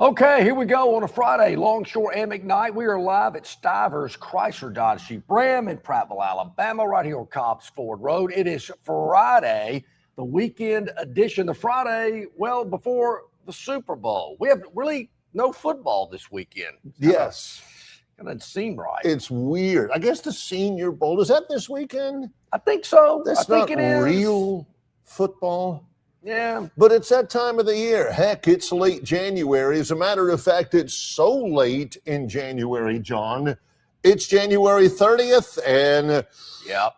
Okay, here we go on a Friday. Longshore McKnight. We are live at Stivers Chrysler Dodge Jeep Ram in Prattville, Alabama, right here on Cobbs Ford Road. It is Friday, the weekend edition. The Friday, well, before the Super Bowl. We have really no football this weekend. Yes. It doesn't seem right. It's weird. I guess the Senior Bowl, is that this weekend? I think so. That's I think not it is. real football. Yeah. But it's that time of the year. Heck, it's late January. As a matter of fact, it's so late in January, John. It's January 30th. And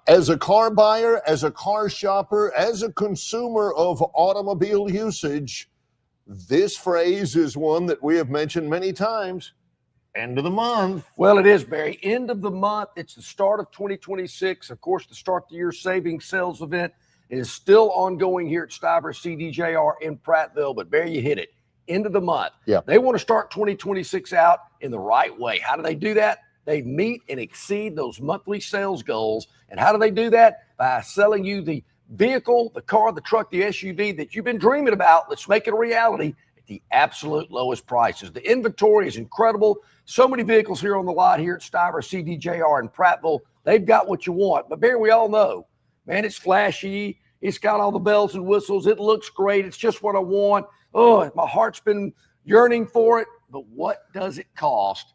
as a car buyer, as a car shopper, as a consumer of automobile usage, this phrase is one that we have mentioned many times. End of the month. Well, it is, Barry. End of the month. It's the start of 2026. Of course, the start of the year savings sales event is still ongoing here at Stivers CDJR in Prattville. But, Barry, you hit it. End of the month. Yeah. They want to start 2026 out in the right way. How do they do that? They meet and exceed those monthly sales goals. And how do they do that? By selling you the vehicle, the car, the truck, the SUV that you've been dreaming about. Let's make it a reality at the absolute lowest prices. The inventory is incredible. So many vehicles here on the lot here at Stivers CDJR in Prattville. They've got what you want. But, Barry, we all know, man, it's flashy. It's got all the bells and whistles. It looks great. It's just what I want. Oh, my heart's been yearning for it. But what does it cost?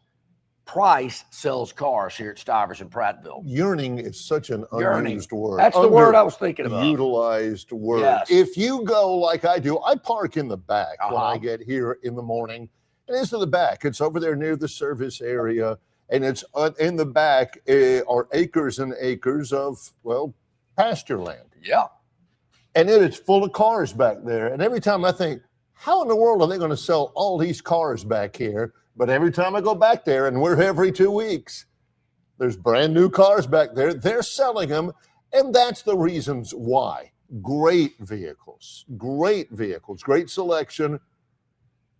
Price sells cars here at Stivers in Prattville. Yearning is such an unused word. That's the word I was thinking about. Utilized word. Yes. If you go like I do, I park in the back when I get here in the morning. And it's in the back. It's over there near the service area. And it's in the back are acres and acres of, well, pasture land. Yeah. And it is full of cars back there. And every time I think, how in the world are they going to sell all these cars back here? But every time I go back there, and we're every 2 weeks, there's brand new cars back there. They're selling them. And that's the reasons why. Great vehicles, great selection.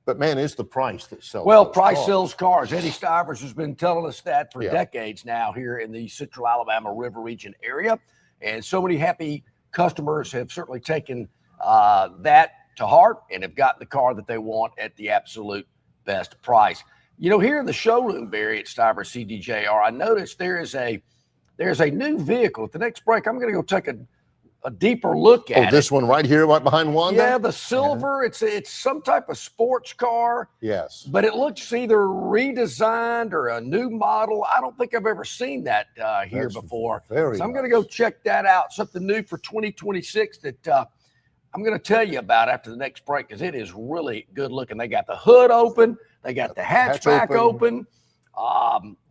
But, man, it's the price that sells. Well, price sells cars. Eddie Stivers has been telling us that for decades now here in the Central Alabama River Region area. And so many happy customers have certainly taken that to heart and have gotten the car that they want at the absolute best price. You know, here in the showroom, Barry, at Stivers CDJR, I noticed there's a new vehicle. At the next break, I'm going to go take a deeper look at it. This one right here, right behind Wanda? Yeah, the silver. It's some type of sports car. Yes. But it looks either redesigned or a new model. I don't think I've ever seen that here before. So I'm going to go check that out. Something new for 2026 that I'm going to tell you about after the next break because it is really good looking. They got the hood open. They got the hatchback open.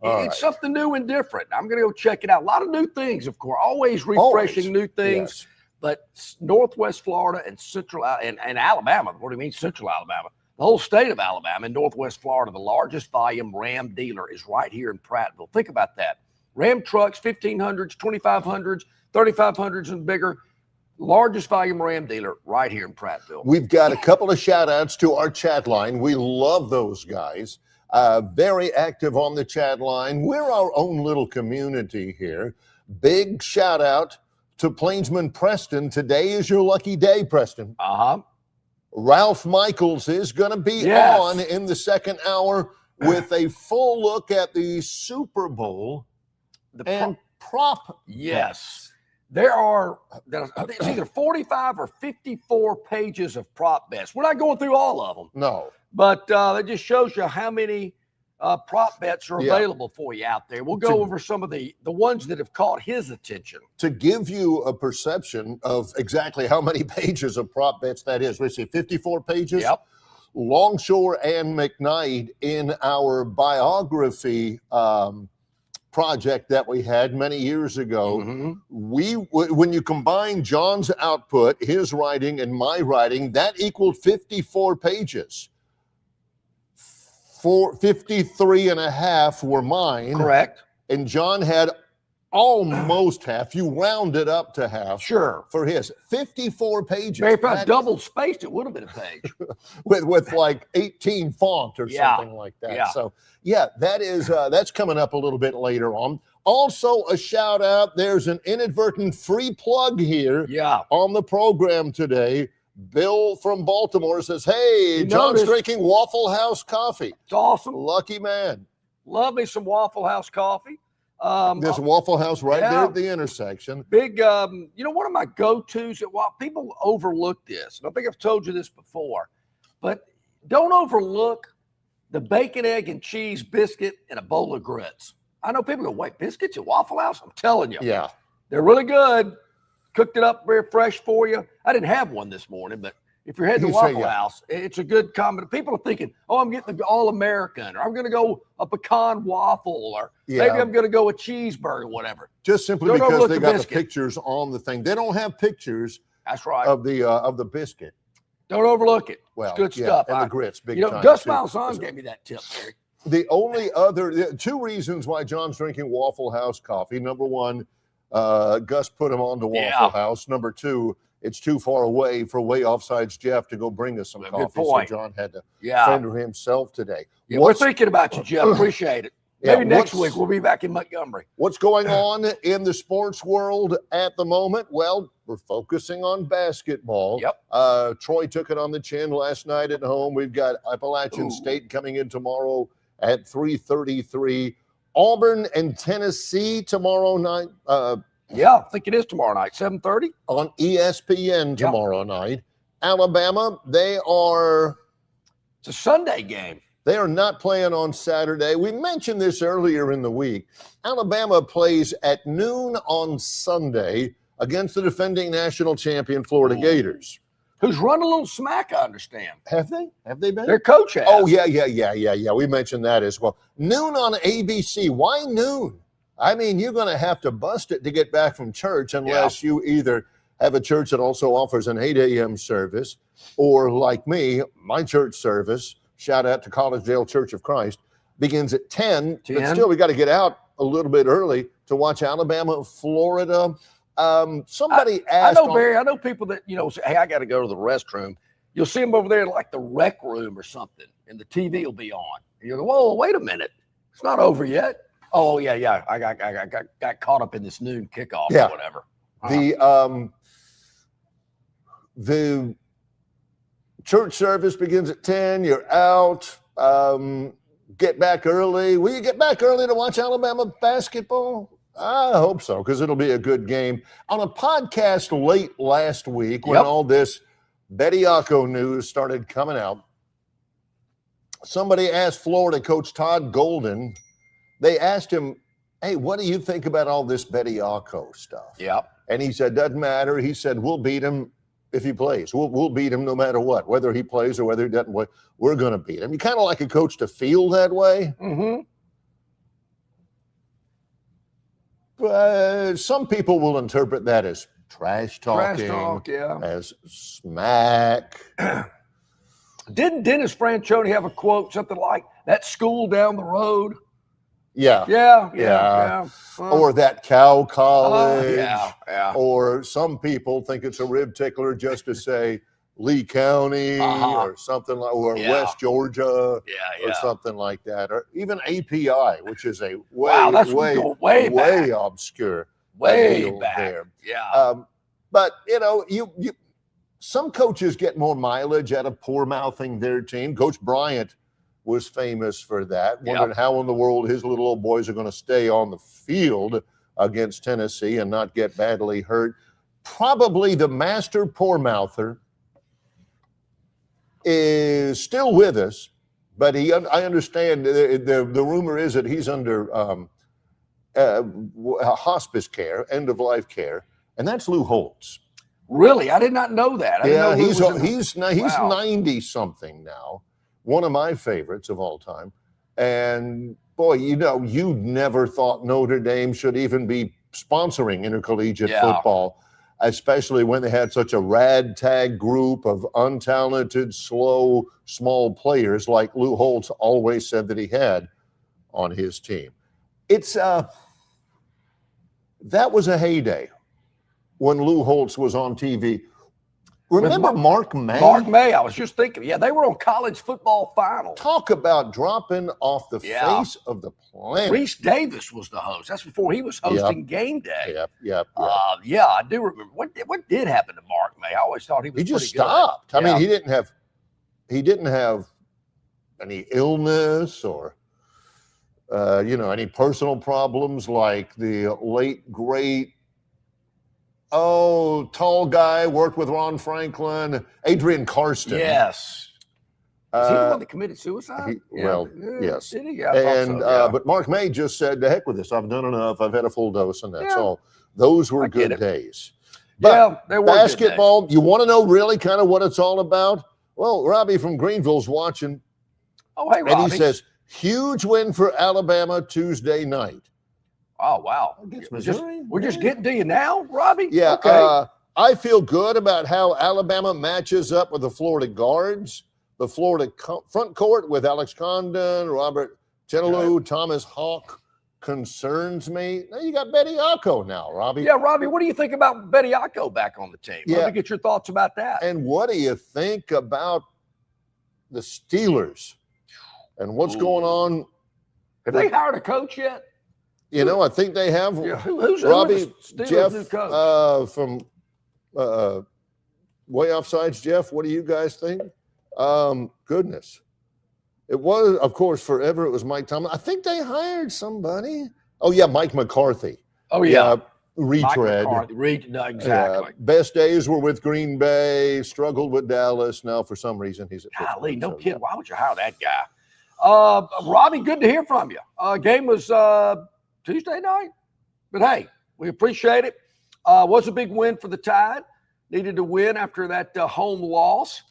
It's something new and different. I'm going to go check it out. A lot of new things, of course. Always refreshing new things. Yes. But Northwest Florida and Central and Alabama, what do you mean Central Alabama? The whole state of Alabama and Northwest Florida, the largest volume Ram dealer is right here in Prattville. Think about that. Ram trucks, 1500s, 2500s, 3500s and bigger. Largest volume Ram dealer right here in Prattville. We've got a couple of shout outs to our chat line. We love those guys. Very active on the chat line. We're our own little community here. Big shout out to Plainsman Preston. Today is your lucky day, Preston. Ralph Michaels is going to be on in the second hour with a full look at the Super Bowl and prop. Yes. There's either 45 or 54 pages of prop bets. We're not going through all of them. No. But that just shows you how many prop bets are available for you out there. We'll go over some of the ones that have caught his attention. To give you a perception of exactly how many pages of prop bets that is, let's see, 54 pages? Yep. Longshore and McKnight in our biography project that we had many years ago, when you combine John's output, his writing, and my writing, that equaled 54 pages. 53 and a half were mine. Correct. And John had almost half. You rounded up to half. Sure. For his 54 pages. Maybe if I double spaced, it would have been a page. with like 18 font or something like that. Yeah. So that is that's coming up a little bit later on. Also a shout out. There's an inadvertent free plug here on the program today. Bill from Baltimore says, hey, John's drinking Waffle House coffee. It's awesome. Lucky man. Love me some Waffle House coffee. There's a Waffle House right there at the intersection. Big, one of my go-tos, while people overlook this, and I think I've told you this before, but don't overlook the bacon, egg, and cheese biscuit and a bowl of grits. I know people go, wait, biscuits at Waffle House? I'm telling you. Yeah. They're really good. Cooked it up very fresh for you. I didn't have one this morning, but if you're heading to Waffle House, it's a good combination. People are thinking, oh, I'm getting the All-American, or I'm going to go a pecan waffle, or maybe I'm going to go a cheeseburger, whatever. Just simply because they got the pictures on the thing. They don't have pictures of the biscuit. Don't overlook it. Well, it's good stuff. And the grits, big time. Gus Malzahn gave me that tip, Terry. The only other, two reasons why John's drinking Waffle House coffee. Number one, Gus put him on to Waffle House. Number two, it's too far away for Way Offsides Jeff to go bring us some coffee. So John had to fend for himself today. Yeah, we're thinking about you, Jeff. Appreciate it. Maybe next week we'll be back in Montgomery. What's going on in the sports world at the moment? Well, we're focusing on basketball. Yep. Troy took it on the chin last night at home. We've got Appalachian State coming in tomorrow at 3:33. Auburn and Tennessee tomorrow night. I think it is tomorrow night, 7:30. On ESPN tomorrow night. Alabama, it's a Sunday game. They are not playing on Saturday. We mentioned this earlier in the week. Alabama plays at noon on Sunday against the defending national champion Florida Gators. Who's run a little smack, I understand. Have they? Have they been? Their coach has. Oh, yeah. We mentioned that as well. Noon on ABC. Why noon? I mean, you're going to have to bust it to get back from church unless you either have a church that also offers an 8 a.m. service, or like me, my church service, shout out to Collegedale Church of Christ, begins at 10. But still, we got to get out a little bit early to watch Alabama, Florida. Somebody asked. I know, Barry. I know people that say, "Hey, I got to go to the restroom." You'll see them over there like the rec room or something, and the TV will be on. And you go, "Whoa, wait a minute, it's not over yet." Oh yeah. I got caught up in this noon kickoff or whatever. The church service begins at 10. You're out. Get back early. Will you get back early to watch Alabama basketball? I hope so, because it'll be a good game. On a podcast late last week, when all this Bediako news started coming out, somebody asked Florida coach Todd Golden, they asked him, hey, what do you think about all this Bediako stuff? Yep. And he said, doesn't matter. He said, we'll beat him if he plays. We'll beat him no matter what, whether he plays or whether he doesn't. We're going to beat him. You kind of like a coach to feel that way. Mm-hmm. But some people will interpret that as trash talking, as smack. Didn't Dennis Franchione have a quote, something like, that school down the road? Yeah. Or that cow college. Yeah. Or some people think it's a rib tickler just to say Lee County or something like, or West Georgia or something like that. Or even API, which is a way obscure. Way back. There. Yeah. But, you some coaches get more mileage out of poor mouthing their team. Coach Bryant was famous for that, wondering how in the world his little old boys are going to stay on the field against Tennessee and not get badly hurt. Probably the master poor mouther is still with us, but I understand the rumor is that he's under hospice care, end of life care, and that's Lou Holtz. Really? I did not know that. He's 90 something now. One of my favorites of all time. And boy, you never thought Notre Dame should even be sponsoring intercollegiate football, especially when they had such a ragtag group of untalented, slow, small players like Lou Holtz always said that he had on his team. That was a heyday when Lou Holtz was on TV. Remember Mark May? Mark May, I was just thinking. Yeah, they were on college football final. Talk about dropping off the face of the planet. Reese Davis was the host. That's before he was hosting Game Day. Yep. Yeah, I do remember. What did happen to Mark May? I always thought he was. He just pretty stopped. Good. I mean, he didn't have any illness or any personal problems like the late great. Oh, tall guy, worked with Ron Franklin, Adrian Karsten. Yes. Is he the one that committed suicide? Yes. Did he? Yeah, but Mark May just said, "To heck with this. I've done enough. I've had a full dose, and that's all." Those were good days. But they were basketball. You want to know really kind of what it's all about? Well, Robbie from Greenville's watching. Oh, hey, Robbie. And he says, huge win for Alabama Tuesday night. Oh, wow. We're just getting to you now, Robbie? Yeah. Okay. I feel good about how Alabama matches up with the Florida guards, the Florida front court with Alex Condon, Robert Chenalou, Thomas Hawk concerns me. Now you got Betty Acco now, Robbie. Yeah, Robbie, what do you think about Betty Acco back on the team? Let me get your thoughts about that. And what do you think about the Steelers and what's going on? Have they hired a coach yet? I think they have. Yeah. Who's Robbie, Jeff new coach? From Way Offsides. Jeff, what do you guys think? Goodness. It was, of course, forever it was Mike Tomlin. I think they hired somebody. Oh, yeah, Mike McCarthy. Oh, yeah. Retread. Exactly. Best days were with Green Bay, struggled with Dallas. Now, for some reason, he's at Pittsburgh. Golly, no kidding. Why would you hire that guy? Robbie, good to hear from you. Game was Tuesday night. But, hey, we appreciate it. Was a big win for the Tide. Needed to win after that home loss.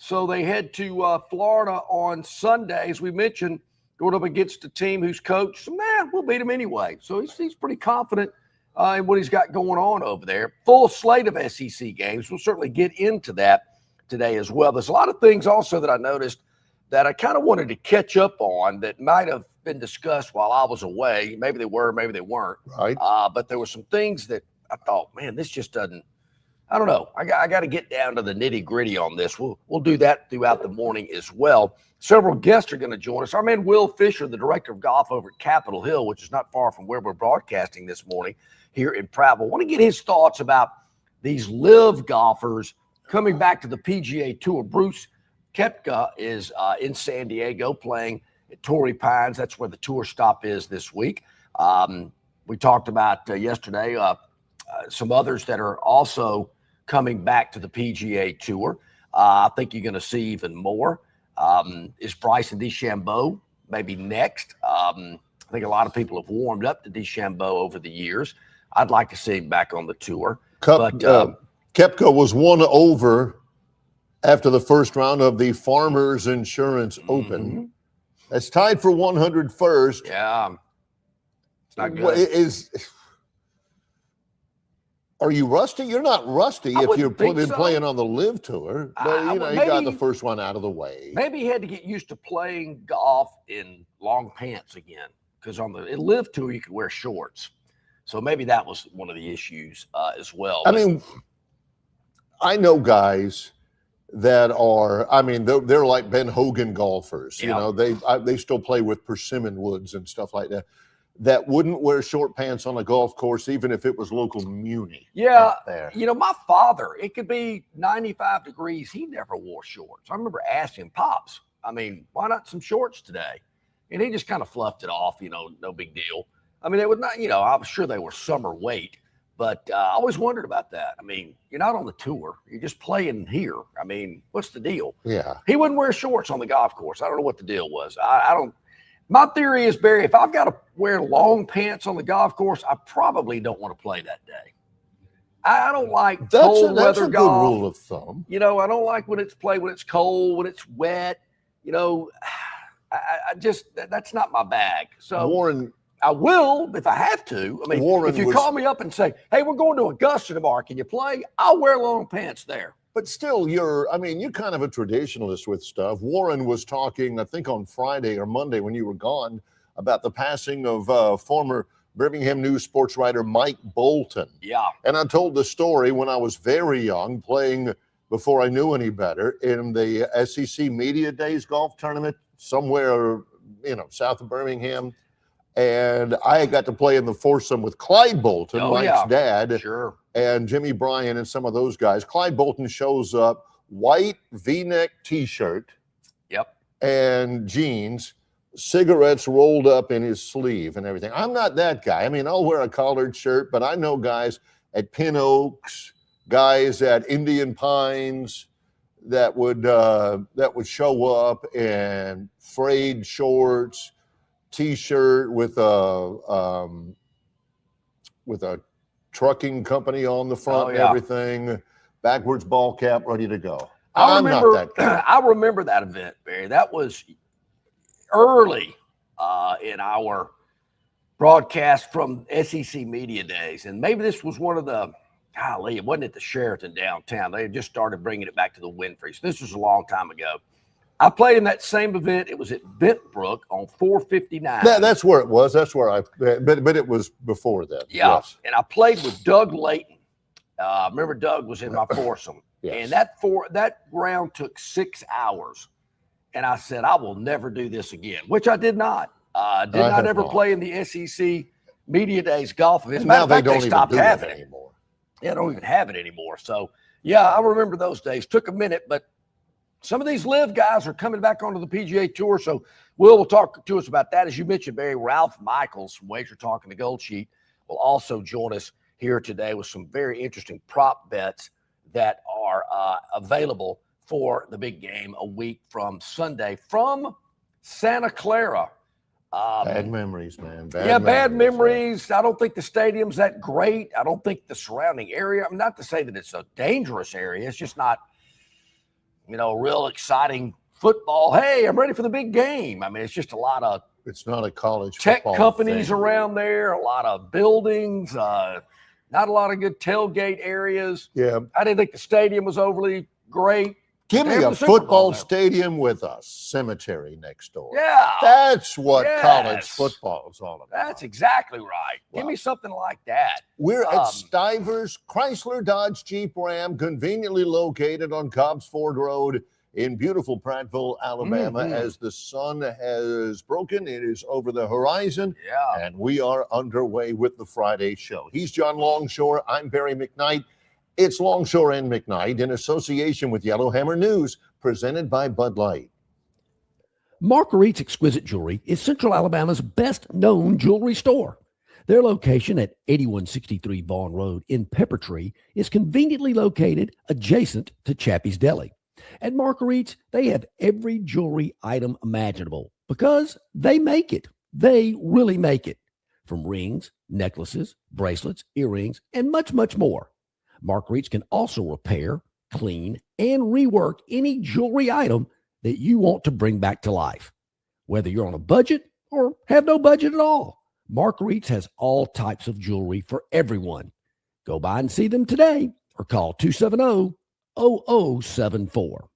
So they head to Florida on Sunday, as we mentioned, going up against a team whose coach, we'll beat him anyway. So he's pretty confident in what he's got going on over there. Full slate of SEC games. We'll certainly get into that today as well. There's a lot of things also that I noticed that I kind of wanted to catch up on that might have been discussed while I was away. Maybe they were, maybe they weren't. Right. But there were some things that I thought, man, this just doesn't. I don't know. I got to get down to the nitty gritty on this. We'll do that throughout the morning as well. Several guests are going to join us. Our man Will Fisher, the director of golf over at Capitol Hill, which is not far from where we're broadcasting this morning here in Prattville. I want to get his thoughts about these live golfers coming back to the PGA Tour. Bruce Koepka is in San Diego playing at Torrey Pines. That's where the tour stop is this week. We talked about yesterday some others that are also coming back to the PGA Tour. I think you're going to see even more. Is Bryson DeChambeau maybe next? I think a lot of people have warmed up to DeChambeau over the years. I'd like to see him back on the tour. Koepka was won over after the first round of the Farmers Insurance Open. That's tied for 101st. Yeah. It's not good. Are you rusty? You're not rusty if you've been playing on the Live Tour. But, he got the first one out of the way. Maybe he had to get used to playing golf in long pants again. Because on the Live Tour, you could wear shorts. So maybe that was one of the issues as well. I mean, I know guys that are, they're like Ben Hogan golfers. Yeah. They still play with persimmon woods and stuff like that wouldn't wear short pants on a golf course, even if it was local muni. Yeah. My father, it could be 95 degrees. He never wore shorts. I remember asking Pops, why not some shorts today? And he just kind of fluffed it off, no big deal. It was not, I'm sure they were summer weight, but I always wondered about that. You're not on the tour. You're just playing here. What's the deal? Yeah. He wouldn't wear shorts on the golf course. I don't know what the deal was. My theory is, Barry, if I've got to wear long pants on the golf course, I probably don't want to play that day. I don't like cold weather golf. That's a good rule of thumb. I don't like when it's cold, when it's wet. That's not my bag. So Warren, I will if I have to. Warren if you call me up and say, hey, we're going to Augusta tomorrow, can you play? I'll wear long pants there. But still, you're kind of a traditionalist with stuff. Warren was talking, I think on Friday or Monday when you were gone, about the passing of former Birmingham News sports writer Mike Bolton. Yeah. And I told the story when I was very young playing before I knew any better in the SEC Media Days golf tournament somewhere, south of Birmingham. And I got to play in the foursome with Clyde Bolton, Mike's dad, sure, and Jimmy Bryan and some of those guys. Clyde Bolton shows up, white V-neck T-shirt, and jeans, cigarettes rolled up in his sleeve and everything. I'm not that guy. I mean, I'll wear a collared shirt, but I know guys at Pin Oaks, guys at Indian Pines that would show up in frayed shorts, T-shirt with a trucking company on the front and everything, backwards ball cap, ready to go. I'm not that guy. I remember that event, Barry. That was early in our broadcast from SEC Media Days, and maybe this was one of the. Golly, it wasn't at the Sheraton downtown. They had just started bringing it back to the Winfrey. So this was a long time ago. I played in that same event. It was at Bentbrook on 459. That's where it was. That's where but it was before that. Yeah, yes. And I played with Doug Layton. Remember, Doug was in my foursome. Yes. And that round took 6 hours. And I said, I will never do this again, which I did not. Did not ever play in the SEC Media Days golf events. Now they don't even stopped do having it it anymore. Yeah, don't even have it anymore. So, yeah, I remember those days. Took a minute, but some of these live guys are coming back onto the PGA Tour. So, will talk to us about that. As you mentioned, Barry, Ralph Michaels from Wager Talk and the Gold Sheet will also join us here today with some very interesting prop bets that are available for the big game a week from Sunday from Santa Clara. Bad memories, man. Bad memories. I don't think the stadium's that great. I don't think the surrounding area. I'm not to say that it's a dangerous area. It's just not, real exciting football. Hey, I'm ready for the big game. I mean, it's just a lot of. It's not a college tech football companies thing. Around there. A lot of buildings. Not a lot of good tailgate areas. Yeah. I didn't think the stadium was overly great. Give me a football stadium with a cemetery next door. Yeah. That's what college football is all about. That's exactly right. Give me something like that. We're at Stivers Chrysler Dodge Jeep Ram, conveniently located on Cobbs Ford Road in beautiful Prattville, Alabama. As the sun has broken, it is over the horizon. Yeah. And we are underway with the Friday show. He's John Longshore. I'm Barry McKnight. It's Longshore and McKnight in association with Yellowhammer News, presented by Bud Light. Marguerite's Exquisite Jewelry is Central Alabama's best-known jewelry store. Their location at 8163 Vaughn Road in Peppertree is conveniently located adjacent to Chappie's Deli. At Marguerite's, they have every jewelry item imaginable because they make it. They really make it. From rings, necklaces, bracelets, earrings, and much, much more. Marguerite's can also repair, clean, and rework any jewelry item that you want to bring back to life. Whether you're on a budget or have no budget at all, Marguerite's has all types of jewelry for everyone. Go by and see them today or call 270-0074.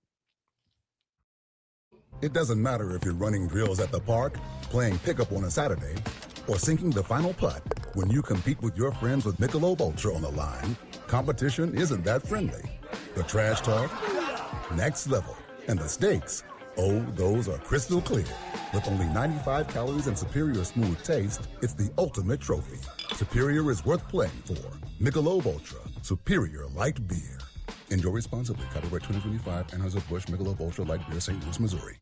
It doesn't matter if you're running drills at the park, playing pickup on a Saturday, or sinking the final putt. When you compete with your friends with Michelob Ultra on the line, competition isn't that friendly. The trash talk, next level, and the stakes, those are crystal clear. With only 95 calories and superior smooth taste, it's the ultimate trophy. Superior is worth playing for. Michelob Ultra, superior light beer. Enjoy responsibly. Copyright 2025, Anheuser-Busch Michelob Ultra Light Beer, St. Louis, Missouri.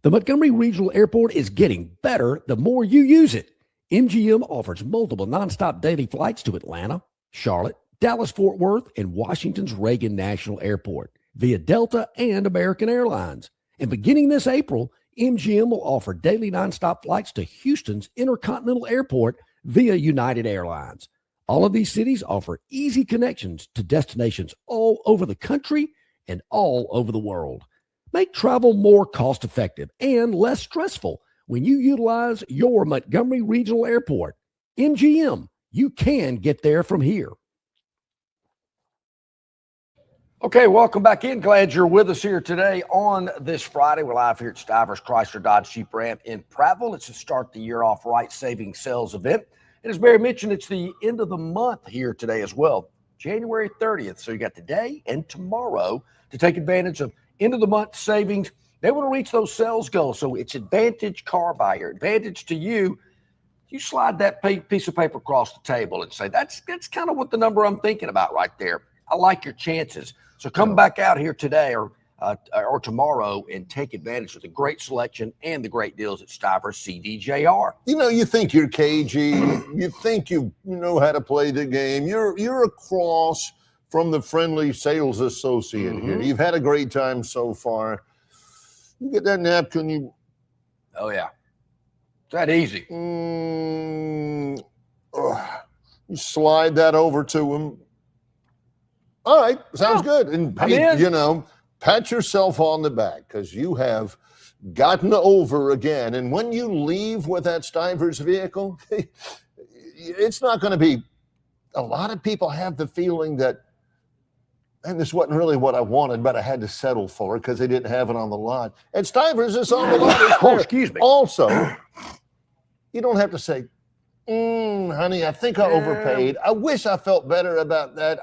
The Montgomery Regional Airport is getting better the more you use it. MGM offers multiple nonstop daily flights to Atlanta, Charlotte, Dallas-Fort Worth, and Washington's Reagan National Airport via Delta and American Airlines. And beginning this April, MGM will offer daily nonstop flights to Houston's Intercontinental Airport via United Airlines. All of these cities offer easy connections to destinations all over the country and all over the world. Make travel more cost-effective and less stressful when you utilize your Montgomery Regional Airport. MGM, you can get there from here. Okay, welcome back in. Glad you're with us here today on this Friday. We're live here at Stivers Chrysler Dodge Jeep Ram in Prattville. It's a start the year off right saving sales event. And as Barry mentioned, it's the end of the month here today as well. January 30th. So you got today and tomorrow to take advantage of end-of-the-month savings. They want to reach those sales goals. So it's advantage car buyer, advantage to you. You slide that piece of paper across the table and say, that's kind of what the number I'm thinking about right there. I like your chances. So come back out here today or tomorrow and take advantage of the great selection and the great deals at Stivers CDJR. You think you're cagey. You think you know how to play the game. You're across from the friendly sales associate here. You've had a great time so far. You get that napkin, Oh, yeah. It's that easy. You slide that over to him. All right, sounds good. And pat yourself on the back because you have gotten over again. And when you leave with that Stivers vehicle, it's not going to be. A lot of people have the feeling that, and this wasn't really what I wanted, but I had to settle for it because they didn't have it on the lot. And Stivers is on the lot. Oh, excuse me. Also, you don't have to say, honey, I think I overpaid. I wish I felt better about that.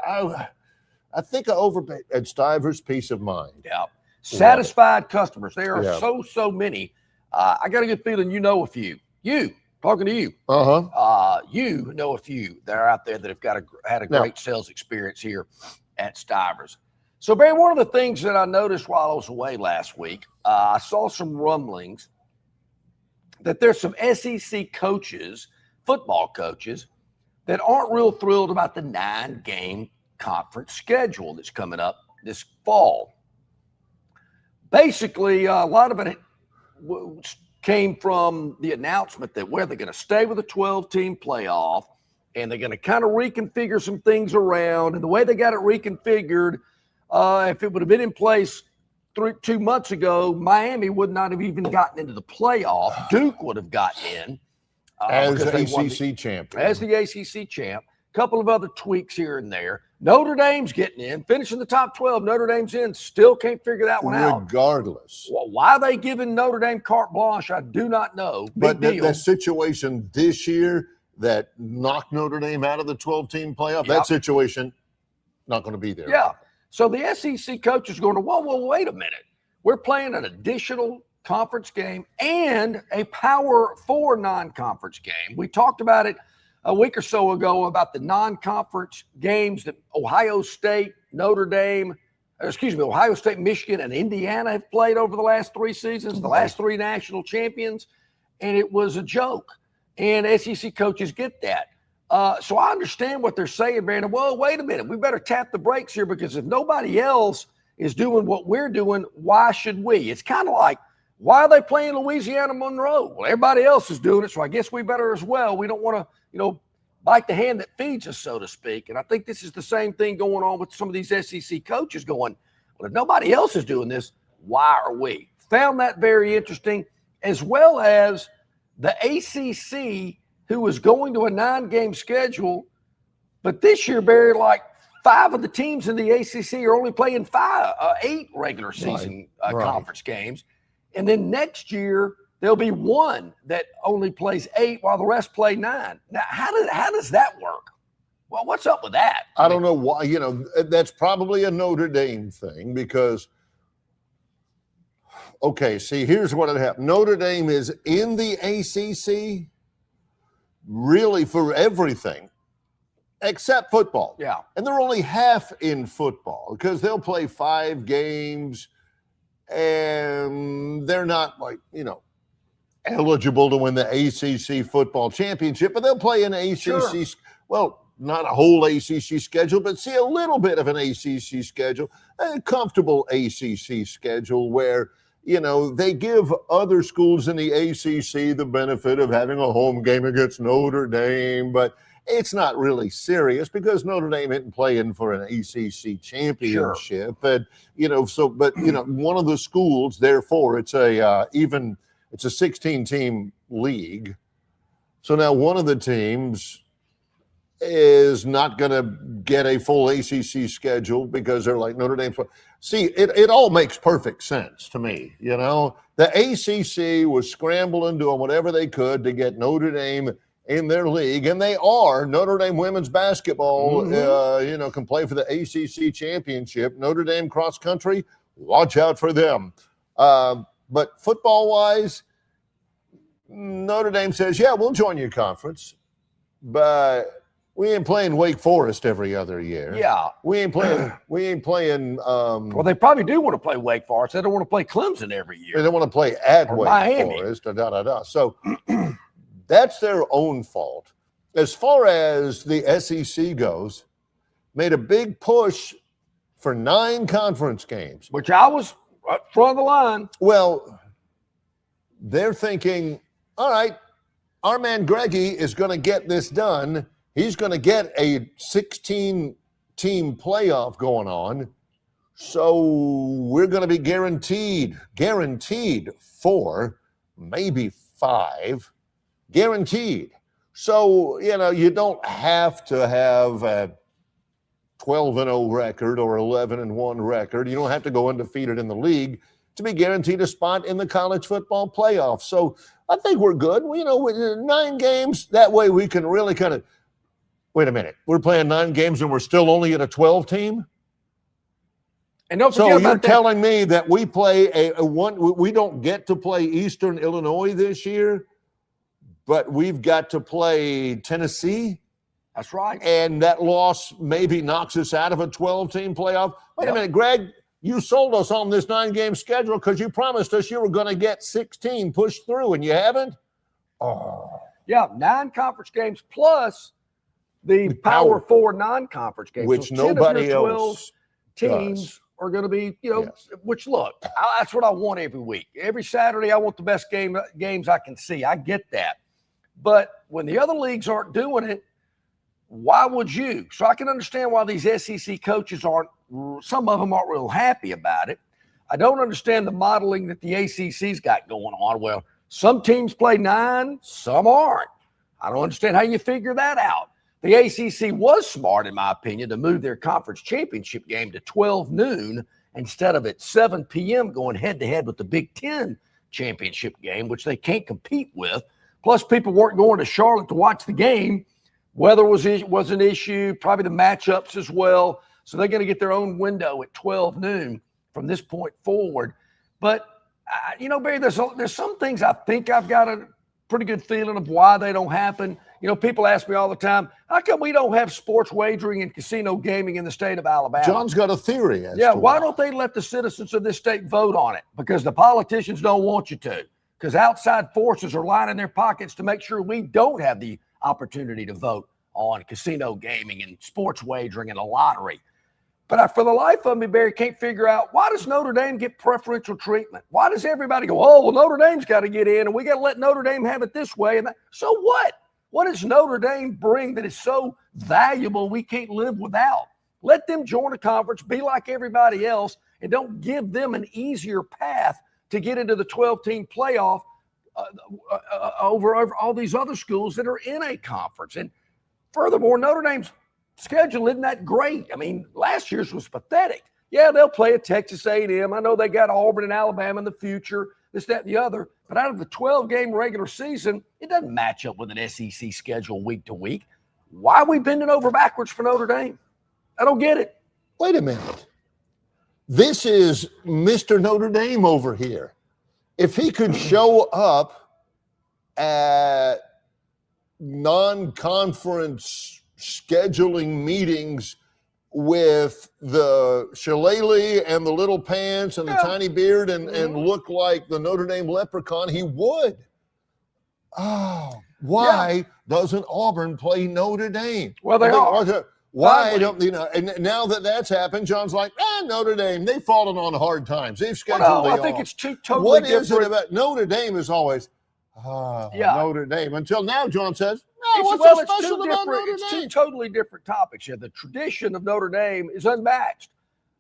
I think I overpaid. At Stivers, peace of mind. Yeah. Satisfied customers. There are so many. I got a good feeling you know a few. Talking to you. You know a few that are out there that have had a great sales experience here at Stivers. So, Barry, one of the things that I noticed while I was away last week, I saw some rumblings that there's some SEC coaches, football coaches, that aren't real thrilled about the 9-game conference schedule that's coming up this fall. Basically, a lot of it came from the announcement that they're going to stay with a 12-team playoff, and they're going to kind of reconfigure some things around. And the way they got it reconfigured, if it would have been in place 2 months ago, Miami would not have even gotten into the playoff. Duke would have gotten in. As the ACC champion. As the ACC champ. A couple of other tweaks here and there. Notre Dame's getting in, finishing the top 12. Notre Dame's in. Still can't figure that one out. Regardless. Well, why are they giving Notre Dame carte blanche, I do not know. But the situation this year that knocked Notre Dame out of the 12-team playoff, that situation not going to be there. Yeah. So the SEC coach is going to, whoa, wait a minute. We're playing an additional conference game and a Power 4 non-conference game. We talked about it a week or so ago about the non-conference games that Ohio State, Michigan, and Indiana have played over the last 3 seasons, the last 3 national champions, and it was a joke. And SEC coaches get that. So I understand what they're saying, Brandon. Well, wait a minute. We better tap the brakes here because if nobody else is doing what we're doing, why should we? It's kind of like, why are they playing Louisiana Monroe? Well, everybody else is doing it, so I guess we better as well. We don't want to, bite the hand that feeds us, so to speak. And I think this is the same thing going on with some of these SEC coaches going, well, if nobody else is doing this, why are we? Found that very interesting, as well as the ACC, who was going to a 9-game schedule, but this year, Barry, like 5 of the teams in the ACC are only playing 8 regular season conference games. And then next year, there'll be 1 that only plays 8 while the rest play 9. Now, how does that work? Well, what's up with that? I don't know why. That's probably a Notre Dame thing because, here's what had happened. Notre Dame is in the ACC really for everything except football. Yeah. And they're only half in football because they'll play 5 games and they're not eligible to win the ACC football championship, but they'll play an ACC, not a whole ACC schedule, but see a little bit of an ACC schedule, a comfortable ACC schedule where, they give other schools in the ACC the benefit of having a home game against Notre Dame, but it's not really serious because Notre Dame isn't playing for an ACC championship. Sure. And, one of the schools, therefore, it's a 16-team league. So now one of the teams is not going to get a full ACC schedule because they're like Notre Dame. See, it all makes perfect sense to me. The ACC was scrambling, doing whatever they could to get Notre Dame in their league, and they are. Notre Dame women's basketball, can play for the ACC championship. Notre Dame cross country, watch out for them. But football-wise, Notre Dame says, yeah, we'll join your conference, but we ain't playing Wake Forest every other year. Yeah. We ain't playing. Well, they probably do want to play Wake Forest. They don't want to play Clemson every year. They don't want to play at Wake Miami. Forest. So that's their own fault. As far as the SEC goes, made a big push for 9 conference games. Which I was up front of the line. Well, they're thinking, all right, our man Greggy is going to get this done. He's going to get a 16-team playoff going on. So we're going to be guaranteed 4, maybe 5, guaranteed. So, you don't have to have a 12-0 record or 11-1 record. You don't have to go undefeated in the league to be guaranteed a spot in the college football playoff. So I think we're good. With 9 games, that way we can really kind of, wait a minute, we're playing 9 games and we're still only at a 12-team? And don't so forget you're about telling me that we play we don't get to play Eastern Illinois this year, but we've got to play Tennessee? That's right. And that loss maybe knocks us out of a 12-team playoff. Wait a minute, Greg, you sold us on this 9-game schedule because you promised us you were going to get 16 pushed through, and you haven't? Oh. Yeah, 9 conference games plus the Power 4 non-conference games. Which so nobody else teams does. Are going to be, Yes. Which look, that's what I want every week. Every Saturday, I want the best games I can see. I get that. But when the other leagues aren't doing it, why would you? So I can understand why these SEC coaches some of them aren't real happy about it. I don't understand the modeling that the ACC's got going on. Well, some teams play 9, some aren't. I don't understand how you figure that out. The ACC was smart, in my opinion, to move their conference championship game to 12 noon instead of at 7 p.m. going head-to-head with the Big Ten championship game, which they can't compete with. Plus, people weren't going to Charlotte to watch the game. Weather was an issue, probably the matchups as well. So they're going to get their own window at 12 noon from this point forward. But, Barry, there's some things I think I've got a pretty good feeling of why they don't happen. People ask me all the time, how come we don't have sports wagering and casino gaming in the state of Alabama? John's got a theory. Why don't they let the citizens of this state vote on it? Because the politicians don't want you to. Because outside forces are lining their pockets to make sure we don't have the opportunity to vote on casino gaming and sports wagering and a lottery. But for the life of me, Barry, can't figure out, why does Notre Dame get preferential treatment? Why does everybody go, oh, well, Notre Dame's got to get in, and we got to let Notre Dame have it this way? And so what? What does Notre Dame bring that is so valuable we can't live without? Let them join a conference, be like everybody else, and don't give them an easier path to get into the 12-team playoff over all these other schools that are in a conference. And furthermore, Notre Dame's schedule isn't that great. I mean, last year's was pathetic. Yeah, they'll play at Texas A&M. I know they got Auburn and Alabama in the future, this, that, and the other. But out of the 12-game regular season, it doesn't match up with an SEC schedule week to week. Why are we bending over backwards for Notre Dame? I don't get it. Wait a minute. This is Mr. Notre Dame over here. If he could show up at non-conference scheduling meetings with the shillelagh and the little pants and the tiny beard and look like the Notre Dame leprechaun, he would. Oh, why doesn't Auburn play Notre Dame? Well, they are. Why don't and now that that's happened, John's like, Notre Dame, they've fallen on hard times. They've scheduled I think it's two totally different. What is it about Notre Dame is always Notre Dame. Until now, John says, what's so special about Notre Dame? It's two totally different topics here. The tradition of Notre Dame is unmatched.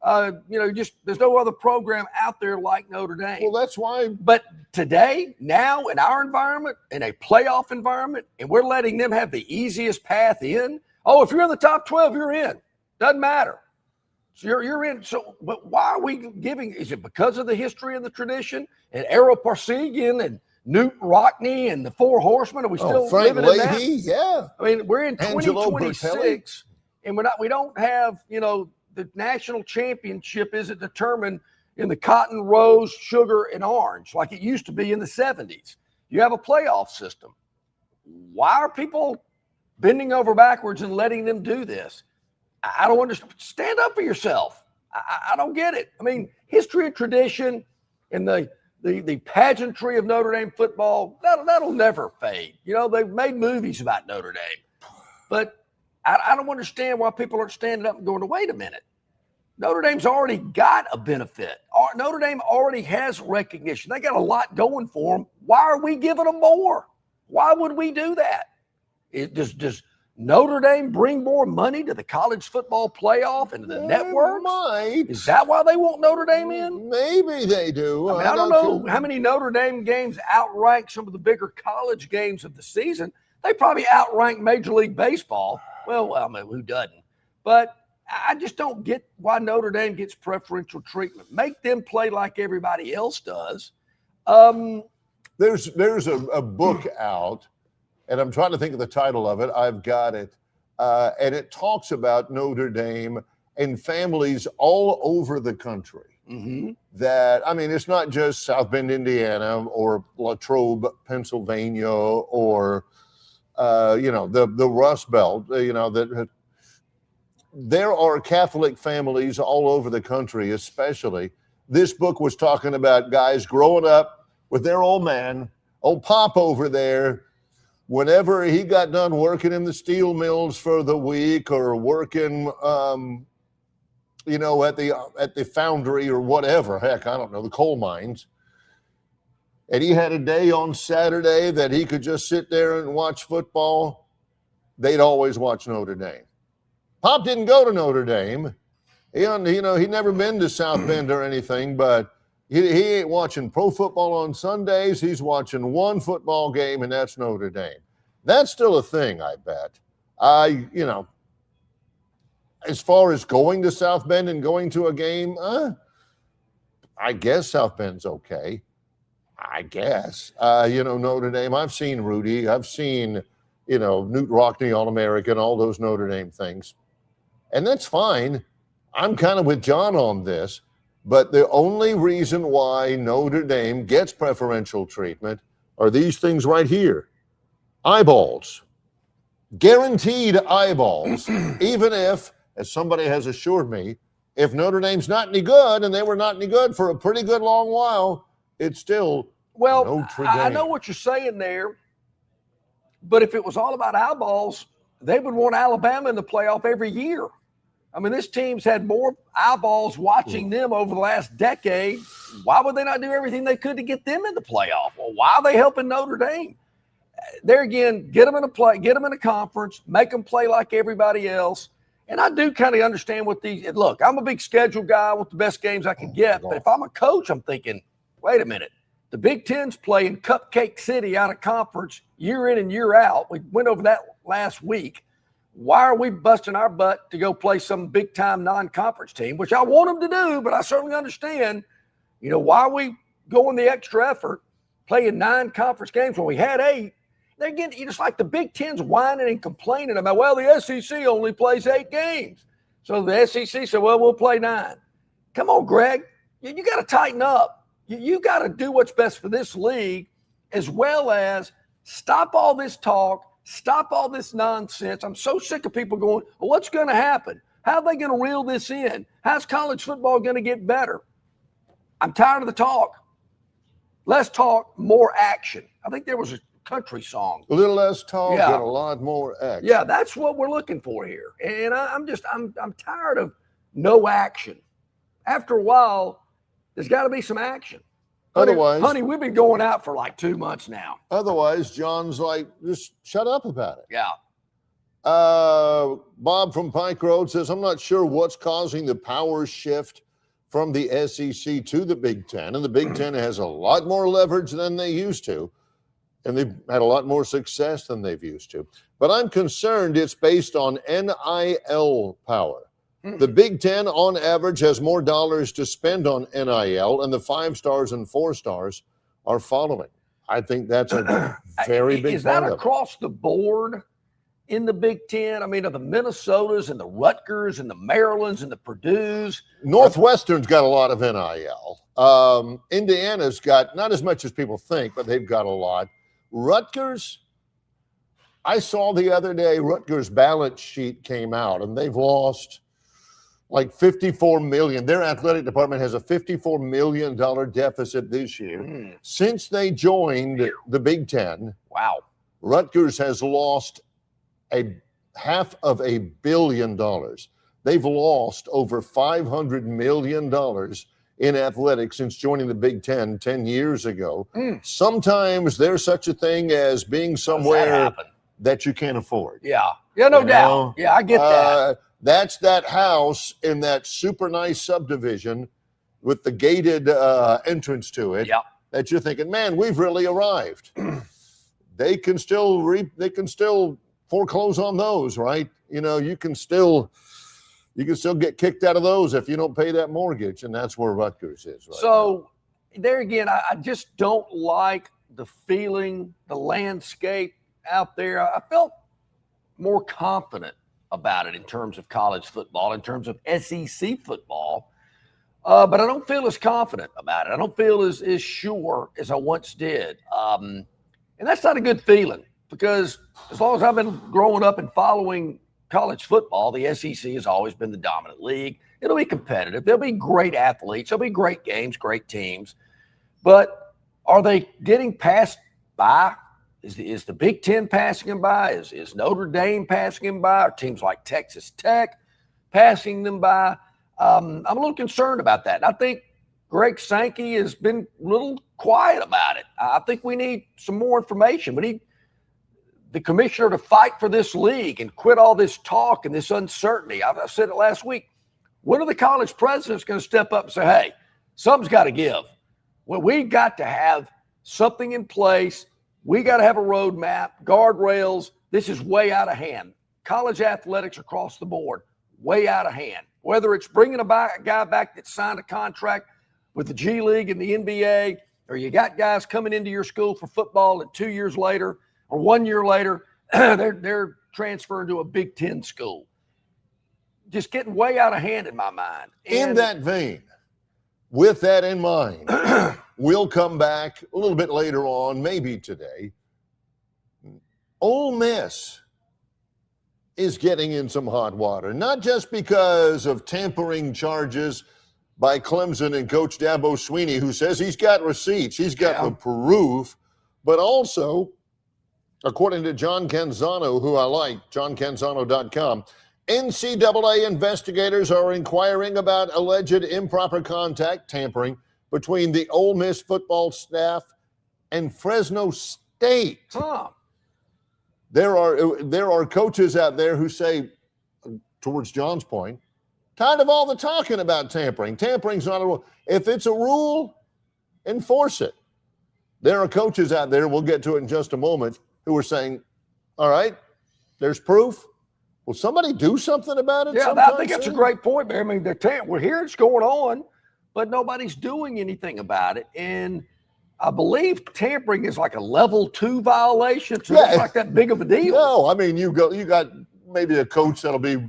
There's no other program out there like Notre Dame. Well, that's why. But today, now in our environment, in a playoff environment, and we're letting them have the easiest path in. Oh, if you're in the top 12, you're in. Doesn't matter. So you're in. So, but why are we giving? Is it because of the history and the tradition and Aero Parsegian and Newt Rockney and the Four Horsemen? Are we still Frank living in Leahy? that? Yeah. I mean, we're in Angelo 2026, and we don't have, the national championship isn't determined in the cotton, rose, sugar, and orange like it used to be in the 70s. You have a playoff system. Why are people bending over backwards and letting them do this? I don't understand. Stand up for yourself. I don't get it. I mean, history and tradition and the pageantry of Notre Dame football, that'll never fade. They've made movies about Notre Dame. But I don't understand why people aren't standing up and going, wait a minute. Notre Dame's already got a benefit. Notre Dame already has recognition. They got a lot going for them. Why are we giving them more? Why would we do that? Does Notre Dame bring more money to the college football playoff and to the networks? Might. Is that why they want Notre Dame in? Maybe they do. I don't know how many Notre Dame games outrank some of the bigger college games of the season. They probably outrank Major League Baseball. Well, I mean, who doesn't? But I just don't get why Notre Dame gets preferential treatment. Make them play like everybody else does. There's a book out, and I'm trying to think of the title of it. I've got it. And it talks about Notre Dame and families all over the country. Mm-hmm. It's not just South Bend, Indiana, or Latrobe, Pennsylvania, or, the Rust Belt, that there are Catholic families all over the country, especially. This book was talking about guys growing up with their old man, old Pop over there. Whenever he got done working in the steel mills for the week or working, at the foundry or whatever, heck, I don't know, the coal mines. And he had a day on Saturday that he could just sit there and watch football. They'd always watch Notre Dame. Pop didn't go to Notre Dame. He'd never been to South Bend or anything, but he ain't watching pro football on Sundays. He's watching one football game, and that's Notre Dame. That's still a thing, I bet. As far as going to South Bend and going to a game, I guess South Bend's okay. I guess. Notre Dame, I've seen Rudy. I've seen, Newt Rockney, All-American, all those Notre Dame things. And that's fine. I'm kind of with John on this. But the only reason why Notre Dame gets preferential treatment are these things right here. Eyeballs. Guaranteed eyeballs. Even if, as somebody has assured me, if Notre Dame's not any good, and they were not any good for a pretty good long while, it's still Notre Dame. I know what you're saying there. But if it was all about eyeballs, they would want Alabama in the playoff every year. I mean, this team's had more eyeballs watching them over the last decade. Why would they not do everything they could to get them in the playoff? Well, why are they helping Notre Dame? There again, get them in a conference, make them play like everybody else. And I do kind of understand what look, I'm a big schedule guy. I want the best games I can get. But if I'm a coach, I'm thinking, wait a minute. The Big Ten's playing Cupcake City out of conference year in and year out. We went over that last week. Why are we busting our butt to go play some big-time non-conference team, which I want them to do, but I certainly understand, why are we going the extra effort, playing 9 conference games when we had 8? They're getting, just like the Big Ten's whining and complaining about, well, the SEC only plays 8 games. So the SEC said, well, we'll play 9. Come on, Greg. You got to tighten up. You got to do what's best for this league, as well as stop all this talk. Stop all this nonsense. I'm so sick of people going, well, what's going to happen? How are they going to reel this in? How's college football going to get better? I'm tired of the talk. Less talk, more action. I think there was a country song. A little less talk and a lot more action. Yeah, that's what we're looking for here. And I'm tired of no action. After a while, there's got to be some action. Honey, we've been going out for like 2 months now. Otherwise, John's like, just shut up about it. Yeah. Bob from Pike Road says, I'm not sure what's causing the power shift from the SEC to the Big Ten. And the Big Ten has a lot more leverage than they used to. And they've had a lot more success than they've used to. But I'm concerned it's based on NIL power. The Big Ten, on average, has more dollars to spend on NIL, and the 5 stars and 4 stars are following. I think that's a very big Is part that of across the board in the Big Ten? I mean, are the Minnesotas and the Rutgers and the Marylands and the Purdues? Northwestern's got a lot of NIL. Indiana's got not as much as people think, but they've got a lot. Rutgers, I saw the other day, Rutgers' balance sheet came out, and they've lost like $54 million. Their athletic department has a $54 million deficit this year. Since they joined the Big Ten, wow, Rutgers has lost $500 million. They've lost over $500 million in athletics since joining the Big Ten 10 years ago. Sometimes there's such a thing as being somewhere that you can't afford. Yeah, no doubt. Yeah, I get that. That's that house in that super nice subdivision with the gated entrance to it. Yeah. That you're thinking, man, we've really arrived. They can still foreclose on those, right? You know, you can still get kicked out of those if you don't pay that mortgage, and that's where Rutgers is. Right so now. There again, I just don't like the feeling, the landscape out there. I felt more confident about it in terms of college football, in terms of SEC football, but I don't feel as confident about it. I don't feel as sure as I once did, and that's not a good feeling, because as long as I've been growing up and following college football, the SEC has always been the dominant league. It'll be competitive. There'll be great athletes. There'll be great games, great teams. But are they getting passed by? Is the Big Ten passing them by? Is Notre Dame passing them by? Are teams like Texas Tech passing them by? I'm a little concerned about that. And I think Greg Sankey has been a little quiet about it. I think we need some more information. We need the commissioner to fight for this league and quit all this talk and this uncertainty. I said it last week. When are the college presidents going to step up and say, hey, something's got to give? Well, we got to have something in place. We got to have a roadmap, guardrails. This is way out of hand. College athletics across the board, way out of hand. Whether it's bringing a guy back that signed a contract with the G League and the NBA, or you got guys coming into your school for football and 2 years later or 1 year later, they're transferring to a Big Ten school. Just getting way out of hand in my mind. In that vein, with that in mind, we'll come back a little bit later on, maybe today. Ole Miss is getting in some hot water, not just because of tampering charges by Clemson and Coach Dabo Swinney, who says he's got receipts, he's got the proof, but also, according to John Canzano, who I like, johncanzano.com, NCAA investigators are inquiring about alleged improper contact, tampering, between the Ole Miss football staff and Fresno State. There are coaches out there who say, towards John's point, tired of all the talking about tampering. Tampering's not a rule. If it's a rule, enforce it. There are coaches out there, we'll get to it in just a moment, who are saying, all right, there's proof. Will somebody do something about it? Yeah, I think that's a great point, man. I mean, we're here, it's going on, but nobody's doing anything about it. And I believe tampering is like a level 2 violation, so it's like that big of a deal. No, I mean, you got maybe a coach that'll be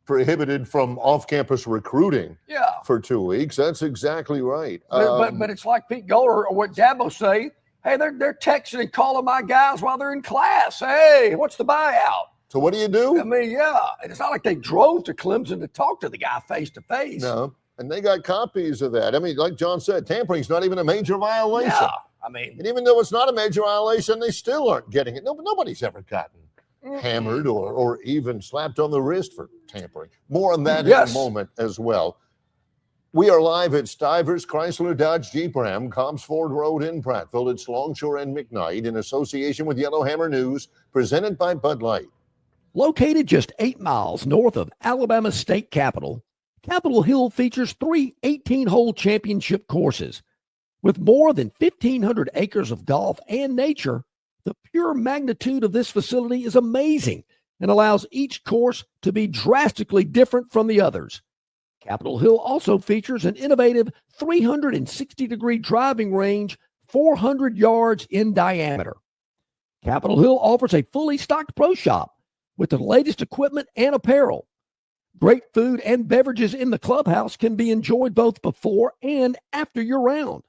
prohibited from off-campus recruiting for 2 weeks. That's exactly right. But it's like Pete Goller or what Dabo say, hey, they're texting and calling my guys while they're in class. Hey, what's the buyout? So what do you do? I mean, and it's not like they drove to Clemson to talk to the guy face to face. No, and they got copies of that. I mean, like John said, tampering's not even a major violation. Yeah, I mean. And even though it's not a major violation, they still aren't getting it. Nobody's ever gotten hammered or even slapped on the wrist for tampering. More on that in a moment as well. We are live at Stivers Chrysler Dodge Jeep Ram, Cobbs Ford Road in Prattville. It's Longshore and McKnight in association with Yellowhammer News, presented by Bud Light. Located just 8 miles north of Alabama's state capital, Capitol Hill features 3 18-hole championship courses. With more than 1,500 acres of golf and nature, the pure magnitude of this facility is amazing and allows each course to be drastically different from the others. Capitol Hill also features an innovative 360-degree driving range 400 yards in diameter. Capitol Hill offers a fully stocked pro shop with the latest equipment and apparel. Great food and beverages in the clubhouse can be enjoyed both before and after your round.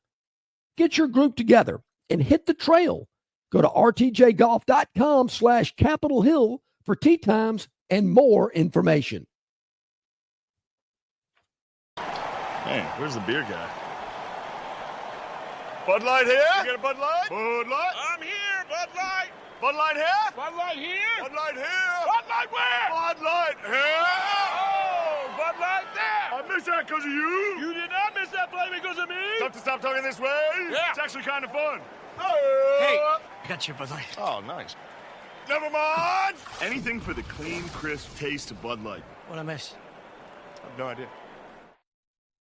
Get your group together and hit the trail. Go to rtjgolf.com/Capitol Hill for tee times and more information. Man, where's the beer guy? Bud Light here? You get a Bud Light? Bud Light? I'm here, Bud Light. Bud Light here? Bud Light here? Bud Light here? Bud Light where? Bud Light here? Oh, Bud Light there. I missed that because of you. You did not miss that play because of me. Tough to stop talking this way? Yeah. It's actually kind of fun. Hey, I got your Bud Light. Oh, nice. Never mind. Anything for the clean, crisp taste of Bud Light. What'd I miss? I have no idea.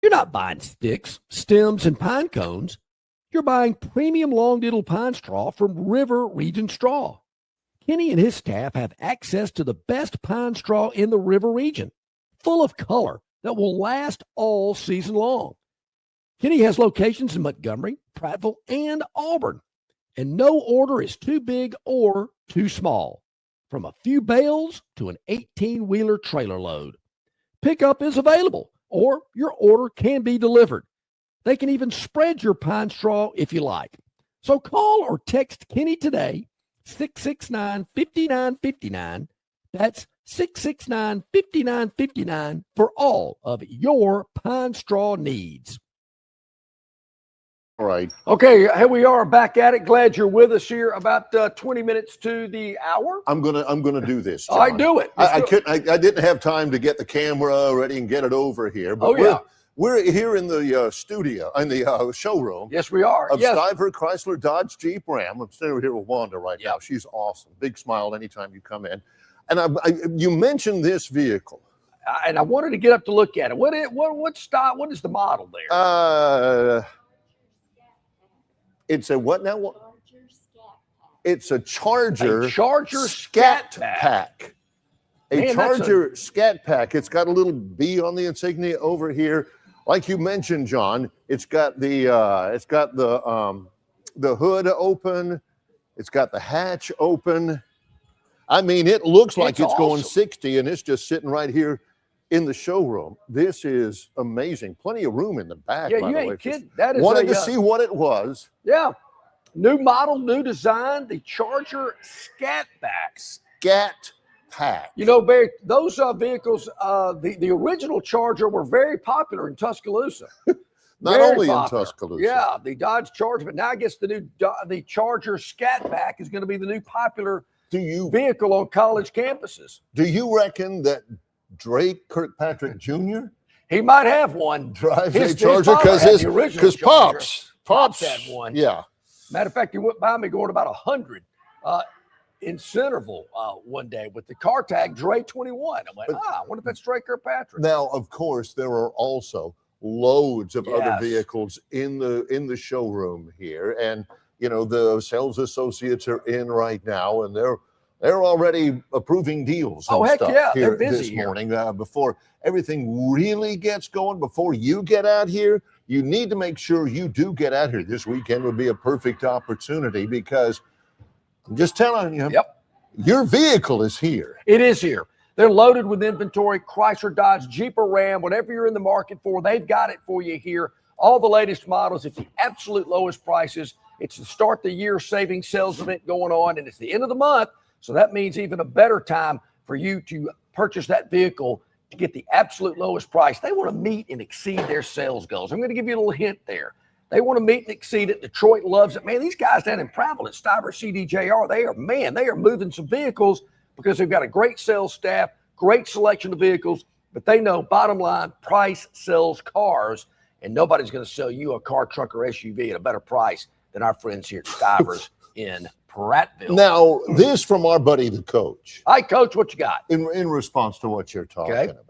You're not buying sticks, stems, and pine cones. You're buying premium long-diddle pine straw from River Region Straw. Kenny and his staff have access to the best pine straw in the River Region, full of color that will last all season long. Kenny has locations in Montgomery, Prattville, and Auburn, and no order is too big or too small, from a few bales to an 18-wheeler trailer load. Pickup is available, or your order can be delivered. They can even spread your pine straw if you like. So call or text Kenny today, 669-5959. That's 669-5959 for all of your pine straw needs. All right. Okay, here we are back at it. Glad you're with us here. About 20 minutes to the hour. I'm gonna do this, John. All right, do it. I didn't have time to get the camera ready and get it over here. But we're here in the studio, in the showroom. Yes, we are. Of Stiver Chrysler Dodge Jeep Ram. I'm standing here with Wanda right now. She's awesome. Big smile anytime you come in. And you mentioned this vehicle. And I wanted to get up to look at it. What style? What is the model there? It's a what now? It's a Charger. Scat Pack. Charger Scat Pack. It's got a little B on the insignia over here. Like you mentioned, John, it's got the hood open. It's got the hatch open. I mean, it looks like it's going 60, and it's just sitting right here in the showroom. This is amazing. Plenty of room in the back. Yeah, you ain't kidding. That is wanted to see what it was. Yeah. New model, new design, the Charger Scat Pack. Scat Pack. You know, Barry, those vehicles, the original Charger were very popular in Tuscaloosa. Not only in Tuscaloosa. Yeah, the Dodge Charger, but now I guess the Charger Scat Pack is going to be the new popular vehicle on college campuses. Do you reckon that Drake Kirkpatrick Jr. he might have one? Drives a Charger because Pops had one. Yeah. Matter of fact, he went by me going about 100 in Centerville one day with the car tag Dre 21. I went, I wonder if that's Drake Kirkpatrick. Now, of course, there are also loads of other vehicles in the showroom here, and you know the sales associates are in right now, and they're already approving deals and stuff here this morning. Before everything really gets going, before you get out here, you need to make sure you do get out here. This weekend would be a perfect opportunity because I'm just telling you, your vehicle is here. It is here. They're loaded with inventory. Chrysler, Dodge, Jeep, or Ram, whatever you're in the market for, they've got it for you here. All the latest models at the absolute lowest prices. It's the start the year savings sales event going on, and it's the end of the month. So that means even a better time for you to purchase that vehicle to get the absolute lowest price. They want to meet and exceed their sales goals. I'm going to give you a little hint there. They want to meet and exceed it. Detroit loves it. Man, these guys down in Prattville at Stiver CDJR, they are moving some vehicles because they've got a great sales staff, great selection of vehicles, but they know bottom line, price sells cars, and nobody's going to sell you a car, truck, or SUV at a better price than our friends here at Stivers in Prattville. Now, this from our buddy, the coach. Hi, Coach, what you got? In response to what you're talking about.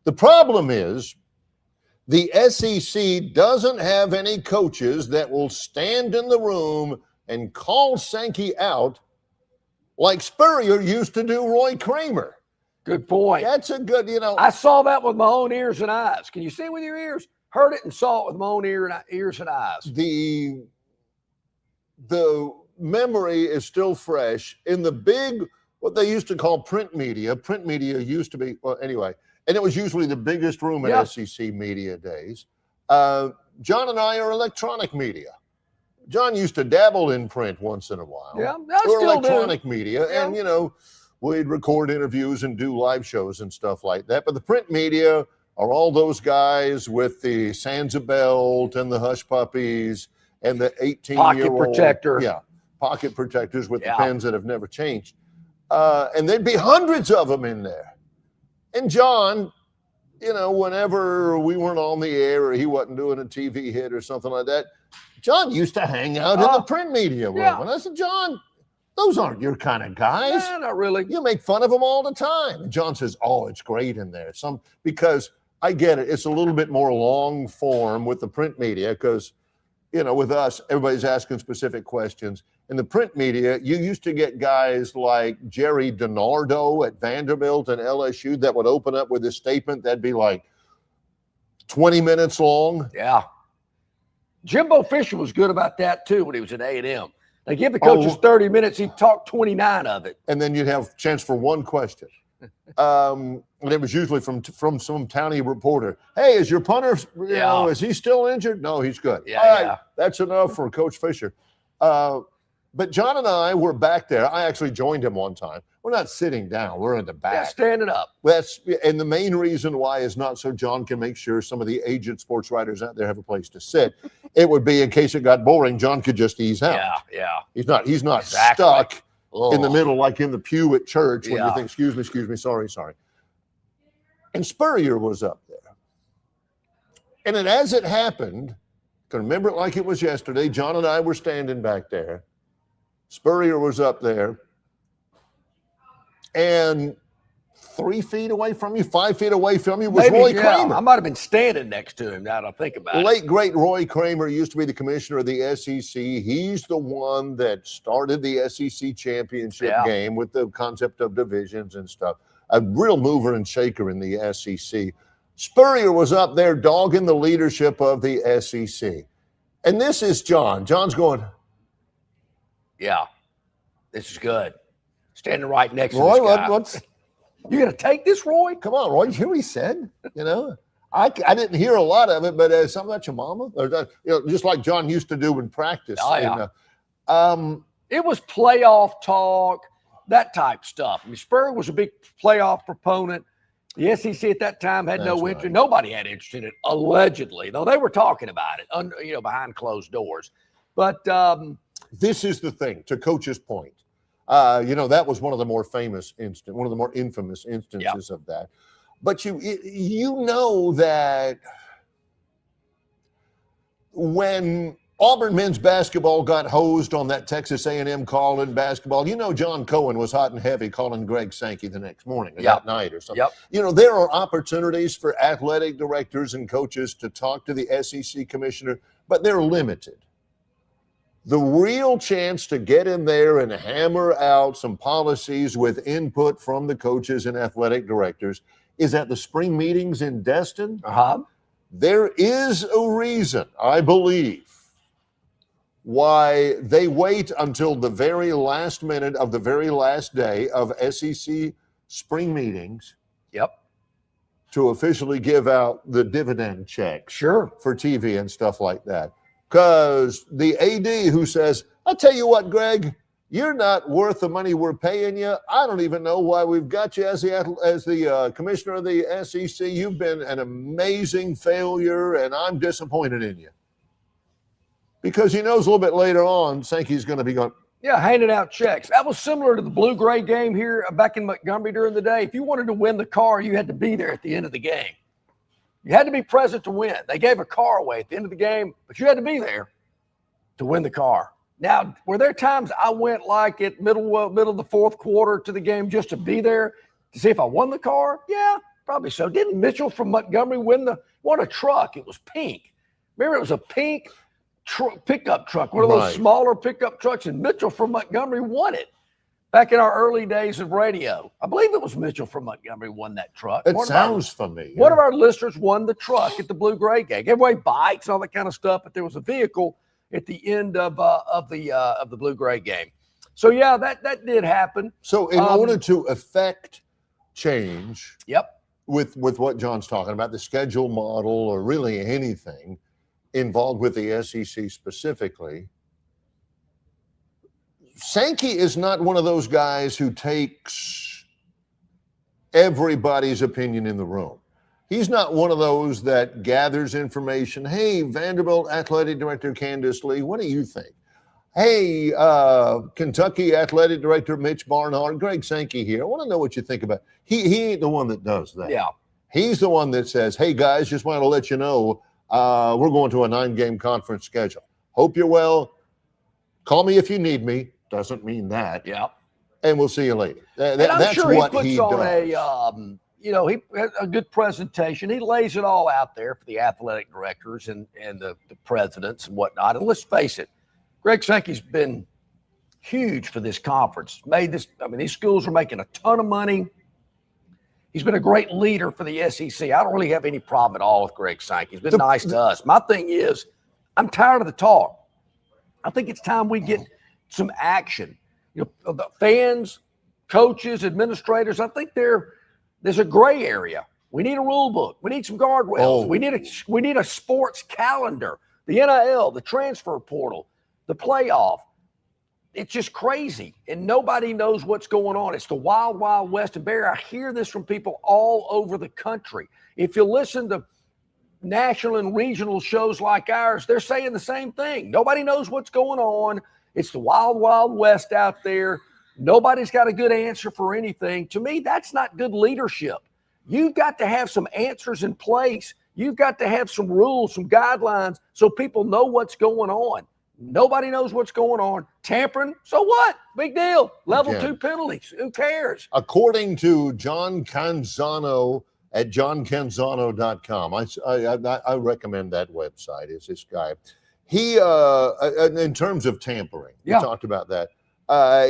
The problem is the SEC doesn't have any coaches that will stand in the room and call Sankey out like Spurrier used to do Roy Kramer. Good point. That's a good, I saw that with my own ears and eyes. Can you see it with your ears? Heard it and saw it with my own ears and eyes. the memory is still fresh in the big, what they used to call print media. Print media used to be, well, anyway, and it was usually the biggest room in SEC media days. John and I are electronic media. John used to dabble in print once in a while. Yeah, or electronic media. Yeah. And, you know, we'd record interviews and do live shows and stuff like that. But the print media are all those guys with the Sansa belt and the hush puppies and the 18-year-old. Pocket protector. Yeah, pocket protectors with the pens that have never changed. And there'd be hundreds of them in there. And John, you know, whenever we weren't on the air or he wasn't doing a TV hit or something like that, John used to hang out in the print media room. Yeah. And I said, John, those aren't your kind of guys. Yeah, not really. You make fun of them all the time. And John says, oh, it's great in there. Because I get it. It's a little bit more long form with the print media because, you know, with us, everybody's asking specific questions. In the print media, you used to get guys like Jerry DiNardo at Vanderbilt and LSU that would open up with a statement that'd be like 20 minutes long. Yeah. Jimbo Fisher was good about that, too, when he was at A&M. They give the coaches 30 minutes. He'd talk 29 of it. And then you'd have a chance for one question. And it was usually from some towny reporter. Hey, is your punter, you know, is he still injured? No, he's good. Yeah, all right, that's enough for Coach Fisher. But John and I were back there. I actually joined him one time. We're not sitting down. We're in the back. Yeah, standing up. And the main reason why is not so John can make sure some of the aged sports writers out there have a place to sit. It would be in case it got boring, John could just ease out. Yeah. He's not stuck in the middle like in the pew at church when you think, excuse me, sorry. And Spurrier was up there. And then as it happened, I can remember it like it was yesterday, John and I were standing back there. Spurrier was up there. And 3 feet away from you, 5 feet away from you was Roy Kramer. I might have been standing next to him now that I think about it. Late, great Roy Kramer used to be the commissioner of the SEC. He's the one that started the SEC championship game with the concept of divisions and stuff. A real mover and shaker in the SEC. Spurrier was up there dogging the leadership of the SEC. And this is John. John's going, yeah, this is good. Standing right next Roy, to this guy. You going to take this, Roy? Come on, Roy. You hear what he said? You know, I didn't hear a lot of it, but something about your mama, or you know, just like John used to do in practice. Oh, yeah. It was playoff talk, that type stuff. I mean, Spurrier was a big playoff proponent. The SEC at that time had no interest. Right. Nobody had interest in it, allegedly, though they were talking about it, you know, behind closed doors. But this is the thing, to Coach's point. You know, that was one of the more infamous instances of that. But you know that when Auburn men's basketball got hosed on that Texas A&M call in basketball, you know John Cohen was hot and heavy calling Greg Sankey the next morning or that night or something. You know, there are opportunities for athletic directors and coaches to talk to the SEC commissioner, but they're limited. The real chance to get in there and hammer out some policies with input from the coaches and athletic directors is at the spring meetings in Destin. There is a reason, I believe, why they wait until the very last minute of the very last day of SEC spring meetings to officially give out the dividend checks for TV and stuff like that. Because the AD who says, I'll tell you what, Greg, you're not worth the money we're paying you. I don't even know why we've got you as the commissioner of the SEC. You've been an amazing failure, and I'm disappointed in you. Because he knows a little bit later on, Sankey's going to be going. Yeah, handing out checks. That was similar to the blue-gray game here back in Montgomery during the day. If you wanted to win the car, you had to be there at the end of the game. You had to be present to win. They gave a car away at the end of the game, but you had to be there to win the car. Now, were there times I went like at middle of the fourth quarter to the game just to be there to see if I won the car? Yeah, probably so. Didn't Mitchell from Montgomery won a truck? It was pink. Remember, it was a pink pickup truck, one of those smaller pickup trucks, and Mitchell from Montgomery won it. Back in our early days of radio, I believe it was Mitchell from Montgomery won that truck. It sounds familiar. One of our listeners won the truck at the blue-gray game. Gave away bikes, all that kind of stuff, but there was a vehicle. at the end of the blue-gray game. So yeah, that did happen. So in order to effect change, yep, with what John's talking about, the schedule model or really anything involved with the SEC specifically, Sankey is not one of those guys who takes everybody's opinion in the room. He's not one of those that gathers information. Hey, Vanderbilt Athletic Director Candace Lee, what do you think? Hey, Kentucky Athletic Director Mitch Barnhart, Greg Sankey here. I want to know what you think about it. He ain't the one that does that. Yeah. He's the one that says, hey, guys, just want to let you know we're going to a 9-game conference schedule. Hope you're well. Call me if you need me. Doesn't mean that. Yeah. And we'll see you later. That's sure what he puts on he has a good presentation. He lays it all out there for the athletic directors and the presidents and whatnot. And let's face it, Greg Sankey's been huge for this conference. These schools are making a ton of money. He's been a great leader for the SEC. I don't really have any problem at all with Greg Sankey. He's been nice to us. My thing is, I'm tired of the talk. I think it's time we get some action. The fans, coaches, administrators, I think there's a gray area. We need a rule book. We need some guardrails. We need a sports calendar, the NIL, the transfer portal, the playoff. It's just crazy, and nobody knows what's going on. It's the wild, wild west. And Barry, I hear this from people all over the country. If you listen to national and regional shows like ours, they're saying the same thing. Nobody knows what's going on. It's the wild, wild west out there. Nobody's got a good answer for anything. To me, that's not good leadership. You've got to have some answers in place. You've got to have some rules, some guidelines, so people know what's going on. Nobody knows what's going on. Tampering, so what? Big deal. Level 2 penalties. Who cares? According to John Canzano at johncanzano.com, I recommend that website. It's this guy. He, in terms of tampering, we talked about that.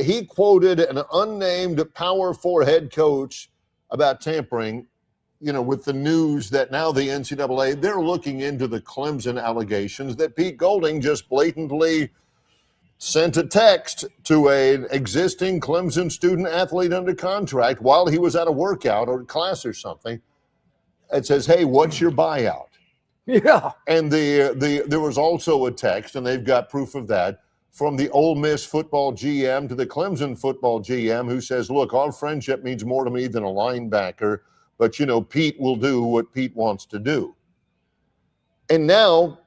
He quoted an unnamed Power 4 head coach about tampering, with the news that now the NCAA, they're looking into the Clemson allegations that Pete Golding just blatantly sent a text to an existing Clemson student athlete under contract while he was at a workout or class or something. It says, hey, what's your buyout? Yeah. And there was also a text, and they've got proof of that, from the Ole Miss football GM to the Clemson football GM, who says, look, our friendship means more to me than a linebacker, but, Pete will do what Pete wants to do. And now,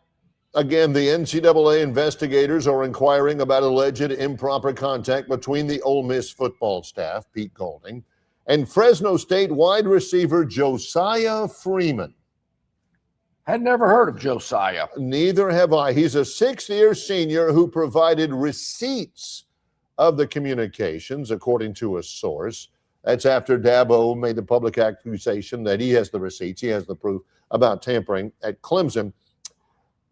again, the NCAA investigators are inquiring about alleged improper contact between the Ole Miss football staff, Pete Golding, and Fresno State wide receiver Josiah Freeman. Had never heard of Josiah. Neither have I. He's a 6th-year senior who provided receipts of the communications, according to a source. That's after Dabo made the public accusation that he has the receipts, he has the proof about tampering at Clemson.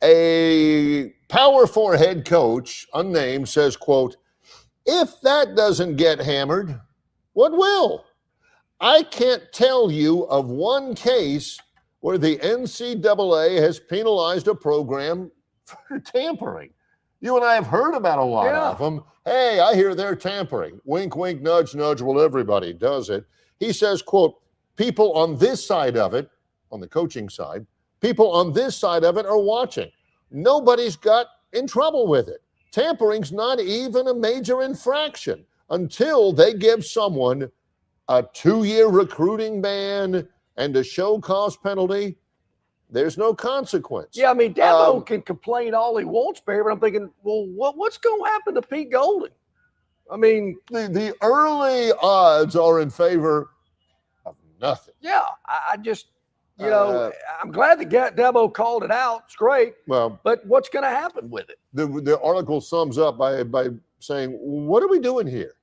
A Power 4 head coach, unnamed, says, quote, if that doesn't get hammered, what will? I can't tell you of one case where the NCAA has penalized a program for tampering. You and I have heard about a lot of them. Hey, I hear they're tampering. Wink, wink, nudge, nudge. Well, everybody does it. He says, quote, people on this side of it, on the coaching side, people on this side of it are watching. Nobody's got in trouble with it. Tampering's not even a major infraction until they give someone a 2-year recruiting ban and a show cause penalty. There's no consequence. Yeah, Dabo can complain all he wants, Barry, but I'm thinking, well, what's going to happen to Pete Golding? The early odds are in favor of nothing. Yeah, I just, I'm glad that Dabo called it out. It's great. Well, but what's going to happen with it? The article sums up by saying, what are we doing here?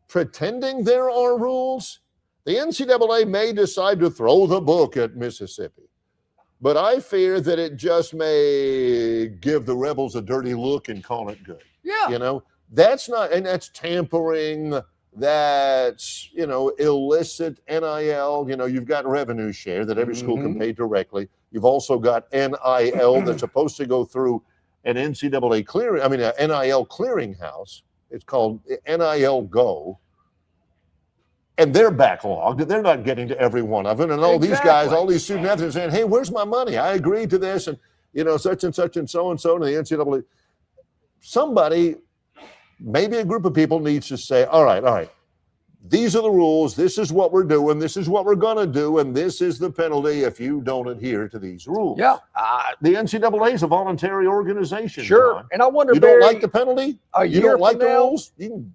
Pretending there are rules? The NCAA may decide to throw the book at Mississippi, but I fear that it just may give the Rebels a dirty look and call it good. Yeah. That's not, and that's tampering, that's, illicit NIL. You've got revenue share that every school can pay directly. You've also got NIL that's supposed to go through an NCAA clearing, I mean, an NIL clearinghouse. It's called NIL Go. And they're backlogged. They're not getting to every one of them. And all these guys, all these student athletes are saying, hey, where's my money? I agreed to this. And, you know, such and such and so and so. And the NCAA, somebody, maybe a group of people needs to say, all right. These are the rules. This is what we're doing. This is what we're going to do. And this is the penalty if you don't adhere to these rules. Yeah. The NCAA is a voluntary organization. Sure. John. And I wonder, you don't like the penalty? You don't like the rules? You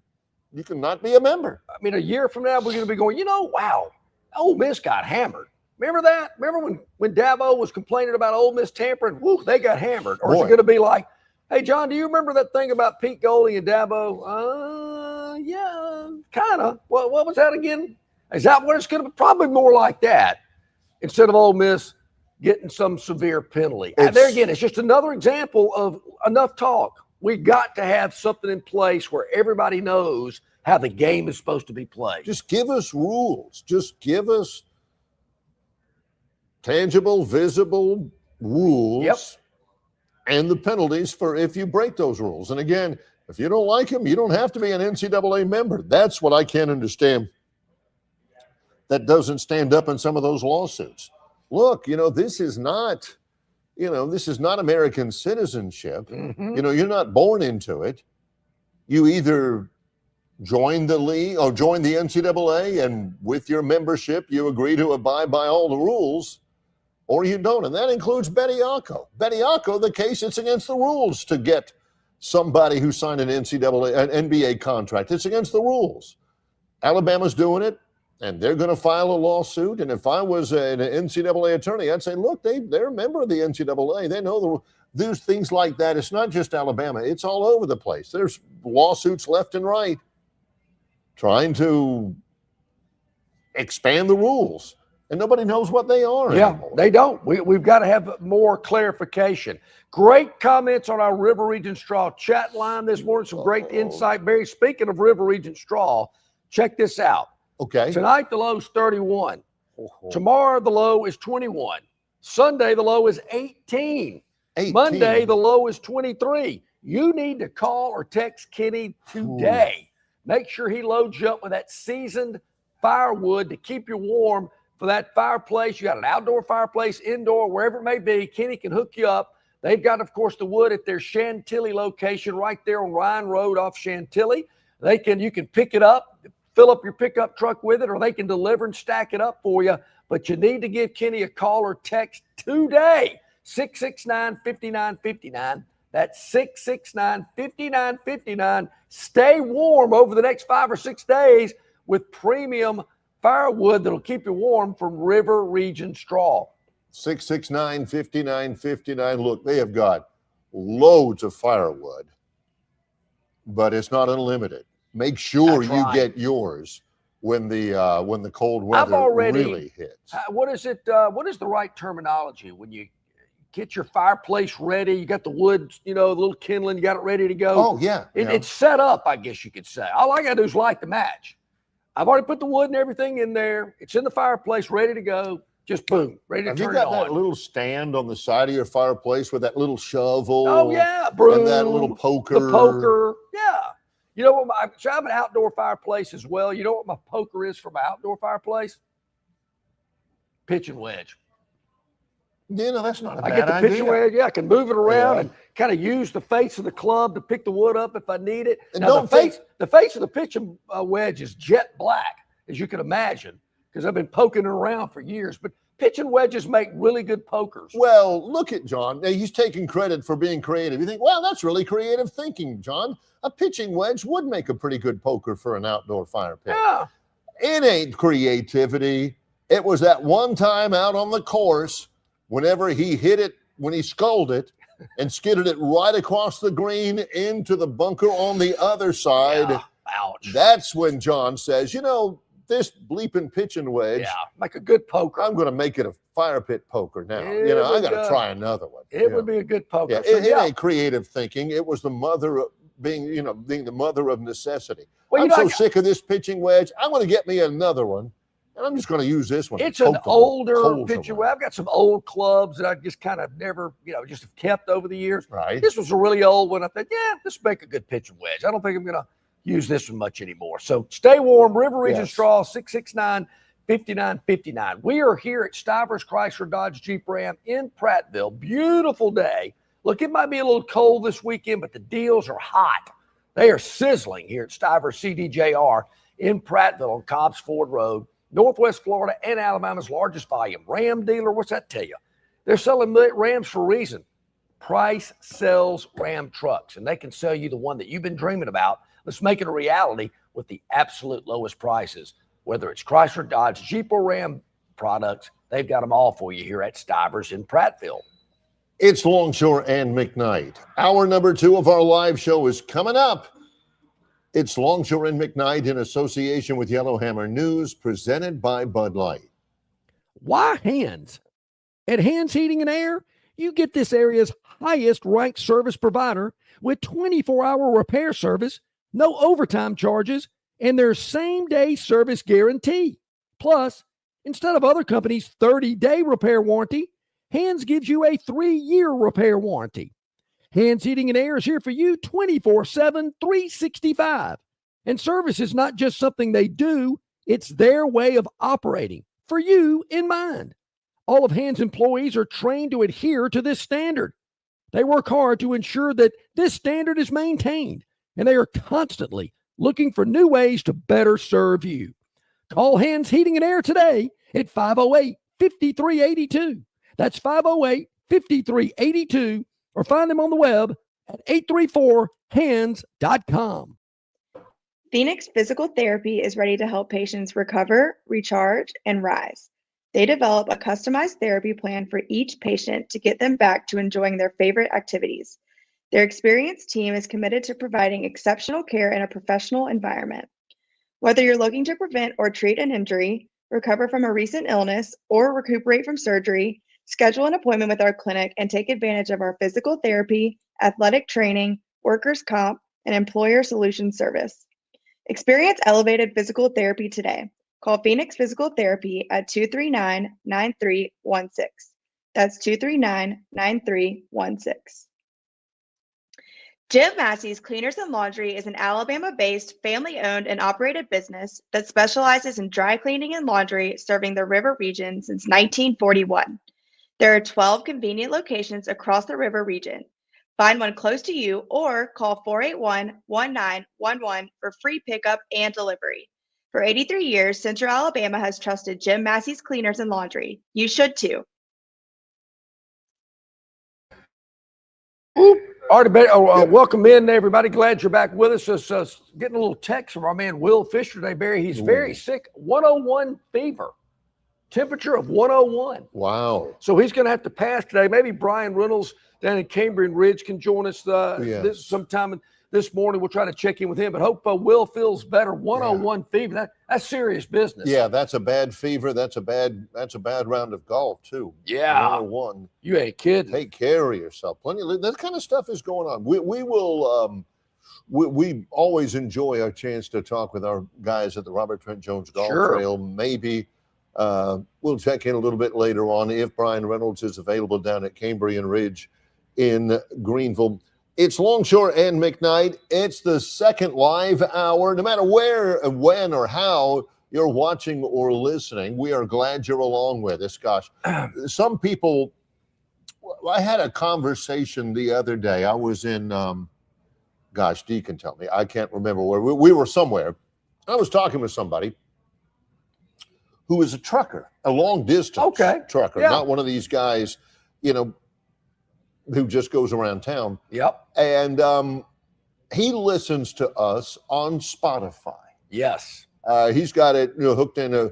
cannot be a member. I mean, a year from now, we're going to be going, wow, Ole Miss got hammered. Remember that? Remember when Dabo was complaining about Ole Miss tampering? Woo, they got hammered. Or is it going to be like, hey, John, do you remember that thing about Pete Golding and Dabo? Yeah, kind of. What was that again? Is that what it's going to be? Probably more like that instead of Ole Miss getting some severe penalty. And there again, it's just another example of enough talk. We got to have something in place where everybody knows how the game is supposed to be played. Just give us rules. Just give us tangible, visible rules and the penalties for if you break those rules. And again, if you don't like them, you don't have to be an NCAA member. That's what I can't understand. That doesn't stand up in some of those lawsuits. Look, this is not, American citizenship. Mm-hmm. You're not born into it. You either join the league or join the NCAA, and with your membership, you agree to abide by all the rules, or you don't. And that includes Bediako. Bediako, the case, it's against the rules to get somebody who signed an NBA contract. It's against the rules. Alabama's doing it, and they're going to file a lawsuit. And if I was an NCAA attorney, I'd say, look, they're a member of the NCAA. They know there's things like that. It's not just Alabama. It's all over the place. There's lawsuits left and right trying to expand the rules. And nobody knows what they are anymore. They don't. We've got to have more clarification. Great comments on our River Regent Straw chat line this morning. Some great insight, Barry. Speaking of River Regent Straw, check this out. Okay. Tonight, the low is 31. Tomorrow, the low is 21. Sunday, the low is 18. Monday, the low is 23. You need to call or text Kenny today. Make sure he loads you up with that seasoned firewood to keep you warm for that fireplace. You got an outdoor fireplace, indoor, wherever it may be. Kenny can hook you up. They've got, of course, the wood at their Chantilly location right there on Ryan Road off Chantilly. You can pick it up, fill up your pickup truck with it, or they can deliver and stack it up for you. But you need to give Kenny a call or text today, 669-5959. That's 669-5959. Stay warm over the next 5 or 6 days with premium firewood that'll keep you warm from River Regent Straw. 669-5959. Look, they have got loads of firewood, but it's not unlimited. Make sure you get yours when the cold weather really hits. What is it? What is the right terminology when you get your fireplace ready? You got the wood, the little kindling, you got it ready to go. Oh yeah, it's set up, I guess you could say. All I got to do is light the match. I've already put the wood and everything in there. It's in the fireplace, ready to go. Just boom, ready to turn it on. Have you got that little stand on the side of your fireplace with that little shovel? Oh, yeah, broom. And that little poker. The poker, yeah. You know what? I have an outdoor fireplace as well. You know what my poker is for my outdoor fireplace? Pitch and wedge. That's not a bad idea. I get the pitch and wedge. Yeah, I can move it around and kind of use the face of the club to pick the wood up if I need it. And now, the face of the pitch and wedge is jet black, as you can imagine, because I've been poking it around for years. But pitch and wedges make really good pokers. Well, look at John. Now, he's taking credit for being creative. You think, well, that's really creative thinking, John. A pitching wedge would make a pretty good poker for an outdoor fire pit. Yeah. It ain't creativity. It was that one time out on the course, whenever he hit it, when he sculled it and skidded it right across the green into the bunker on the other side. Yeah. Ouch. That's when John says, this bleeping pitching wedge. Yeah, make a good poker. I'm going to make it a fire pit poker now. I got to try another one. It would be a good poker. Yeah, it ain't creative thinking. It was the mother of being the mother of necessity. Well, I'm so sick of this pitching wedge. I'm going to get me another one. And I'm just going to use this one. It's an older picture. I've got some old clubs that I just kind of never, just have kept over the years. Right. This was a really old one. I thought, this will make a good pitching wedge. I don't think I'm going to use this one much anymore. So stay warm. River Region Straw, 669-5959. We are here at Stivers Chrysler Dodge Jeep Ram in Prattville. Beautiful day. Look, it might be a little cold this weekend, but the deals are hot. They are sizzling here at Stivers CDJR in Prattville on Cobbs Ford Road. Northwest Florida and Alabama's largest volume Ram dealer. What's that tell you? They're selling Rams for a reason. Price sells Ram trucks, and they can sell you the one that you've been dreaming about. Let's make it a reality with the absolute lowest prices. Whether it's Chrysler, Dodge, Jeep, or Ram products, they've got them all for you here at Stivers in Prattville. It's Longshore and McKnight. Hour number 2 of our live show is coming up. It's Longshore and McKnight in association with Yellowhammer News, presented by Bud Light. Why Hands? At Hands Heating and Air, you get this area's highest ranked service provider with 24-hour repair service, no overtime charges, and their same-day service guarantee. Plus, instead of other companies' 30-day repair warranty, Hands gives you a 3-year repair warranty. Hands Heating and Air is here for you 24/7, 365. And service is not just something they do, it's their way of operating, for you in mind. All of Hands employees are trained to adhere to this standard. They work hard to ensure that this standard is maintained, and they are constantly looking for new ways to better serve you. Call Hands Heating and Air today at 508-5382. That's 508-5382. Or find them on the web at 834hands.com. Phoenix Physical Therapy is ready to help patients recover, recharge, and rise. They develop a customized therapy plan for each patient to get them back to enjoying their favorite activities. Their experienced team is committed to providing exceptional care in a professional environment. Whether you're looking to prevent or treat an injury, recover from a recent illness, or recuperate from surgery, schedule an appointment with our clinic and take advantage of our physical therapy, athletic training, workers' comp, and employer solutions service. Experience elevated physical therapy today. Call Phoenix Physical Therapy at 239-9316. That's 239-9316. Jim Massey's Cleaners and Laundry is an Alabama-based, family-owned and operated business that specializes in dry cleaning and laundry, serving the River region since 1941. There are 12 convenient locations across the River region. Find one close to you or call 481-1911 for free pickup and delivery. For 83 years, Central Alabama has trusted Jim Massey's Cleaners and Laundry. You should too. Welcome in, everybody. Glad you're back with us. Just getting a little text from our man Will Fisher today, Barry. He's very sick. 101 fever. Temperature of 101. Wow. So he's going to have to pass today. Maybe Brian Reynolds down in Cambrian Ridge can join us this sometime this morning. We'll try to check in with him, but hope Will feels better. 101 fever. That's serious business. Yeah, that's a bad fever. That's a bad round of golf too. Yeah. 101. You ain't kidding. Take care of yourself. Plenty of that kind of stuff is going on. We will we always enjoy our chance to talk with our guys at the Robert Trent Jones Golf Trail. Maybe we'll check in a little bit later on if Brian Reynolds is available down at Cambrian Ridge in Greenville. It's Longshore and McKnight. It's the second live hour. No matter where, when, or how you're watching or listening, we are glad you're along with us. Gosh, some people, I had a conversation the other day. I was in, Dee can tell me. I can't remember where. We were somewhere. I was talking with somebody who was a trucker, a long-distance trucker, not one of these guys, who just goes around town. Yep. And he listens to us on Spotify. Yes. He's got it hooked in.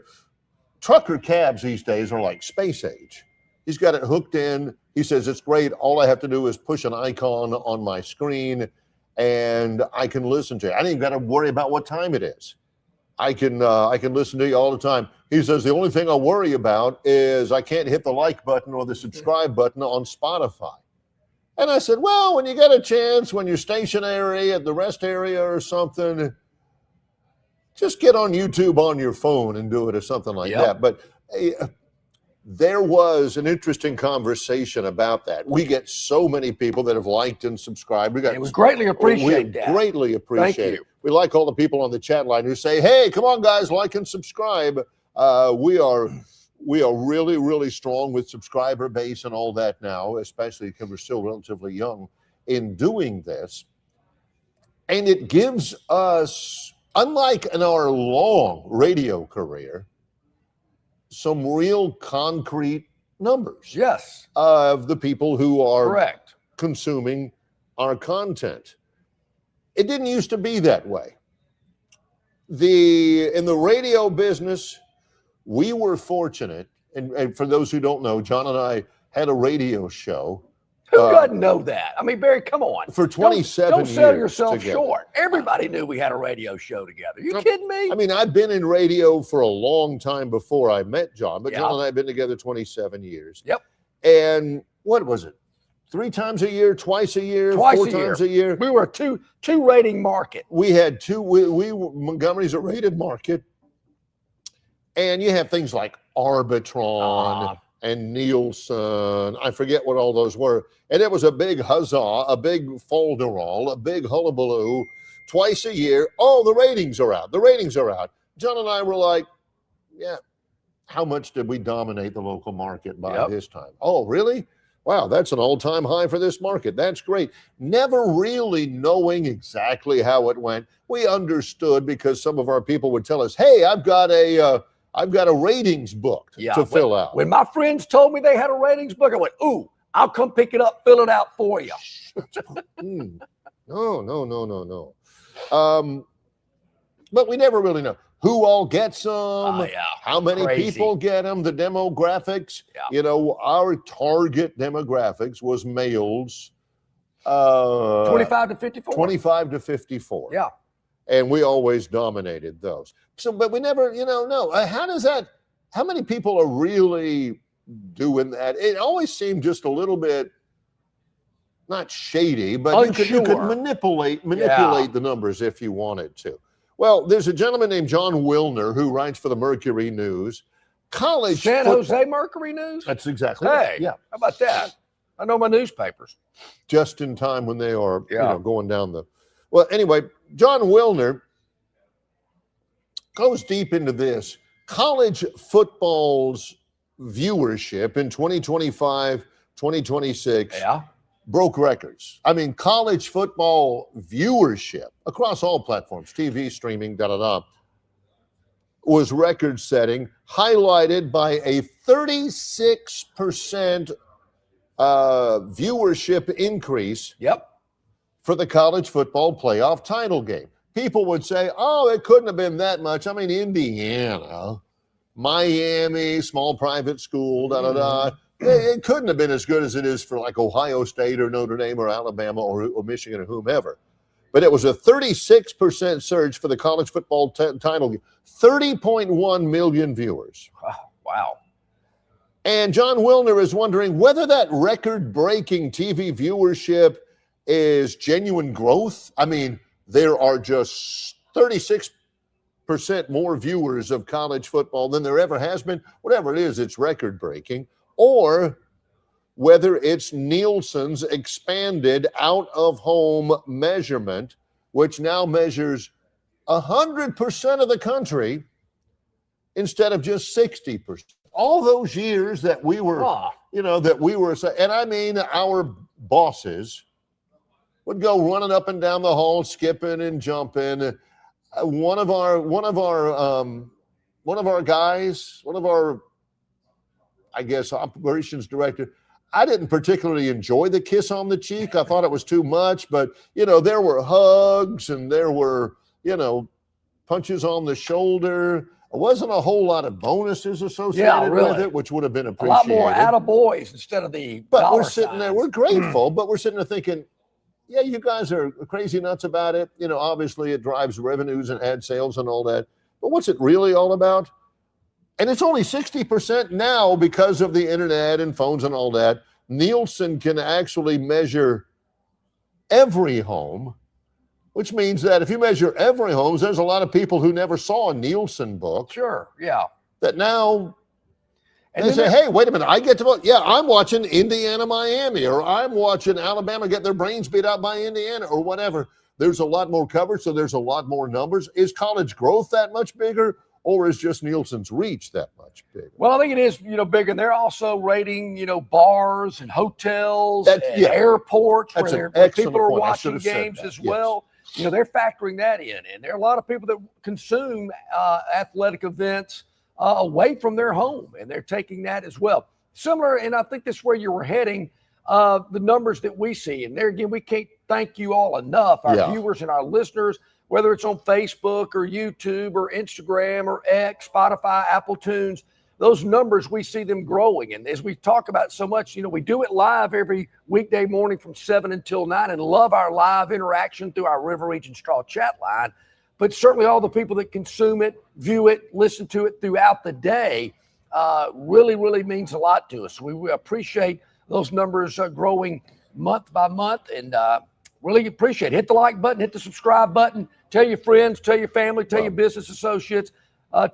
Trucker cabs these days are like space age. He's got it hooked in. He says it's great. All I have to do is push an icon on my screen and I can listen to it. I don't even got to worry about what time it is. I can listen to you all the time. He says the only thing I worry about is I can't hit the like button or the subscribe button on Spotify. And I said, well, when you get a chance, when you're stationary at the rest area or something, just get on YouTube on your phone and do it or something like that. But there was an interesting conversation about that. We get so many people that have liked and subscribed. We greatly appreciate that. Greatly appreciate it. you. We like all the people on the chat line who say, hey, come on, guys, like and subscribe. We are really, really strong with subscriber base and all that now, especially because we're still relatively young in doing this. And it gives us, unlike in our long radio career, some real concrete numbers of the people who are consuming our content. It didn't used to be that way. In the radio business, we were fortunate, and for those who don't know, John and I had a radio show. Who doesn't know that? I mean, Barry, come on. For 27 years. Don't sell yourself short. Everybody knew we had a radio show together. You kidding me? I mean, I've been in radio for a long time before I met John, but John and I have been together 27 years. Yep. And what was it? 3 times a year, twice a year, 4 times a year? We were a two rating market. We had Montgomery's a rated market. And you have things like Arbitron and Nielsen. I forget what all those were. And it was a big huzzah, a big folderol, a big hullabaloo twice a year. Oh, the ratings are out. The ratings are out. John and I were like, yeah, how much did we dominate the local market by this time? Oh, really? Wow, that's an all-time high for this market. That's great. Never really knowing exactly how it went. We understood because some of our people would tell us, hey, I've got a ratings book to fill out. When my friends told me they had a ratings book, I went, ooh, I'll come pick it up, fill it out for you. No. But we never really know who all gets them, how many people get them, the demographics. You know, our target demographics was males. 25 to 54. 25 to 54. Yeah. And we always dominated those. So, but we never, how many people are really doing that? It always seemed just a little bit, not shady, but you could manipulate the numbers if you wanted to. Well, there's a gentleman named John Wilner who writes for the Mercury News. Jose Mercury News? That's exactly right. Yeah. How about that? I know my newspapers. Just in time when they are going down the... Well, anyway, John Wilner goes deep into this. College football's viewership in 2025, 2026 broke records. I mean, college football viewership across all platforms, TV, streaming, was record-setting, highlighted by a 36% viewership increase for the college football playoff title game. People would say, oh, it couldn't have been that much. I mean, Indiana, Miami, small private school, It couldn't have been as good as it is for like Ohio State or Notre Dame or Alabama or Michigan or whomever. But it was a 36% surge for the college football title game. 30.1 million viewers. Wow. And John Wilner is wondering whether that record-breaking TV viewership is genuine growth. I mean, there are just 36% more viewers of college football than there ever has been. Whatever it is, it's record-breaking. Or whether it's Nielsen's expanded out-of-home measurement, which now measures 100% of the country instead of just 60%. All those years that we were, and I mean our bosses would go running up and down the hall, skipping and jumping. One of our guys, I guess, operations director, I didn't particularly enjoy the kiss on the cheek. I thought it was too much, but, there were hugs and there were, punches on the shoulder. There wasn't a whole lot of bonuses associated with it, which would have been appreciated. A lot more attaboys instead of the But we're sitting there, we're grateful, but we're sitting there thinking, yeah, you guys are crazy nuts about it. Obviously it drives revenues and ad sales and all that. But what's it really all about? And it's only 60% now because of the internet and phones and all that. Nielsen can actually measure every home. which means that if you measure every home, there's a lot of people who never saw a Nielsen book. Sure, yeah. That now And they say, hey, wait a minute, I get to vote. Yeah, I'm watching Indiana, Miami, or I'm watching Alabama get their brains beat out by Indiana, or whatever. There's a lot more coverage, so there's a lot more numbers. Is college growth that much bigger, or is just Nielsen's reach that much bigger? Well, I think it is, bigger. And they're also rating, bars and hotels and airports where people are watching games as well. They're factoring that in. And there are a lot of people that consume athletic events away from their home, and they're taking that as well. Similar, and I think this is where you were heading, the numbers that we see. And there again, we can't thank you all enough, our viewers and our listeners, whether it's on Facebook or YouTube or Instagram or X, Spotify, Apple Tunes. Those numbers, we see them growing. And as we talk about so much, we do it live every weekday morning from 7 until 9 and love our live interaction through our River Region Straw chat line. But certainly all the people that consume it, view it, listen to it throughout the day really, really means a lot to us. So we appreciate those numbers growing month by month, and really appreciate it. Hit the like button, hit the subscribe button, tell your friends, tell your family, tell your business associates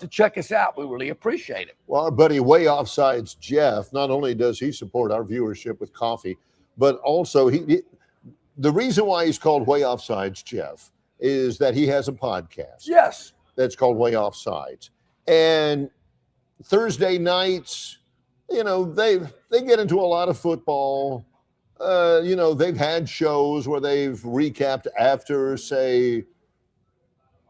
to check us out. We really appreciate it. Well, our buddy Way Offsides Jeff, not only does he support our viewership with coffee, but also the reason why he's called Way Offsides Jeff is that he has a podcast. Yes. That's called Way Offsides. And Thursday nights, they get into a lot of football. They've had shows where they've recapped after, say,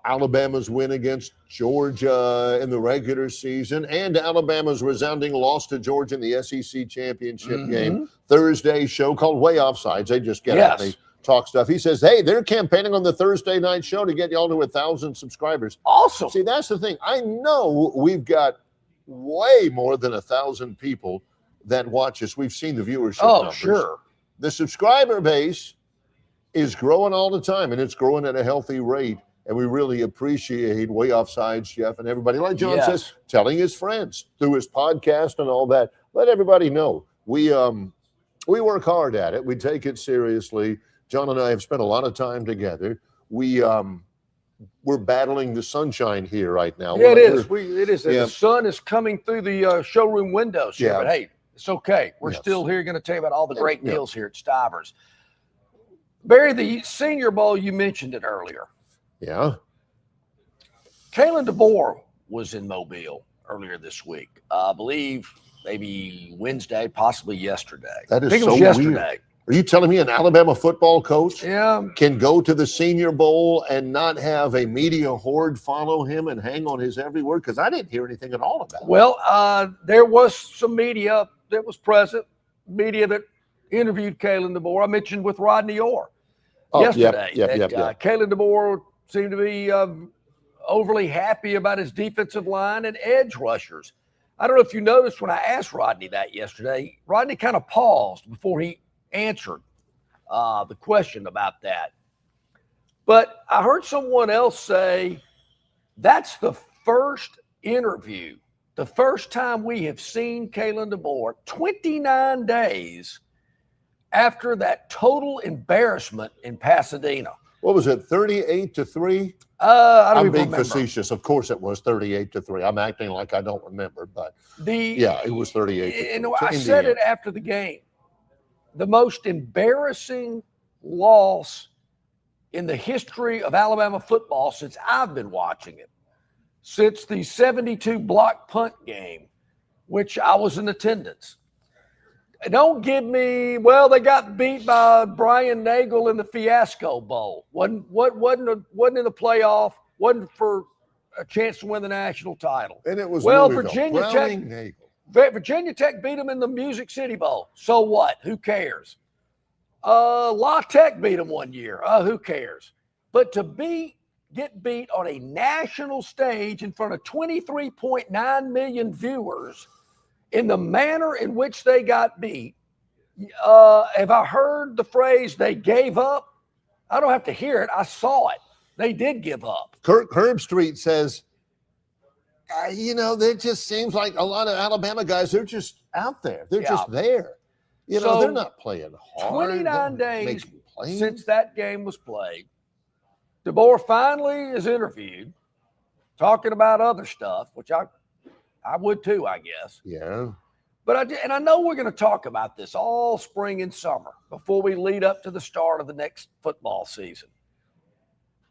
Alabama's win against Georgia in the regular season and Alabama's resounding loss to Georgia in the SEC championship game. Thursday show called Way Offsides. They just get out and they talk stuff. He says, hey, they're campaigning on the Thursday night show to get y'all to 1,000 subscribers. Awesome. See, that's the thing. I know we've got way more than 1,000 people that watch us. We've seen the viewership numbers. Sure. The subscriber base is growing all the time, and it's growing at a healthy rate. And we really appreciate Way Offsides Jeff and everybody, like John says, telling his friends through his podcast and all that. Let everybody know. We work hard at it. We take it seriously. John and I have spent a lot of time together. We're battling the sunshine here right now. Yeah, it is. It is. The sun is coming through the showroom windows here, but hey, it's okay. We're still here going to tell you about all the great deals here at Stivers. Barry, the Senior Bowl, you mentioned it earlier. Yeah. Kalen DeBoer was in Mobile earlier this week. I believe maybe Wednesday, possibly yesterday. That is I think so it was yesterday. Weird. Are you telling me an Alabama football coach can go to the Senior Bowl and not have a media horde follow him and hang on his every word? Because I didn't hear anything at all about it. Well, there was some media that was present, media that interviewed Kalen DeBoer. I mentioned with Rodney Orr yesterday that Kalen DeBoer seemed to be overly happy about his defensive line and edge rushers. I don't know if you noticed when I asked Rodney that yesterday, Rodney kind of paused before he answered the question about that. But I heard someone else say that's the first interview, the first time we have seen Kalen DeBoer 29 days after that total embarrassment in Pasadena. What was it, 38-3? I'm being facetious. Of course it was 38-3. I'm acting like I don't remember, but it was 38-3. And I said it after the game. The most embarrassing loss in the history of Alabama football since I've been watching it, since the 72 block punt game, which I was in attendance. Don't give me, they got beat by Brian Nagel in the Fiasco Bowl. Wasn't in the playoff, wasn't for a chance to win the national title. And it was Virginia Tech beat them in the Music City Bowl. So what? Who cares? La Tech beat them one year. Who cares? But to get beat on a national stage in front of 23.9 million viewers in the manner in which they got beat, have I heard the phrase they gave up? I don't have to hear it. I saw it. They did give up. Kirk Herbstreit says, there just seems like a lot of Alabama guys, they're just out there. They're just there. They're not playing hard. 29 days since that game was played. DeBoer finally is interviewed, talking about other stuff, which I would too, I guess. Yeah. But I know we're going to talk about this all spring and summer before we lead up to the start of the next football season.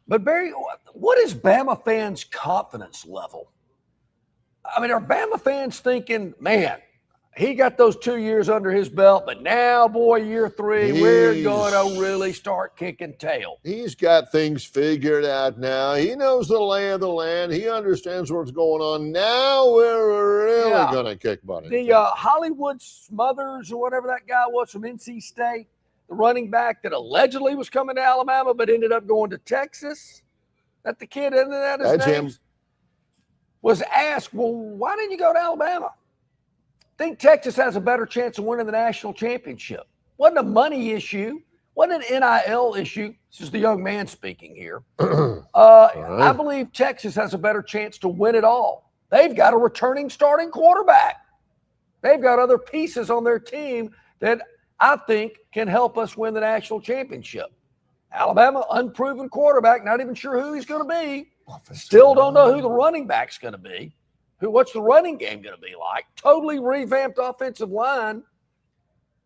But Barry, what is Bama fans' confidence level? I mean, are Bama fans thinking, man, he got those 2 years under his belt, but now, boy, year 3, we're going to really start kicking tail. He's got things figured out now. He knows the lay of the land. He understands what's going on. Now we're really going to kick butt. The Hollywood Smothers or whatever that guy was from NC State, the running back that allegedly was coming to Alabama but ended up going to Texas. That the kid, isn't that his That's name? him. Was asked, well, why didn't you go to Alabama? I think Texas has a better chance of winning the national championship. Wasn't a money issue. Wasn't an NIL issue. This is the young man speaking here. I believe Texas has a better chance to win it all. They've got a returning starting quarterback. They've got other pieces on their team that I think can help us win the national championship. Alabama, unproven quarterback, not even sure who he's going to be. Still don't know who the running back's going to be. What's the running game going to be like? Totally revamped offensive line.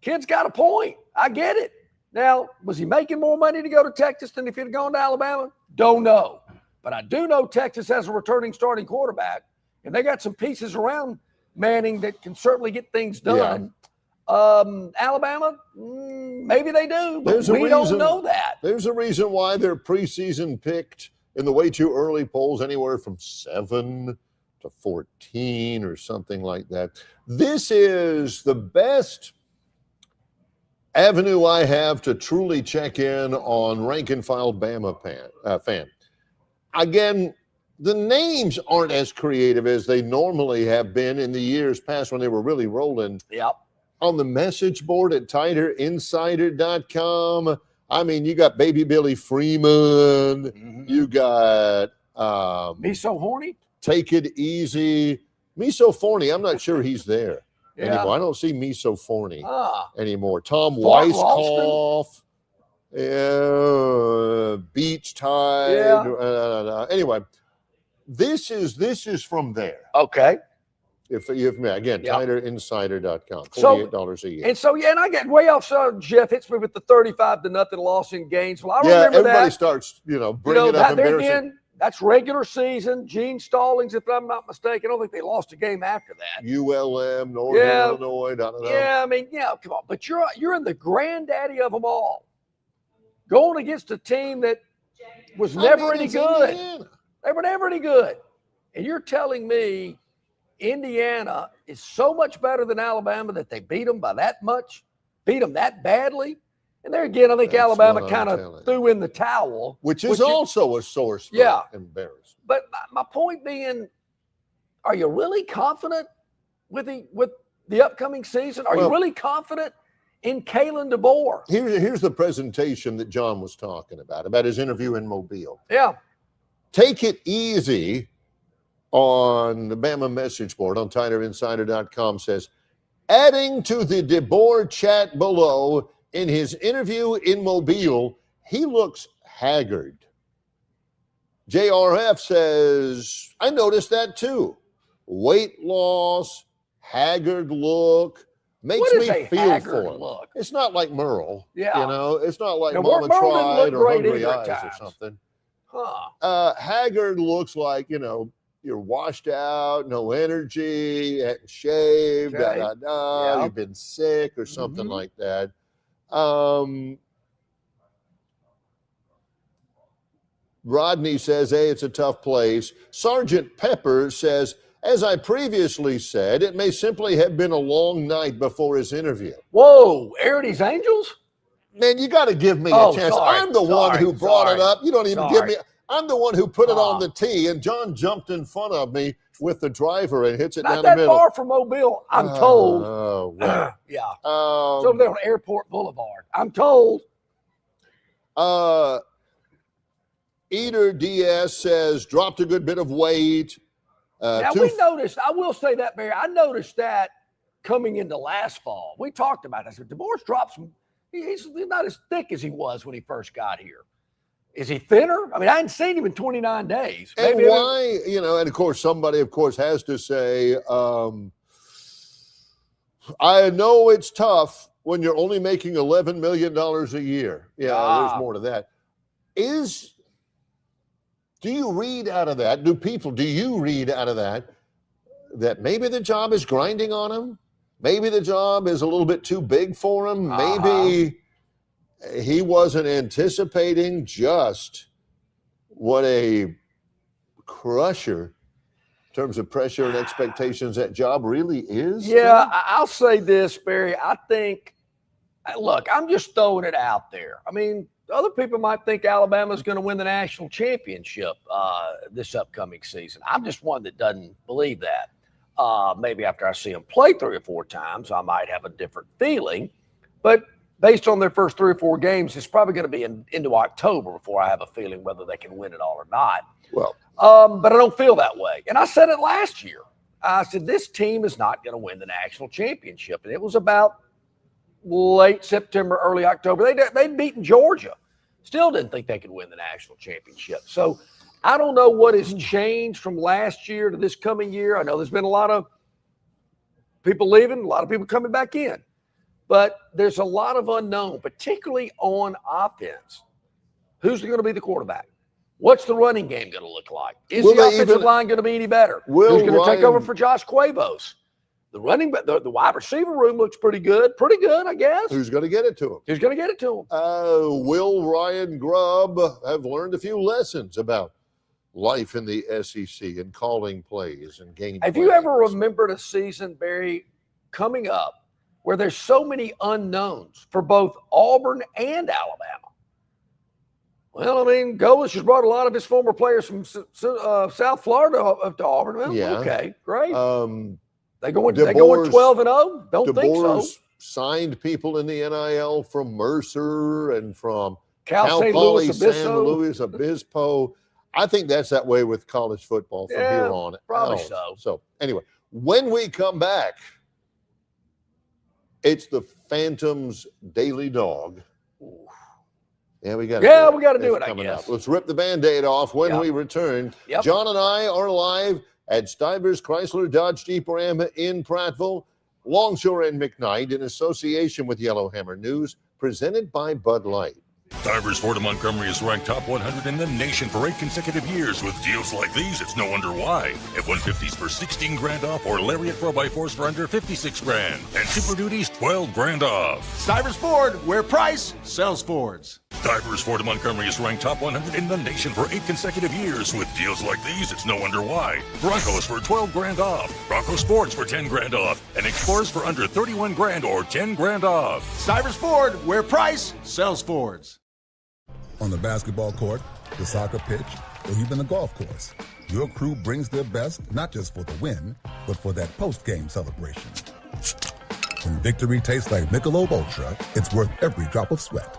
Kid's got a point. I get it. Now, was he making more money to go to Texas than if he'd gone to Alabama? Don't know. But I do know Texas has a returning starting quarterback, and they got some pieces around Manning that can certainly get things done. Yeah. Alabama, maybe they do, but we don't know that. There's a reason why they're preseason picked in the way too early polls, anywhere from 7 to 14 or something like that. This is the best avenue I have to truly check in on rank and file Bama fan. Again, the names aren't as creative as they normally have been in the years past when they were really rolling. Yep. On the message board at TighterInsider.com, I mean, you got Baby Billy Freeman. Mm-hmm. You got Me So Horny? Take It Easy. Me So Forney, I'm not sure he's there anymore. I don't see Me So Forney anymore. Tom Weisskopf. Beach Tide. Yeah. Anyway, this is from there. Okay. If again, TighterInsider.com, $48 a year. And so, and I get way off. So Jeff hits me with the 35-0 loss in Gainesville. I remember everybody that. starts, bringing up embarrassing. Again, that's regular season. Gene Stallings, if I'm not mistaken. I don't think they lost a game after that. ULM, Northern Illinois. Yeah, I mean, come on. But you're in the granddaddy of them all. Going against a team that was never any good. Indiana. They were never any good. And you're telling me Indiana is so much better than Alabama that they beat them by that much, beat them that badly. And there again, I think Alabama kind of threw in the towel. Which is also a source for embarrassment. But my point being, are you really confident with the upcoming season? Are you really confident in Kalen DeBoer? Here's the presentation that John was talking about his interview in Mobile. Yeah. Take It Easy on the Bama message board on TighterInsider.com says, adding to the DeBoer chat below, in his interview in Mobile, he looks haggard. JRF says, I noticed that too. Weight loss, haggard look, makes me feel for him. Look? It's not like Merle. Yeah. It's not like Mama Tried or Hungry Eyes or something. Haggard looks like, you're washed out, no energy, hadn't shaved, you've been sick or something like that. Rodney says, hey, it's a tough place. Sergeant Pepper says, as I previously said, it may simply have been a long night before his interview. Whoa, Arity's Angels? Man, you got to give me a chance. I'm the one who brought it up. You don't even give me. I'm the one who put it on the tee, and John jumped in front of me with the driver and hits it down the middle. Not that far from Mobile, I'm told. Oh, well. Yeah. So they're on Airport Boulevard. I'm told. Eater DS says, dropped a good bit of weight. Now, we noticed, I will say that, Barry, I noticed that coming into last fall. We talked about it. I said, DeBoer's dropped some. He's not as thick as he was when he first got here. Is he thinner? I mean, I hadn't seen him in 29 days. And why, and of course, somebody, has to say, I know it's tough when you're only making $11 million a year. Yeah, there's more to that. Do you read out of that? Do you read out of that maybe the job is grinding on him? Maybe the job is a little bit too big for him? Maybe he wasn't anticipating just what a crusher in terms of pressure and expectations that job really is? Yeah, I'll say this, Barry. I think, look, I'm just throwing it out there. I mean, other people might think Alabama's going to win the national championship this upcoming season. I'm just one that doesn't believe that. Maybe after I see them play 3 or 4 times, I might have a different feeling. But based on their first 3 or 4 games, it's probably going to be into October before I have a feeling whether they can win it all or not. Well, but I don't feel that way. And I said it last year. I said, this team is not going to win the national championship. And it was about late September, early October. They'd beaten Georgia. Still didn't think they could win the national championship. So I don't know what has changed from last year to this coming year. I know there's been a lot of people leaving, a lot of people coming back in. But there's a lot of unknown, particularly on offense. Who's going to be the quarterback? What's the running game going to look like? Is the offensive line going to be any better? Who's going to take over for Josh Cuevos? The wide receiver room looks pretty good, I guess. Who's going to get it to him? Who's going to get it to him? Will Ryan Grubb have learned a few lessons about life in the SEC and calling plays and game Have plays? You ever remembered a season, Barry, coming up where there's so many unknowns for both Auburn and Alabama? Well, I mean, Golis has brought a lot of his former players from South Florida up to Auburn. Well, yeah. Okay, great. They going 12-0? Don't think so. Signed people in the NIL from Mercer and from Cal Poly San Luis Obispo. I think that's that way with college football from here on. Probably so. So anyway, when we come back, it's the Phantom's Daily Dog. Yeah, we got to do it, I guess. Up. Let's rip the Band-Aid off when we return. John and I are live at Stivers Chrysler Dodge Jeep Ram in Prattville. Longshore and McKnight in association with Yellowhammer News, presented by Bud Light. Stivers Ford of Montgomery is ranked top 100 in the nation for 8 consecutive years. With deals like these, it's no wonder why. F-150s for 16 grand off, or Lariat 4x4s for under 56 grand. And Super Duties, 12 grand off. Stivers Ford, where price sells Fords. Stivers Ford of Montgomery is ranked top 100 in the nation for 8 consecutive years. With deals like these, it's no wonder why. Broncos for 12 grand off. Bronco Sports for 10 grand off. And Explorers for under 31 grand or 10 grand off. Stivers Ford, where price sells Fords. On the basketball court, the soccer pitch, or even the golf course, your crew brings their best not just for the win, but for that post-game celebration. When victory tastes like Michelob Ultra, it's worth every drop of sweat.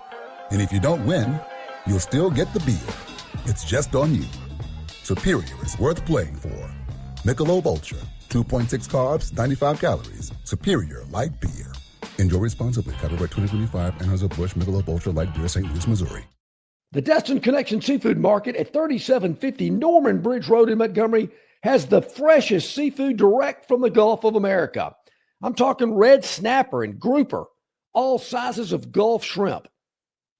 And if you don't win, you'll still get the beer. It's just on you. Superior is worth playing for. Michelob Ultra, 2.6 carbs, 95 calories. Superior light beer. Enjoy responsibly. Copyright 2025, Anheuser-Busch Michelob Ultra Light Beer, St. Louis, Missouri. The Destin Connection Seafood Market at 3750 Norman Bridge Road in Montgomery has the freshest seafood direct from the Gulf of America. I'm talking red snapper and grouper, all sizes of Gulf shrimp,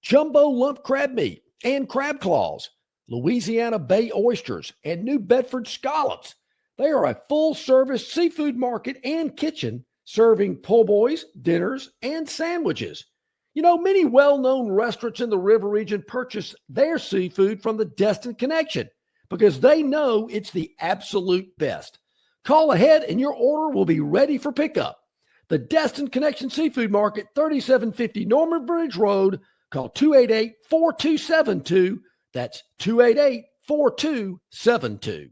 jumbo lump crab meat and crab claws, Louisiana Bay oysters, and New Bedford scallops. They are a full-service seafood market and kitchen serving po' boys, dinners, and sandwiches. You know, many well-known restaurants in the river region purchase their seafood from the Destin Connection because they know it's the absolute best. Call ahead and your order will be ready for pickup. The Destin Connection Seafood Market, 3750 Norman Bridge Road. Call 288-4272. That's 288-4272.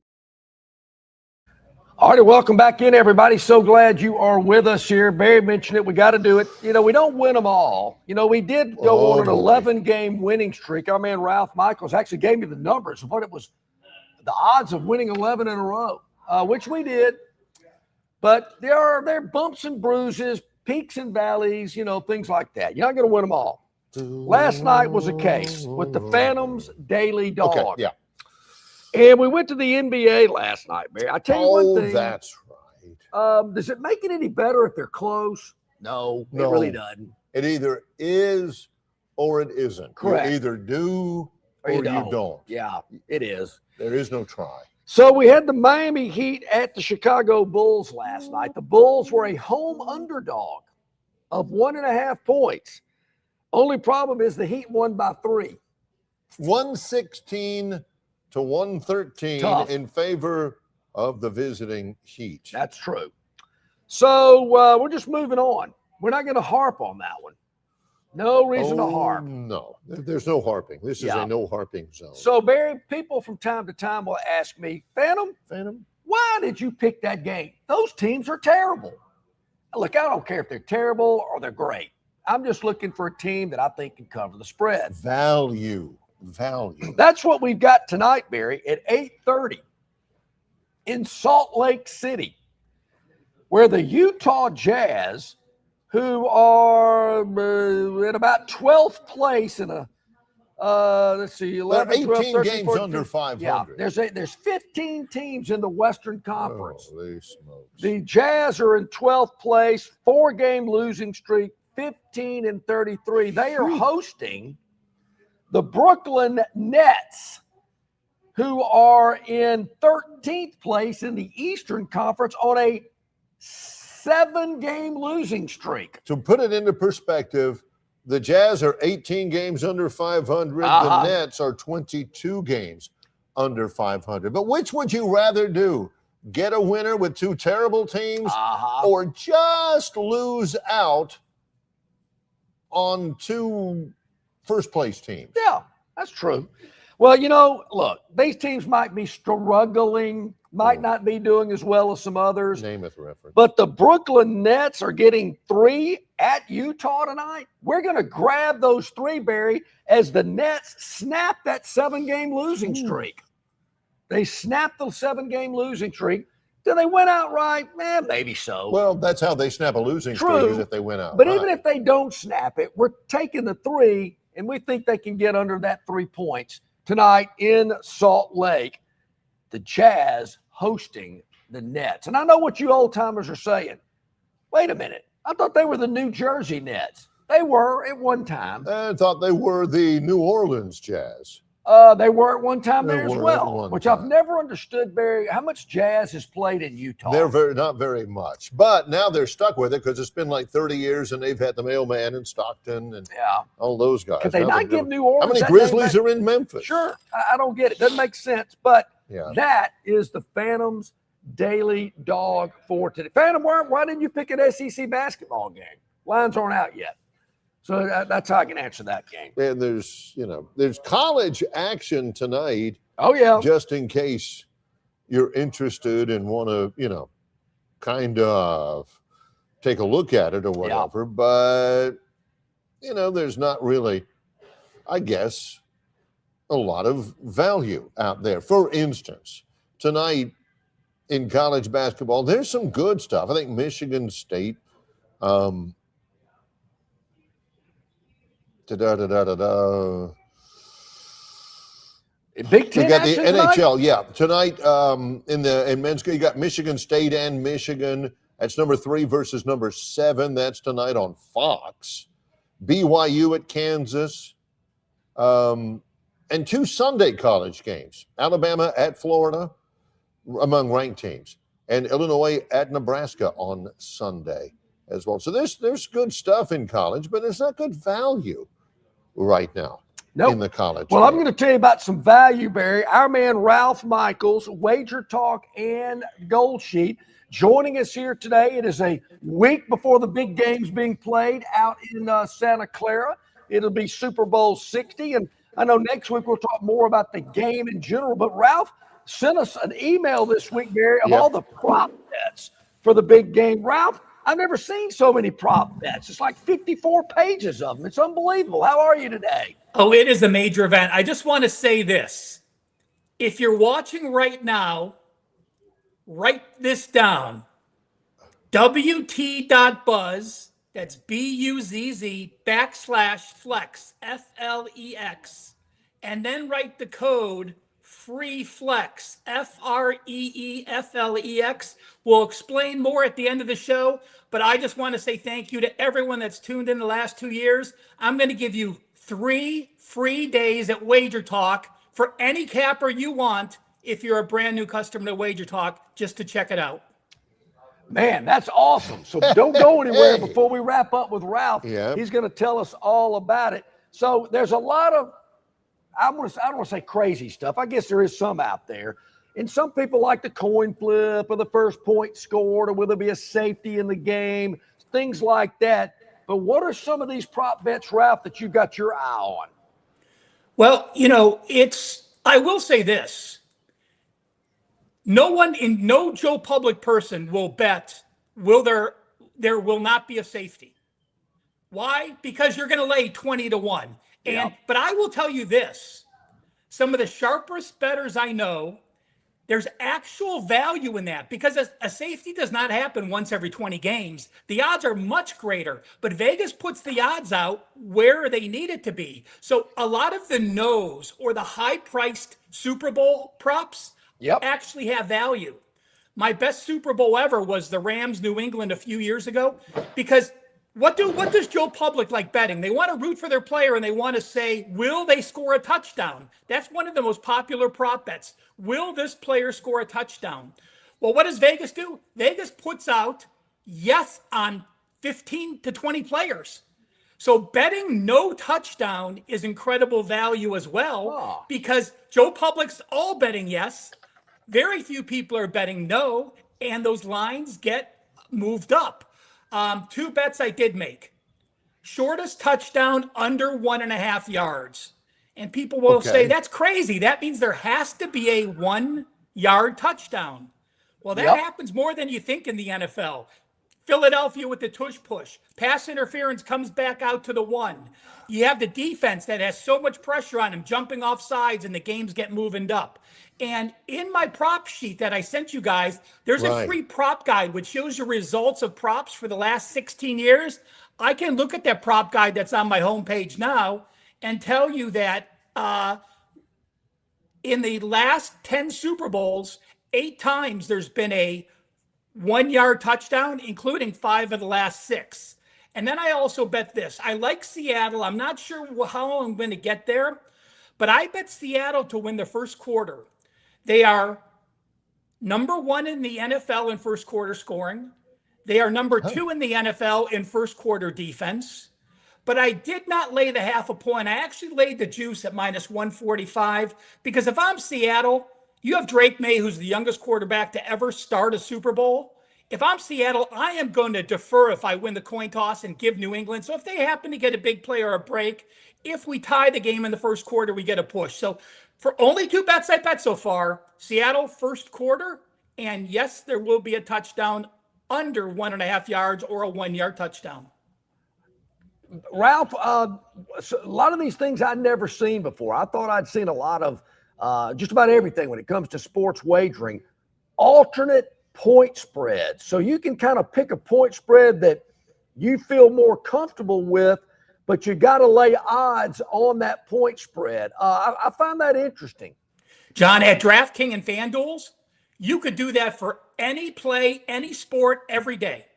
All right, welcome back in, everybody. So glad you are with us here. Barry mentioned it. We got to do it. You know, we don't win them all. You know, we did go on an 11-game winning streak. Our man Ralph Michaels actually gave me the numbers of what it was, the odds of winning 11 in a row, which we did. But there are bumps and bruises, peaks and valleys, you know, things like that. You're not going to win them all. Last night was a case with the Phantoms Daily Dog. Okay, yeah. And we went to the NBA last night, Barry. I tell you one thing. That's right. Does it make it any better if they're close? No, it really doesn't. It either is or it isn't. Correct. You either do or you don't. Yeah, it is. There is no try. So we had the Miami Heat at the Chicago Bulls last night. The Bulls were a home underdog of 1.5 points. Only problem is the Heat won by 3. 116 to 113 Tough. In favor of the visiting Heat. That's true. So we're just moving on. We're not going to harp on that one. No reason to harp. No, there's no harping. This is a no harping zone. So, Barry, people from time to time will ask me, Phantom, why did you pick that game? Those teams are terrible. Look, I don't care if they're terrible or they're great. I'm just looking for a team that I think can cover the spread. Value. That's what we've got tonight, Barry, at 8:30 in Salt Lake City, where the Utah Jazz, who are in about 12th place in a, 11, 18 12, 13, games 14, under 500. Yeah, there's 15 teams in the Western Conference. Holy smokes. The Jazz are in 12th place, 4-game losing streak, 15-33. They are hosting the Brooklyn Nets, who are in 13th place in the Eastern Conference on a 7-game losing streak. To put it into perspective, the Jazz are 18 games under 500. The Nets are 22 games under 500. But which would you rather do? Get a winner with 2 terrible teams or just lose out on 2 first-place teams? Yeah, that's true. Well, look, these teams might be struggling, might not be doing as well as some others. Namath reference. But the Brooklyn Nets are getting 3 at Utah tonight. We're going to grab those 3, Barry, as the Nets snap that 7-game losing streak. They snapped the 7-game losing streak. Do they win outright? Maybe so. Well, that's how they snap a losing streak, is if they win out. But even if they don't snap it, we're taking the 3, and we think they can get under that 3 points tonight in Salt Lake. The Jazz hosting the Nets. And I know what you old-timers are saying. Wait a minute. I thought they were the New Jersey Nets. They were at one time. I thought they were the New Orleans Jazz. They were at one time there as well, which I've never understood, Barry, how much Jazz has played in Utah. They're not very much. But now they're stuck with it because it's been like 30 years and they've had the mailman in Stockton and all those guys. Could they not give New Orleans? How many Grizzlies are in Memphis? Sure. I don't get it. Doesn't make sense. But that is the Phantoms Daily Dog for today. Phantom, why didn't you pick an SEC basketball game? Lines aren't out yet. So that's how I can answer that game. And there's college action tonight. Oh, yeah. Just in case you're interested and want to, kind of take a look at it or whatever. Yeah. But, there's not really, I guess, a lot of value out there. For instance, tonight in college basketball, there's some good stuff. I think Michigan State, Big Ten. You got the NHL, tonight in men's, you got Michigan State and Michigan. That's number 3 versus number 7. That's tonight on Fox. BYU at Kansas, and 2 Sunday college games. Alabama at Florida, among ranked teams, and Illinois at Nebraska on Sunday as well. So there's good stuff in college, but there's not good value right now in the college. Well, I'm going to tell you about some value, Barry. Our man Ralph Michaels, Wager Talk and Gold Sheet, joining us here today. It is a week before the big game's being played out in Santa Clara. It'll be Super Bowl 60, and I know next week we'll talk more about the game in general. But Ralph sent us an email this week, Barry, of all the prop bets for the big game. Ralph, I've never seen so many prop bets. It's like 54 pages of them. It's unbelievable. How are you today? Oh, it is a major event. I just want to say this. If you're watching right now, write this down. WT.buzz That's BUZZ/flex, FLEX. And then write the code FREEFLEX, FREEFLEX. We'll explain more at the end of the show, but I just want to say thank you to everyone that's tuned in the last 2 years. I'm going to give you 3 free days at Wager Talk for any capper you want if you're a brand new customer to Wager Talk, just to check it out. Man, that's awesome. So don't go anywhere before we wrap up with Ralph. Yeah. He's going to tell us all about it. So there's a lot of, I don't want to say crazy stuff. I guess there is some out there. And some people like the coin flip or the first point scored or will there be a safety in the game, things like that. But what are some of these prop bets, Ralph, that you got your eye on? Well, I will say this. No Joe Public person will bet there will not be a safety. Why? Because you're going to lay 20-1. But I will tell you this, some of the sharpest bettors I know, there's actual value in that because a safety does not happen once every 20 games. The odds are much greater, but Vegas puts the odds out where they need it to be. So a lot of the no's or the high-priced Super Bowl props actually have value. My best Super Bowl ever was the Rams New England a few years ago because what does Joe Public like betting? They want to root for their player and they want to say, will they score a touchdown? That's one of the most popular prop bets. Will this player score a touchdown? Well, what does Vegas do? Vegas puts out yes on 15 to 20 players. So betting no touchdown is incredible value as well because Joe Public's all betting yes. Very few people are betting no, and those lines get moved up. 2 bets I did make. Shortest touchdown under 1.5 yards. And people will say, that's crazy. That means there has to be a 1-yard touchdown. Well, that happens more than you think in the NFL. Philadelphia with the tush push. Pass interference comes back out to the 1. You have the defense that has so much pressure on them, jumping off sides, and the games get moving up. And in my prop sheet that I sent you guys, there's a free prop guide which shows you results of props for the last 16 years. I can look at that prop guide that's on my homepage now and tell you that in the last 10 Super Bowls, 8 times there's been a 1-yard touchdown, including 5 of the last 6. And then I also bet this. I like Seattle. I'm not sure how I'm going to get there, but I bet Seattle to win the first quarter. They are number 1 in the NFL in first quarter scoring. They are number 2 in the NFL in first quarter defense. But I did not lay the half a point. I actually laid the juice at -145 because if I'm Seattle, you have Drake May, who's the youngest quarterback to ever start a Super Bowl. If I'm Seattle, I am going to defer if I win the coin toss and give New England. So if they happen to get a big play or a break, if we tie the game in the first quarter, we get a push. So for only 2 bets I bet so far, Seattle first quarter, and yes, there will be a touchdown under 1.5 yards or a 1-yard touchdown. Ralph, so a lot of these things I'd never seen before. I thought I'd seen a lot of just about everything when it comes to sports wagering, alternate point spreads. So you can kind of pick a point spread that you feel more comfortable with, but you got to lay odds on that point spread. I find that interesting. John, at DraftKings and FanDuel's, you could do that for any play, any sport, every day.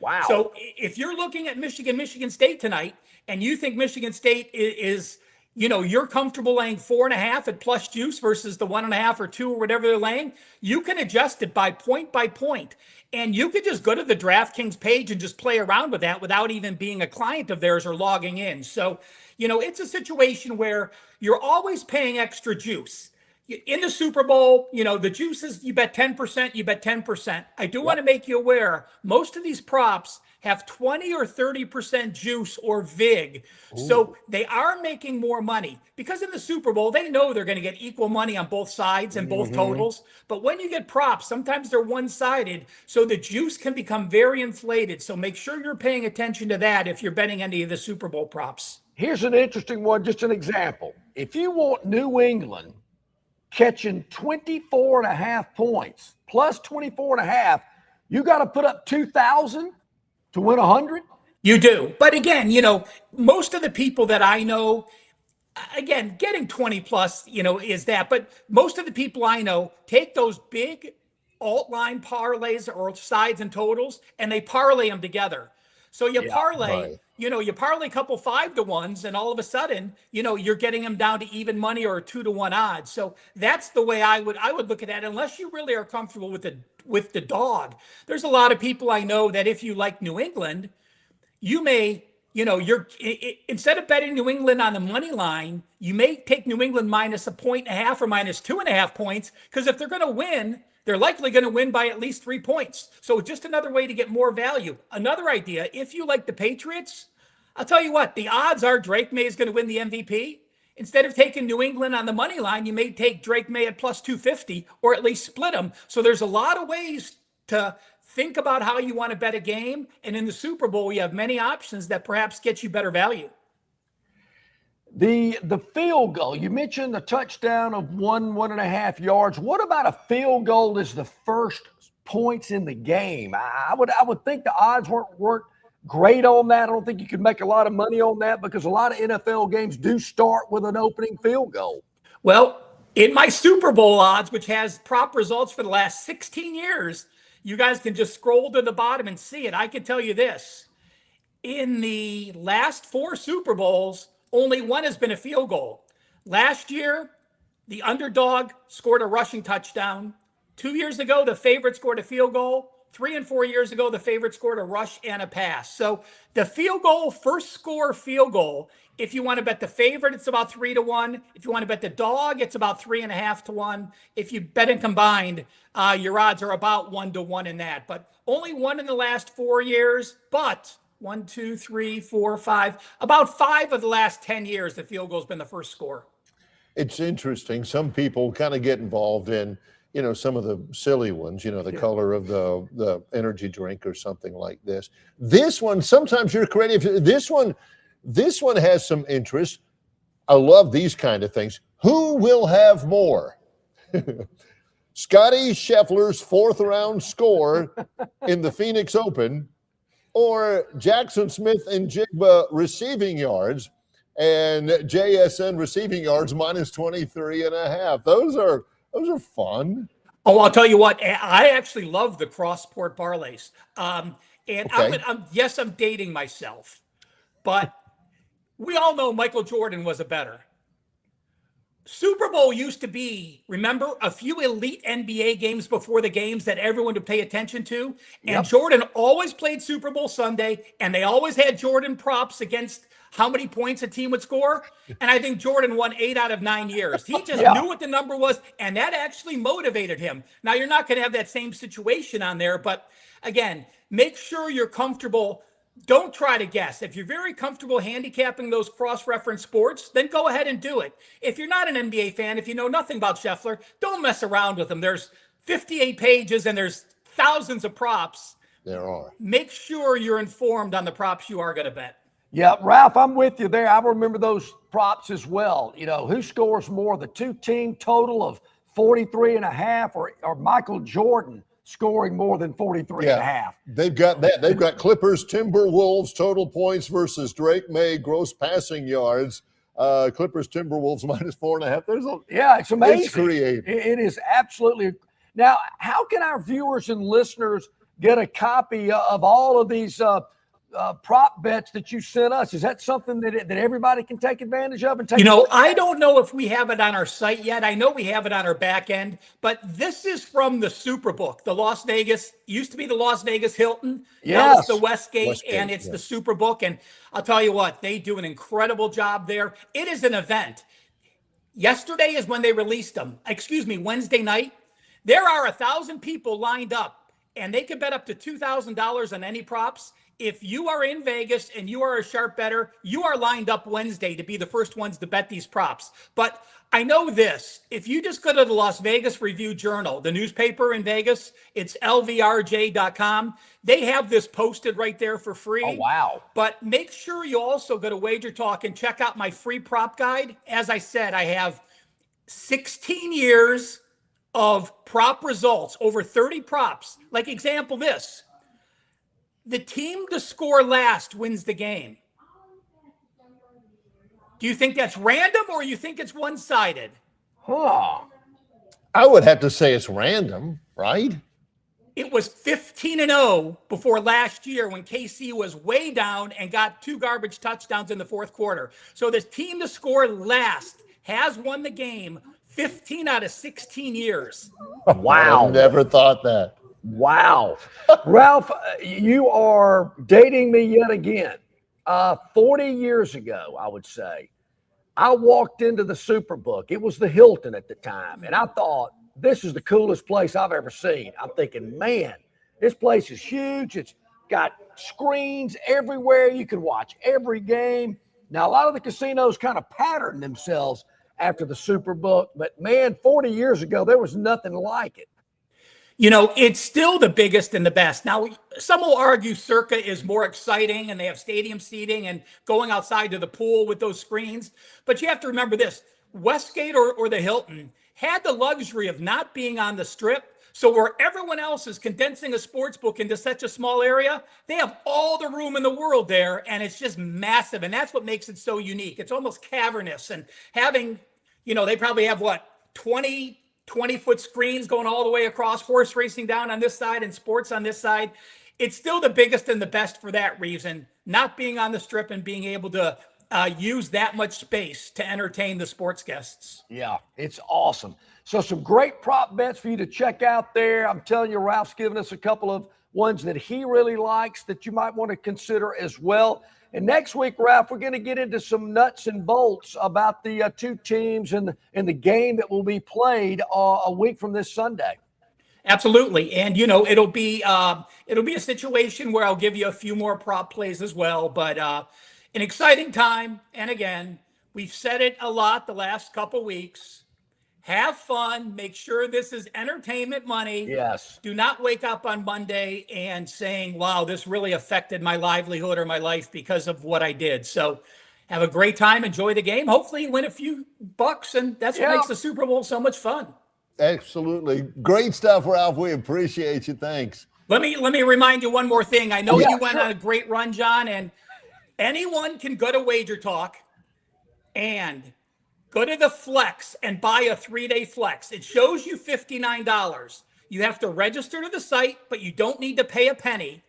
Wow. So if you're looking at Michigan State tonight, and you think Michigan State is you're comfortable laying 4.5 at plus juice versus the 1.5 or 2 or whatever they're laying, you can adjust it by point. And you could just go to the DraftKings page and just play around with that without even being a client of theirs or logging in. So, it's a situation where you're always paying extra juice. In the Super Bowl, the juices, you bet 10%, you bet 10%. I do want to make you aware, most of these props have 20 or 30% juice or VIG. Ooh. So they are making more money because in the Super Bowl, they know they're going to get equal money on both sides and both totals. But when you get props, sometimes they're one-sided. So the juice can become very inflated. So make sure you're paying attention to that if you're betting any of the Super Bowl props. Here's an interesting one, just an example. If you want New England catching 24.5 points plus 24.5, you got to put up 2,000 to win 100. You do. But again, most of the people that I know, again, getting 20 plus, is that. But most of the people I know take those big alt line parlays or sides and totals and they parlay them together. So you Yeah, parlay, right. you parlay a couple 5-to-1s and all of a sudden, you're getting them down to even money or 2-to-1 odds. So that's the way I would look at that, unless you really are comfortable with the dog. There's a lot of people I know that if you like New England, you may, instead of betting New England on the money line, you may take New England minus 1.5 or minus 2.5 points, because if they're going to win, they're likely going to win by at least 3 points. So just another way to get more value. Another idea, if you like the Patriots, I'll tell you what, the odds are Drake May is going to win the MVP. Instead of taking New England on the money line, you may take Drake May at plus 250 or at least split them. So there's a lot of ways to think about how you want to bet a game. And in the Super Bowl, you have many options that perhaps get you better value. The field goal, you mentioned the touchdown of 1.5 yards. What about a field goal as the first points in the game? I would think the odds weren't great on that. I don't think you could make a lot of money on that, because a lot of NFL games do start with an opening field goal. Well, in my Super Bowl odds, which has prop results for the last 16 years, you guys can just scroll to the bottom and see it. I can tell you this. In the last 4 Super Bowls, only one has been a field goal. Last year, the underdog scored a rushing touchdown. 2 years ago, the favorite scored a field goal. 3 and 4 years ago, the favorite scored a rush and a pass. So the field goal, first score field goal, if you want to bet the favorite, it's about 3-to-1. If you want to bet the dog, it's about 3.5-to-1. If you bet it combined, your odds are about 1-to-1 in that. But only one in the last 4 years. But 1, 2, 3, 4, 5, about 5 of the last 10 years, the field goal's been the first score. It's interesting. Some people kind of get involved in, some of the silly ones, the color of the energy drink or something like this. This one, sometimes you're creative. This one has some interest. I love these kind of things. Who will have more? Scotty Scheffler's 4th round score in the Phoenix Open, or Jackson Smith and Jigba receiving yards and JSN receiving yards minus 23.5. Those are fun. Oh, I'll tell you what, I actually love the cross-sport parlays. And Okay. I'm dating myself, but we all know Michael Jordan was a better. Super Bowl used to be, remember, a few elite NBA games before the games that everyone would pay attention to. And Jordan always played Super Bowl Sunday, and they always had Jordan props against how many points a team would score. And I think Jordan won 8 out of 9 years. He just knew what the number was, and that actually motivated him. Now, you're not going to have that same situation on there, but again, make sure you're comfortable. Don't try to guess. If you're very comfortable handicapping those cross-reference sports, then go ahead and do it. If you're not an NBA fan, if you know nothing about Scheffler, don't mess around with him. There's 58 pages and there's thousands of props. There are. Make sure you're informed on the props you are going to bet. Yeah, Ralph, I'm with you there. I remember those props as well. Who scores more, the two-team total of 43.5 or Michael Jordan scoring more than 43.5. They've got that. They've got Clippers, Timberwolves, total points versus Drake May, gross passing yards. Clippers, Timberwolves minus 4.5. It's amazing. It's creative. It is absolutely. Now, how can our viewers and listeners get a copy of all of these prop bets that you sent us? Is that something that everybody can take advantage of? And take I don't know if we have it on our site yet. I know we have it on our back end, but this is from the Superbook. The Las Vegas, used to be the Las Vegas Hilton. Now it's the Westgate, and it's the Superbook. And I'll tell you what, they do an incredible job there. It is an event. Yesterday is when they released them. Wednesday night. There are 1,000 people lined up, and they can bet up to $2,000 on any props. If you are in Vegas and you are a sharp bettor, you are lined up Wednesday to be the first ones to bet these props. But I know this, if you just go to the Las Vegas Review-Journal, the newspaper in Vegas, it's lvrj.com. They have this posted right there for free. Oh, wow. But make sure you also go to Wager Talk and check out my free prop guide. As I said, I have 16 years of prop results, over 30 props. Like example this. the team to score last wins the game. Do you think that's random or you think it's one-sided? Huh. I would have to say it's random, right? It was 15-0 before last year when KC was way down and got 2 garbage touchdowns in the fourth quarter. So the team to score last has won the game 15 out of 16 years. Wow. I never thought that. Wow. Ralph, you are dating me yet again. 40 years ago, I would say, I walked into the Superbook. It was the Hilton at the time. And I thought, this is the coolest place I've ever seen. I'm thinking, man, this place is huge. It's got screens everywhere. You can watch every game. Now, a lot of the casinos kind of patterned themselves after the Superbook. But, man, 40 years ago, there was nothing like it. You know, it's still the biggest and the best. Now, some will argue Circa is more exciting and they have stadium seating and going outside to the pool with those screens. But you have to remember this, Westgate or the Hilton had the luxury of not being on the Strip. So where everyone else is condensing a sports book into such a small area, they have all the room in the world there, and it's just massive. And that's what makes it so unique. It's almost cavernous. And having, you know, they probably have, what, 20-foot screens going all the way across, horse racing down on this side and sports on this side. It's still the biggest and the best for that reason, not being on the Strip and being able to use that much space to entertain the sports guests. Yeah, it's awesome. So some great prop bets for you to check out there. I'm telling you, Ralph's given us a couple of ones that he really likes that you might want to consider as well. And next week, Ralph, we're going to get into some nuts and bolts about the 2 teams and the game that will be played a week from this Sunday. Absolutely. And, you know, it'll be a situation where I'll give you a few more prop plays as well. But an exciting time. And again, we've said it a lot the last couple weeks. Have fun. Make sure this is entertainment money. Yes. Do not wake up on Monday and saying, wow, this really affected my livelihood or my life because of what I did. So have a great time. Enjoy the game. Hopefully you win a few bucks. And that's what makes the Super Bowl so much fun. Absolutely. Great stuff, Ralph. We appreciate you. Thanks. Let me remind you one more thing. I know you went on a great run, John, and anyone can go to Wager Talk and go to the Flex and buy a 3-day Flex. It shows you $59. You have to register to the site, but you don't need to pay a penny.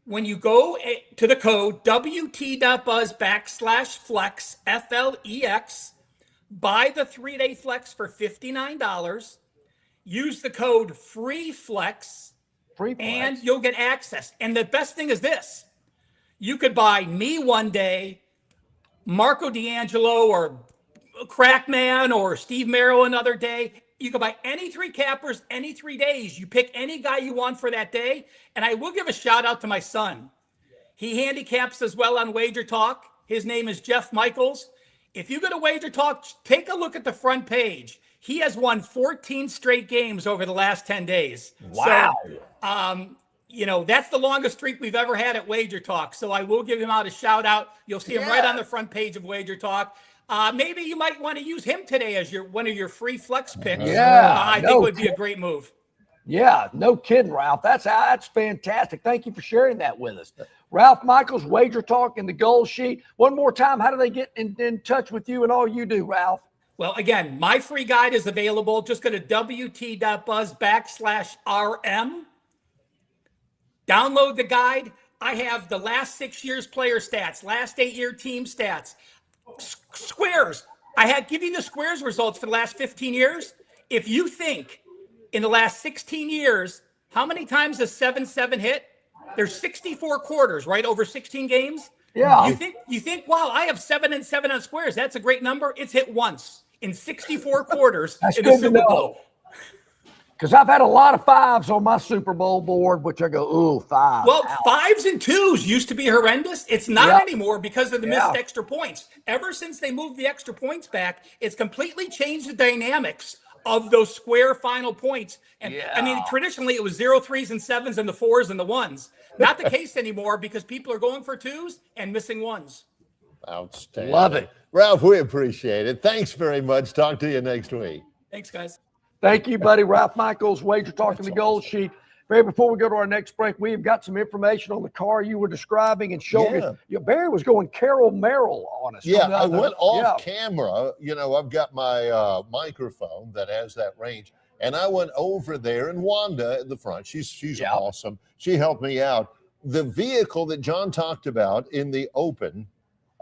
When you go to the code WT.buzz/Flex, FLEX, buy the 3-day Flex for $59. Use the code FREEFLEX, and you'll get access. And the best thing is this. You could buy me one day, Marco D'Angelo or Crackman or Steve Merrill another day. You can buy any 3 cappers, any 3 days. You pick any guy you want for that day. And I will give a shout out to my son. He handicaps as well on Wager Talk. His name is Jeff Michaels. If you go to Wager Talk, take a look at the front page. He has won 14 straight games over the last 10 days. Wow. So, you know, that's the longest streak we've ever had at Wager Talk. So I will give him out a shout out. You'll see him right on the front page of Wager Talk. Maybe you might want to use him today as one of your free flex picks. I think it would be a great move. Yeah, no kidding, Ralph. That's fantastic. Thank you for sharing that with us. Ralph Michaels, Wager Talk, and the Goal Sheet. One more time, how do they get in touch with you and all you do, Ralph? Well, again, my free guide is available. Just go to WT.buzz/RM. Download the guide. I have the last 6 years player stats, last 8-year team stats, squares. Give you the squares results for the last 15 years. If you think in the last 16 years, how many times has 7-7 hit? There's 64 quarters, right? Over 16 games. Yeah. You think, wow, I have 7 and 7 on squares. That's a great number. It's hit once in 64 quarters in the Super Bowl. Because I've had a lot of 5s on my Super Bowl board, which I go, ooh, 5. Well, 5s and 2s used to be horrendous. It's not anymore because of the missed extra points. Ever since they moved the extra points back, it's completely changed the dynamics of those square final points. And I mean, traditionally it was 0, 3s, and 7s and the 4s and the 1s. Not the case anymore because people are going for 2s and missing 1s. Outstanding. Love it. Ralph, we appreciate it. Thanks very much. Talk to you next week. Thanks, guys. Thank you, buddy. Ralph Michaels, Wager Talking the Goal Sheet. Barry, before we go to our next break, we've got some information on the car you were describing and showing us. Barry was going Carol Merrill on us. Yeah, I went off camera. You know, I've got my microphone that has that range, and I went over there, and Wanda at the front, she's awesome. She helped me out. The vehicle that John talked about in the open,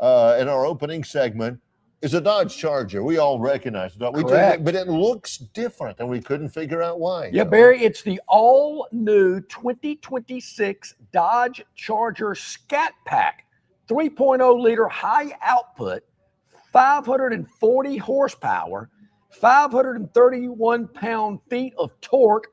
in our opening segment, is a Dodge Charger. We all recognize it. Correct. But it looks different, and we couldn't figure out why. Yeah, Barry, it's the all-new 2026 Dodge Charger Scat Pack. 3.0-liter high output, 540 horsepower, 531 pound-feet of torque.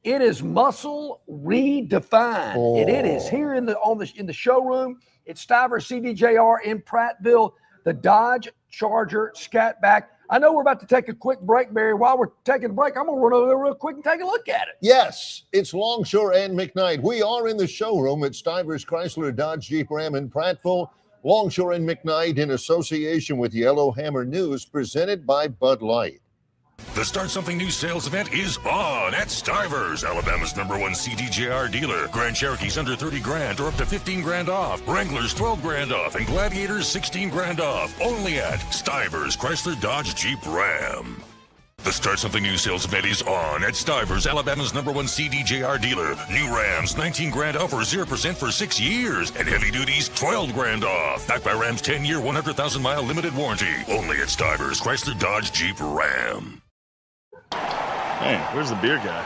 It is muscle redefined. And it is here in the showroom. It's Stivers CDJR in Prattville, the Dodge Charger Scat Pack. I know we're about to take a quick break, Barry. While we're taking a break, I'm going to run over there real quick and take a look at it. Yes, it's Longshore and McKnight. We are in the showroom at Stivers Chrysler Dodge Jeep Ram in Prattville. Longshore and McKnight in association with Yellowhammer News, presented by Bud Light. The Start Something New sales event is on at Stivers, Alabama's #1 CDJR dealer. Grand Cherokees under 30 grand or up to 15 grand off. Wranglers 12 grand off and Gladiators 16 grand off. Only at Stivers Chrysler Dodge Jeep Ram. The Start Something New sales event is on at Stivers, Alabama's #1 CDJR dealer. New Rams 19 grand off or 0% for 6 years. And heavy duties 12 grand off. Backed by Ram's 10-year, 100,000-mile limited warranty. Only at Stivers Chrysler Dodge Jeep Ram. Man, where's the beer guy?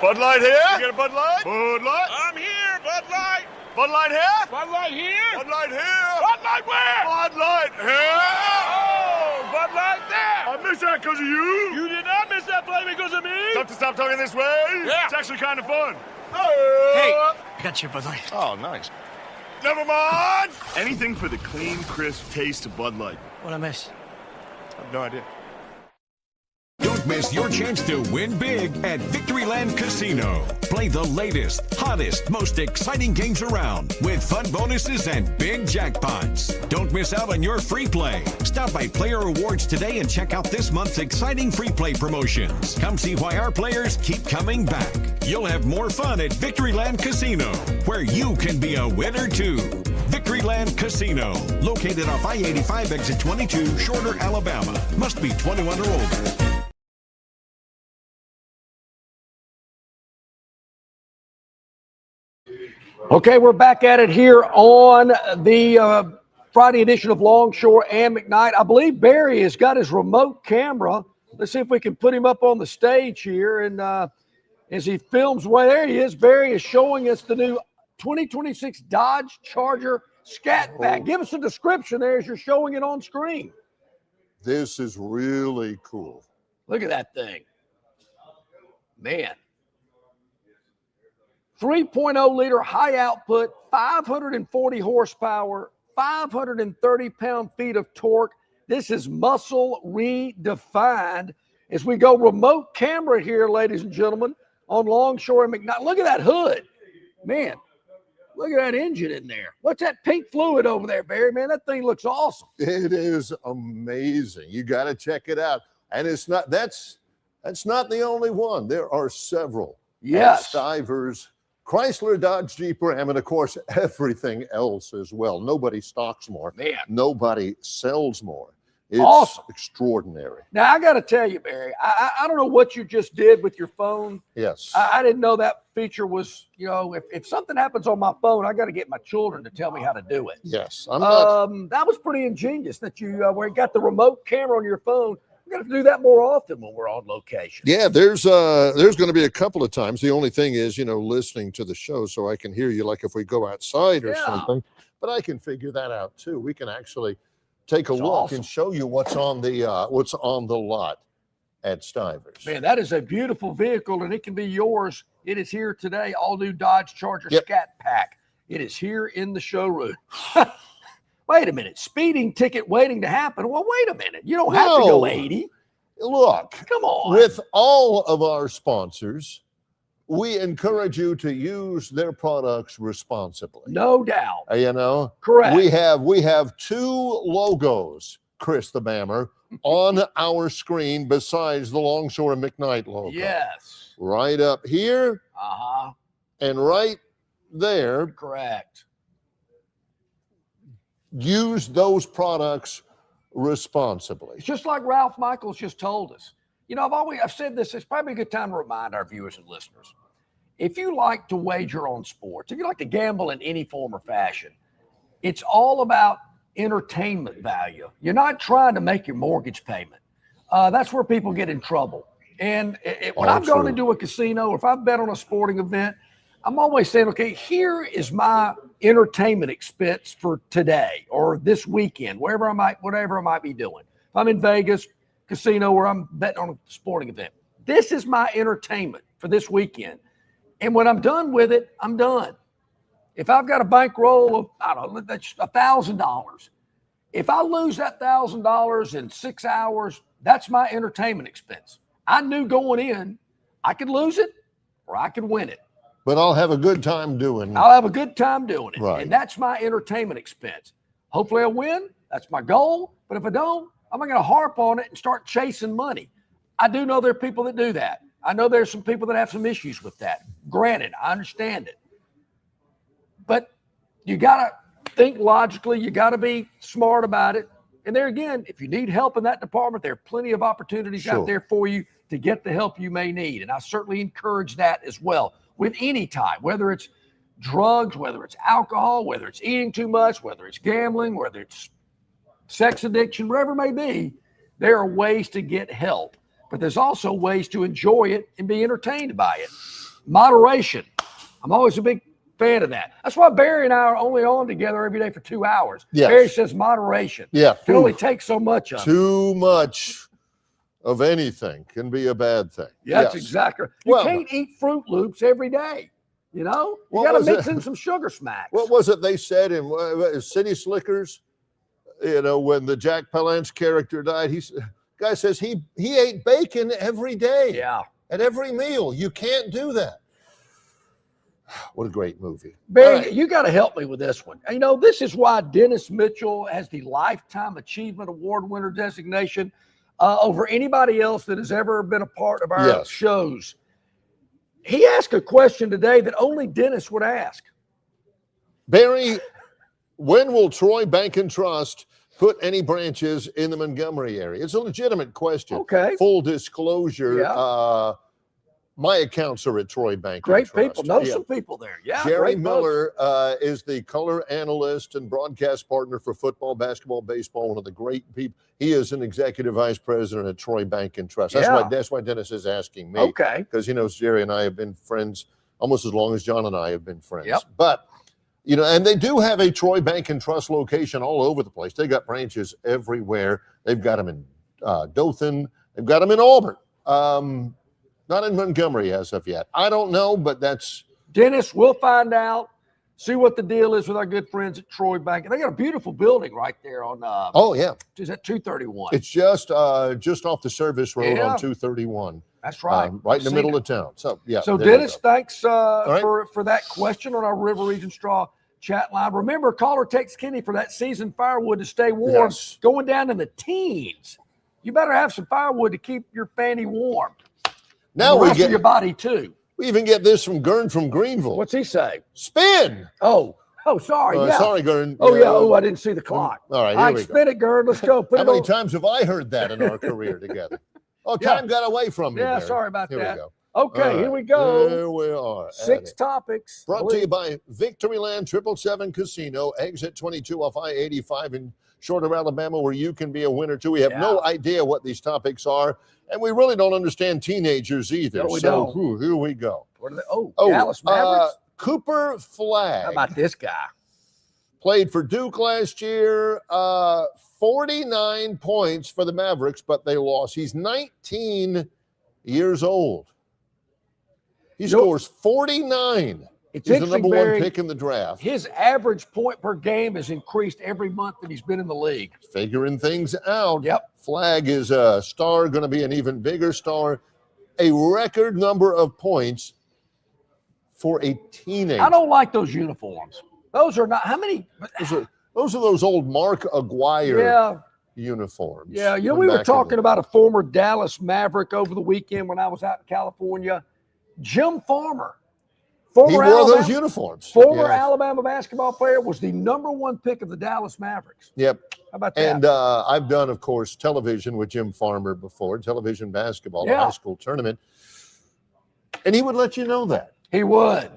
Bud Light here? You get a Bud Light? Bud Light? I'm here, Bud Light. Bud Light here? Bud Light here? Bud Light here? Bud Light where? Bud Light here? Oh, Bud Light there. I missed that because of you. You did not miss that play because of me. Tough to stop talking this way? Yeah. It's actually kind of fun. Hey, I got your Bud Light. Oh, nice. Never mind. Anything for the clean, crisp taste of Bud Light. What'd I miss? I have no idea. Don't miss your chance to win big at Victoryland Casino. Play the latest, hottest, most exciting games around with fun bonuses and big jackpots. Don't miss out on your free play. Stop by Player Rewards today and check out this month's exciting free play promotions. Come see why our players keep coming back. You'll have more fun at Victoryland Casino, where you can be a winner too. Victoryland Casino, located off I-85 exit 22, Shorter, Alabama. Must be 21 or older. Okay, we're back at it here on the Friday edition of Longshore and McKnight. I believe Barry has got his remote camera. Let's see if we can put him up on the stage here. And as he films, well, there he is. Barry is showing us the new 2026 Dodge Charger Scat Pack. Give us a description there as you're showing it on screen. This is really cool. Look at that thing. Man. 3.0-liter high output, 540 horsepower, 530 pound-feet of torque. This is muscle redefined. As we go remote camera here, ladies and gentlemen, on Longshore and McKnight. Look at that hood. Man, look at that engine in there. What's that pink fluid over there, Barry? Man, that thing looks awesome. It is amazing. You got to check it out. And it's not that's not the only one. There are several. Yes. Stivers, Chrysler, Dodge, Jeep, Ram, and of course, everything else as well. Nobody stocks more. Man. Nobody sells more. It's awesome. Extraordinary. Now, I got to tell you, Barry, I don't know what you just did with your phone. Yes. I didn't know that feature was, you know, if something happens on my phone, I got to get my children to tell me how to do it. Yes. I'm not. That was pretty ingenious that you, where you got the remote camera on your phone. We're going to do that more often when we're on location. Yeah, there's going to be a couple of times. The only thing is, you know, listening to the show so I can hear you, like if we go outside or something. But I can figure that out too. We can actually take a look and show you what's on the lot at Stivers. Man, that is a beautiful vehicle, and it can be yours. It is here today. All new Dodge Charger Scat Pack. It is here in the showroom. Wait a minute. Speeding ticket waiting to happen. Well, wait a minute. You don't have to go 80. Look. Come on. With all of our sponsors, we encourage you to use their products responsibly. No doubt. You know? Correct. We have two logos Chris the Bammer, on our screen besides the Longshore McKnight logo? Yes. Right up here. Uh-huh. And right there. Correct. Use those products responsibly. It's just like Ralph Michaels just told us. You know, I've said this, it's probably a good time to remind our viewers and listeners. If you like to wager on sports, if you like to gamble in any form or fashion, it's all about entertainment value. You're not trying to make your mortgage payment. That's where people get in trouble. And when I've gone into a casino, or if I've bet on a sporting event, I'm always saying, okay, here is my entertainment expense for today or this weekend, whatever I might be doing. If I'm in Vegas, casino where I'm betting on a sporting event, this is my entertainment for this weekend. And when I'm done with it, I'm done. If I've got a bankroll of, I don't know, that's $1,000. If I lose that $1,000 in 6 hours, that's my entertainment expense. I knew going in, I could lose it or I could win it. But I'll have a good time doing it. I'll have a good time doing it. Right. And that's my entertainment expense. Hopefully I win. That's my goal. But if I don't, I'm not going to harp on it and start chasing money. I do know there are people that do that. I know there's some people that have some issues with that. Granted, I understand it. But you got to think logically. You got to be smart about it. And there again, if you need help in that department, there are plenty of opportunities out there for you to get the help you may need. And I certainly encourage that as well. With any type, whether it's drugs, whether it's alcohol, whether it's eating too much, whether it's gambling, whether it's sex addiction, whatever it may be, there are ways to get help. But there's also ways to enjoy it and be entertained by it. Moderation. I'm always a big fan of that. That's why Barry and I are only on together every day for 2 hours. Yes. Barry says moderation. Yeah. You can only take so much of it. Too much of anything can be a bad thing. Yeah, that's exactly right. You can't eat Fruit Loops every day. You know, you got to mix in some sugar smacks. What was it they said in City Slickers? You know, when the Jack Palance character died, guy says he ate bacon every day. Yeah. At every meal. You can't do that. What a great movie. Barry, you got to help me with this one. You know, this is why Dennis Mitchell has the Lifetime Achievement Award winner designation over anybody else that has ever been a part of our shows. He asked a question today that only Dennis would ask. Barry, when will Troy Bank and Trust put any branches in the Montgomery area? It's a legitimate question. Okay. Full disclosure. My accounts are at Troy Bank. Great people. Know some people there. Yeah. Jerry Miller is the color analyst and broadcast partner for football, basketball, baseball. One of the great people. He is an executive vice president at Troy Bank and Trust. That's why Dennis is asking me. Okay. Because he knows Jerry and I have been friends almost as long as John and I have been friends. Yep. But, you know, and they do have a Troy Bank and Trust location all over the place. They got branches everywhere. They've got them in Dothan. They've got them in Auburn. Not in Montgomery as of yet. I don't know, but that's... Dennis, we'll find out. See what the deal is with our good friends at Troy Bank. And they got a beautiful building right there on... Is that 231? It's just off the service road on 231. That's right. Right in the middle of town. So, yeah. So, Dennis, thanks for that question on our River Region Straw chat line. Remember, call or text Kenny for that seasoned firewood to stay warm. Yes. Going down in the teens. You better have some firewood to keep your fanny warm. Now we get your body too. We even get this from Gurn from Greenville. What's he say? Spin. Oh, sorry. Sorry, Gurn. Oh, yeah. Oh, I didn't see the clock. All right, here we go. Spin it, Gurn. Let's go. How many times have I heard that in our career together? Oh, time got away from me. Yeah, Barry. sorry about Here that. We go. Okay, here we go. Here we are. 6 topics. Brought to you by Victoryland 777 Casino, exit 22 off I-85 in Shorter, Alabama, where you can be a winner too. We have no idea what these topics are, and we really don't understand teenagers either. No, we don't. Here we go. What are they? Dallas Mavericks? Cooper Flagg. How about this guy? Played for Duke last year. 49 points for the Mavericks, but they lost. He's 19 years old. He scores 49. He's the number one pick in the draft. His average point per game has increased every month that he's been in the league. Figuring things out. Yep. Flagg is a star, going to be an even bigger star. A record number of points for a teenager. I don't like those uniforms. Those are not, how many? Those are those old Mark Aguirre uniforms. Yeah, we were talking about a former Dallas Maverick over the weekend when I was out in California. Jim Farmer. He wore those uniforms. Former Alabama basketball player, was the #1 pick of the Dallas Mavericks. Yep. How about that? And I've done, of course, television with Jim Farmer before, television basketball, a high school tournament. And he would let you know that. He would.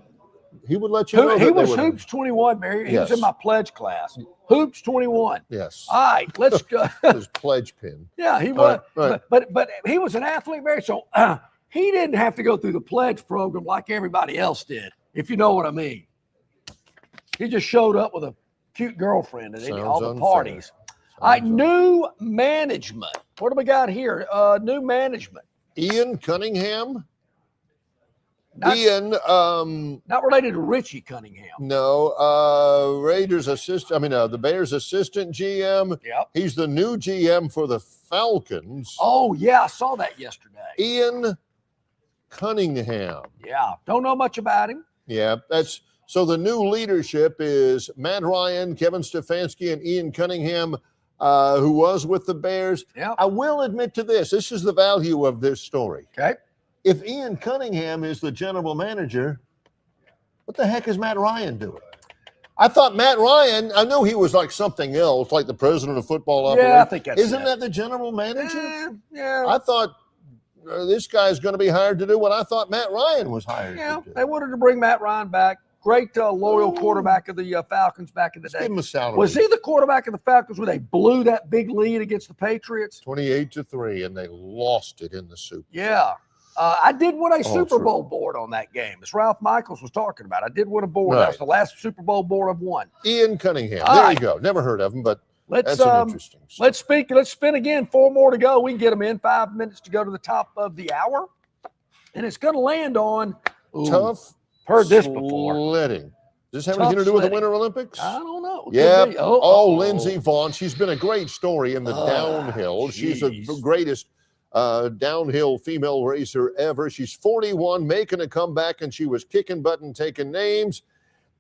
He would let you know that. He was Hoops 21, Mary. He was in my pledge class. Hoops 21. Yes. All right, let's go. His pledge pin. Yeah, he was. Right. But he was an athlete, Mary. So he didn't have to go through the pledge program like everybody else did, if you know what I mean. He just showed up with a cute girlfriend at all the parties. All right, new management. What do we got here? New management. Ian Cunningham. Not related to Richie Cunningham. No, Raiders assistant. The Bears assistant GM. Yep. He's the new GM for the Falcons. Oh yeah, I saw that yesterday. Ian Cunningham. Yeah, don't know much about him. Yeah, so the new leadership is Matt Ryan, Kevin Stefanski, and Ian Cunningham, who was with the Bears. Yeah. I will admit to this. This is the value of this story. Okay. If Ian Cunningham is the general manager, what the heck is Matt Ryan doing? I thought Matt Ryan, I know he was like something else, like the president of football operations. Yeah, I think that's Isn't that the general manager? Yeah. I thought this guy's going to be hired to do what I thought Matt Ryan was hired to do. They wanted to bring Matt Ryan back. Great loyal quarterback of the Falcons back in the day. Give him a salary. Was he the quarterback of the Falcons when they blew that big lead against the Patriots? 28-3, and they lost it in the Super Bowl. Yeah. I did win a Super Bowl board on that game, as Ralph Michaels was talking about. I did win a board. Right. That was the last Super Bowl board I've won. Ian Cunningham. All there right. you go. Never heard of him, but Let's that's an interesting story. Let's spin again. 4 more to go. We can get them in 5 minutes to go to the top of the hour. And it's going to land on tough heard this before. sledding. Does this have anything to do with the Winter Olympics? I don't know. Yeah. Lindsey Vonn. She's been a great story in the downhill. She's the greatest downhill female racer ever. She's 41, making a comeback, and she was kicking butt and taking names.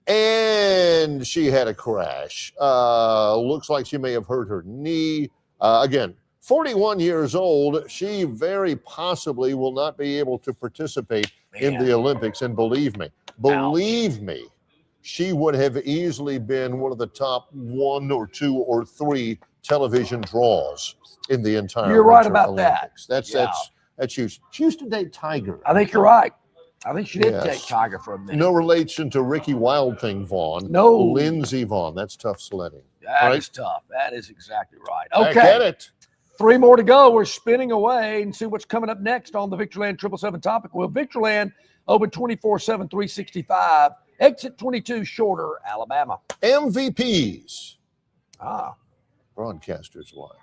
And she had a crash. Looks like she may have hurt her knee. Again, 41 years old. She very possibly will not be able to participate in the Olympics. And believe me, she would have easily been one of the top 1 or 2 or 3 television draws in the entire You're right Winter about Olympics. that. That's huge. She used to date Tiger. I think you're right. I think she did take Tiger for a minute. No relation to Ricky Wild Thing Vaughn. No. Lindsey Vonn. That's tough sledding. That is tough. That is exactly right. I Okay. get it. 3 more to go. We're spinning away and see what's coming up next on the Victoryland 777 topic. Well, Victoryland open 24/7, 365. Exit 22, Shorter, Alabama. MVPs. Broadcaster's wife.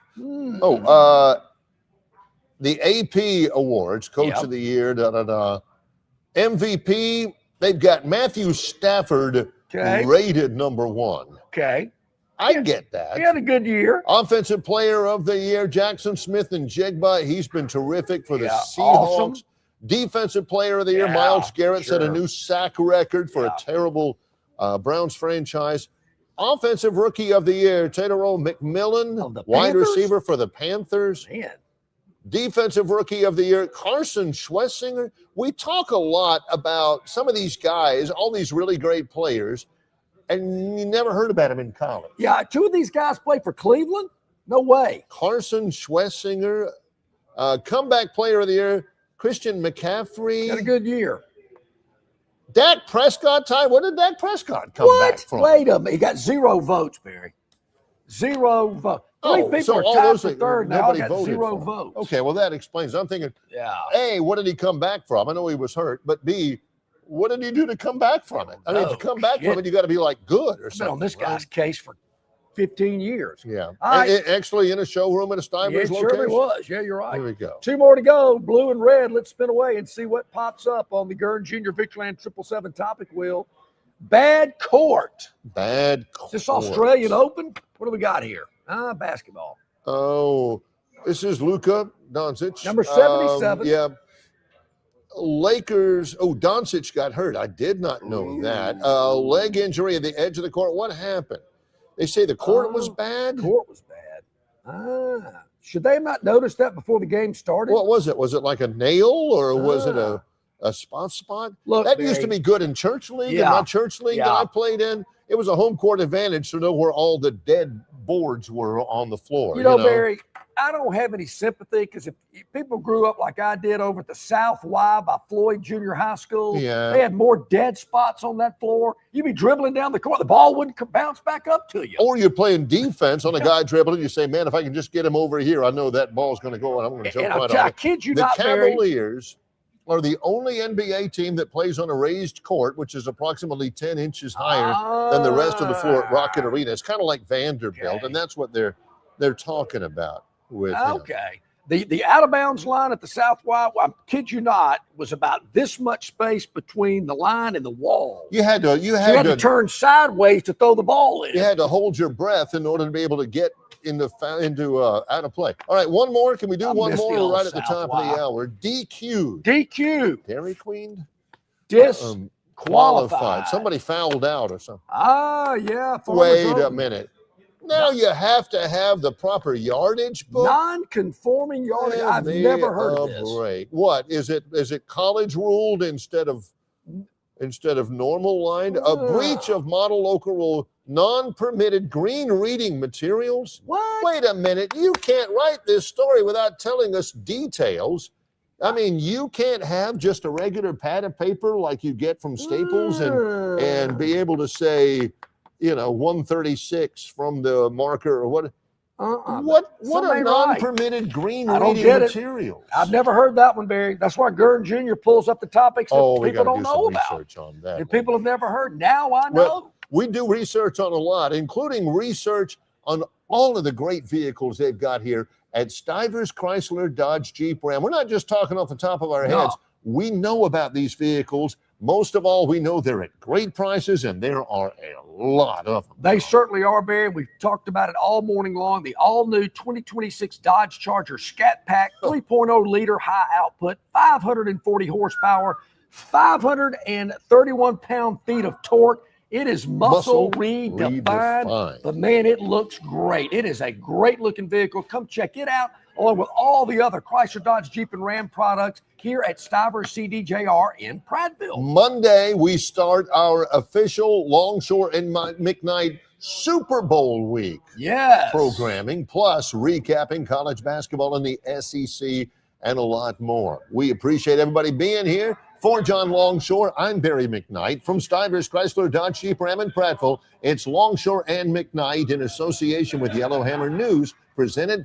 The AP Awards, Coach of the Year, MVP, they've got Matthew Stafford rated #1. Okay. I get that. He had a good year. Offensive Player of the Year, Jackson Smith-Njigba. He's been terrific for the Seahawks. Awesome. Defensive Player of the Year, Myles Garrett set a new sack record for a terrible Browns franchise. Offensive Rookie of the Year, Tedaro McMillan, wide receiver for the Panthers. Man. Defensive Rookie of the Year, Carson Schwessinger. We talk a lot about some of these guys, all these really great players, and you never heard about them in college. Yeah, 2 of these guys play for Cleveland? No way. Carson Schwessinger, Comeback Player of the Year, Christian McCaffrey. Had a good year. Dak Prescott, Ty, what did Dak Prescott come back from? Wait a minute. He got 0 votes, Barry. 0 votes. People are tied for third now. I got 0 votes. Okay, well, that explains. I'm thinking, A, what did he come back from? I know he was hurt, but B, what did he do to come back from it? I mean, to come back from it, you got to be like good or I've something. been on this guy's case for 15 years. Yeah. Right. Actually in a showroom at a Stivers location? Sure was. Yeah, you're right. Here we go. 2 more to go. Blue and red. Let's spin away and see what pops up on the Gurn Junior Victoryland 777 topic wheel. Bad court. Bad court. Is this Australian Open? What do we got here? Basketball. Oh, this is Luka Doncic. Number 77. Yeah. Lakers. Oh, Doncic got hurt. I did not know that. Leg injury at the edge of the court. What happened? They say the court was bad. Court was bad. Should they have not noticed that before the game started? What was it? Was it like a nail or was it a spot? Look, that used to be good in church league. Yeah. In my church league that I played in, it was a home court advantage to know where all the dead boards were on the floor. You know, Barry, I don't have any sympathy because if people grew up like I did over at the South Y by Floyd Junior High School, they had more dead spots on that floor. You'd be dribbling down the court, the ball wouldn't bounce back up to you. Or you're playing defense on a guy dribbling. You say, man, if I can just get him over here, I know that ball's going to go and I'm going to jump right on I it. kid you the not, Cavaliers are the only NBA team that plays on a raised court, which is approximately 10 inches higher than the rest of the floor at Rocket Arena. It's kind of like Vanderbilt, and that's what they're talking about with him. The out of bounds line at the South Y, I kid you not, was about this much space between the line and the wall. You had to turn sideways to throw the ball in. You had to hold your breath in order to be able to get into out of play. All right, one more. Can we do one more right at the top of the hour? DQ. Dairy Queen. Disqualified. Somebody fouled out or something. Yeah. Wait a minute. Now you have to have the proper yardage book. Non-conforming yardage. I've never heard of this. Great. What is it? Is it college ruled instead of normal line? A breach of model local rule. Non-permitted green reading materials. What? Wait a minute. You can't write this story without telling us details. I mean, you can't have just a regular pad of paper like you get from Staples and be able to say, 136 from the marker or what? What are non-permitted green reading materials? I've never heard that one, Barry. That's why Gurn Jr. pulls up the topics that people don't know about. Research on that. And people have never heard. Now I know. Well, we do research on a lot, including research on all of the great vehicles they've got here at Stivers Chrysler Dodge Jeep Ram. We're not just talking off the top of our heads. We know about these vehicles. Most of all, we know they're at great prices, and there are a lot of them. They certainly are, Barry. We've talked about it all morning long. The all-new 2026 Dodge Charger Scat Pack, 3.0 liter high output, 540 horsepower, 531 pound-feet of torque. It is muscle redefined, but man, it looks great. It is a great-looking vehicle. Come check it out, along with all the other Chrysler, Dodge, Jeep, and Ram products here at Stivers CDJR in Prattville. Monday, we start our official Longshore and McKnight Super Bowl week programming, plus recapping college basketball in the SEC and a lot more. We appreciate everybody being here. For John Longshore, I'm Barry McKnight from Stivers Chrysler Dodge Jeep Ram in Prattville. It's Longshore and McKnight in association with Yellowhammer News, presented by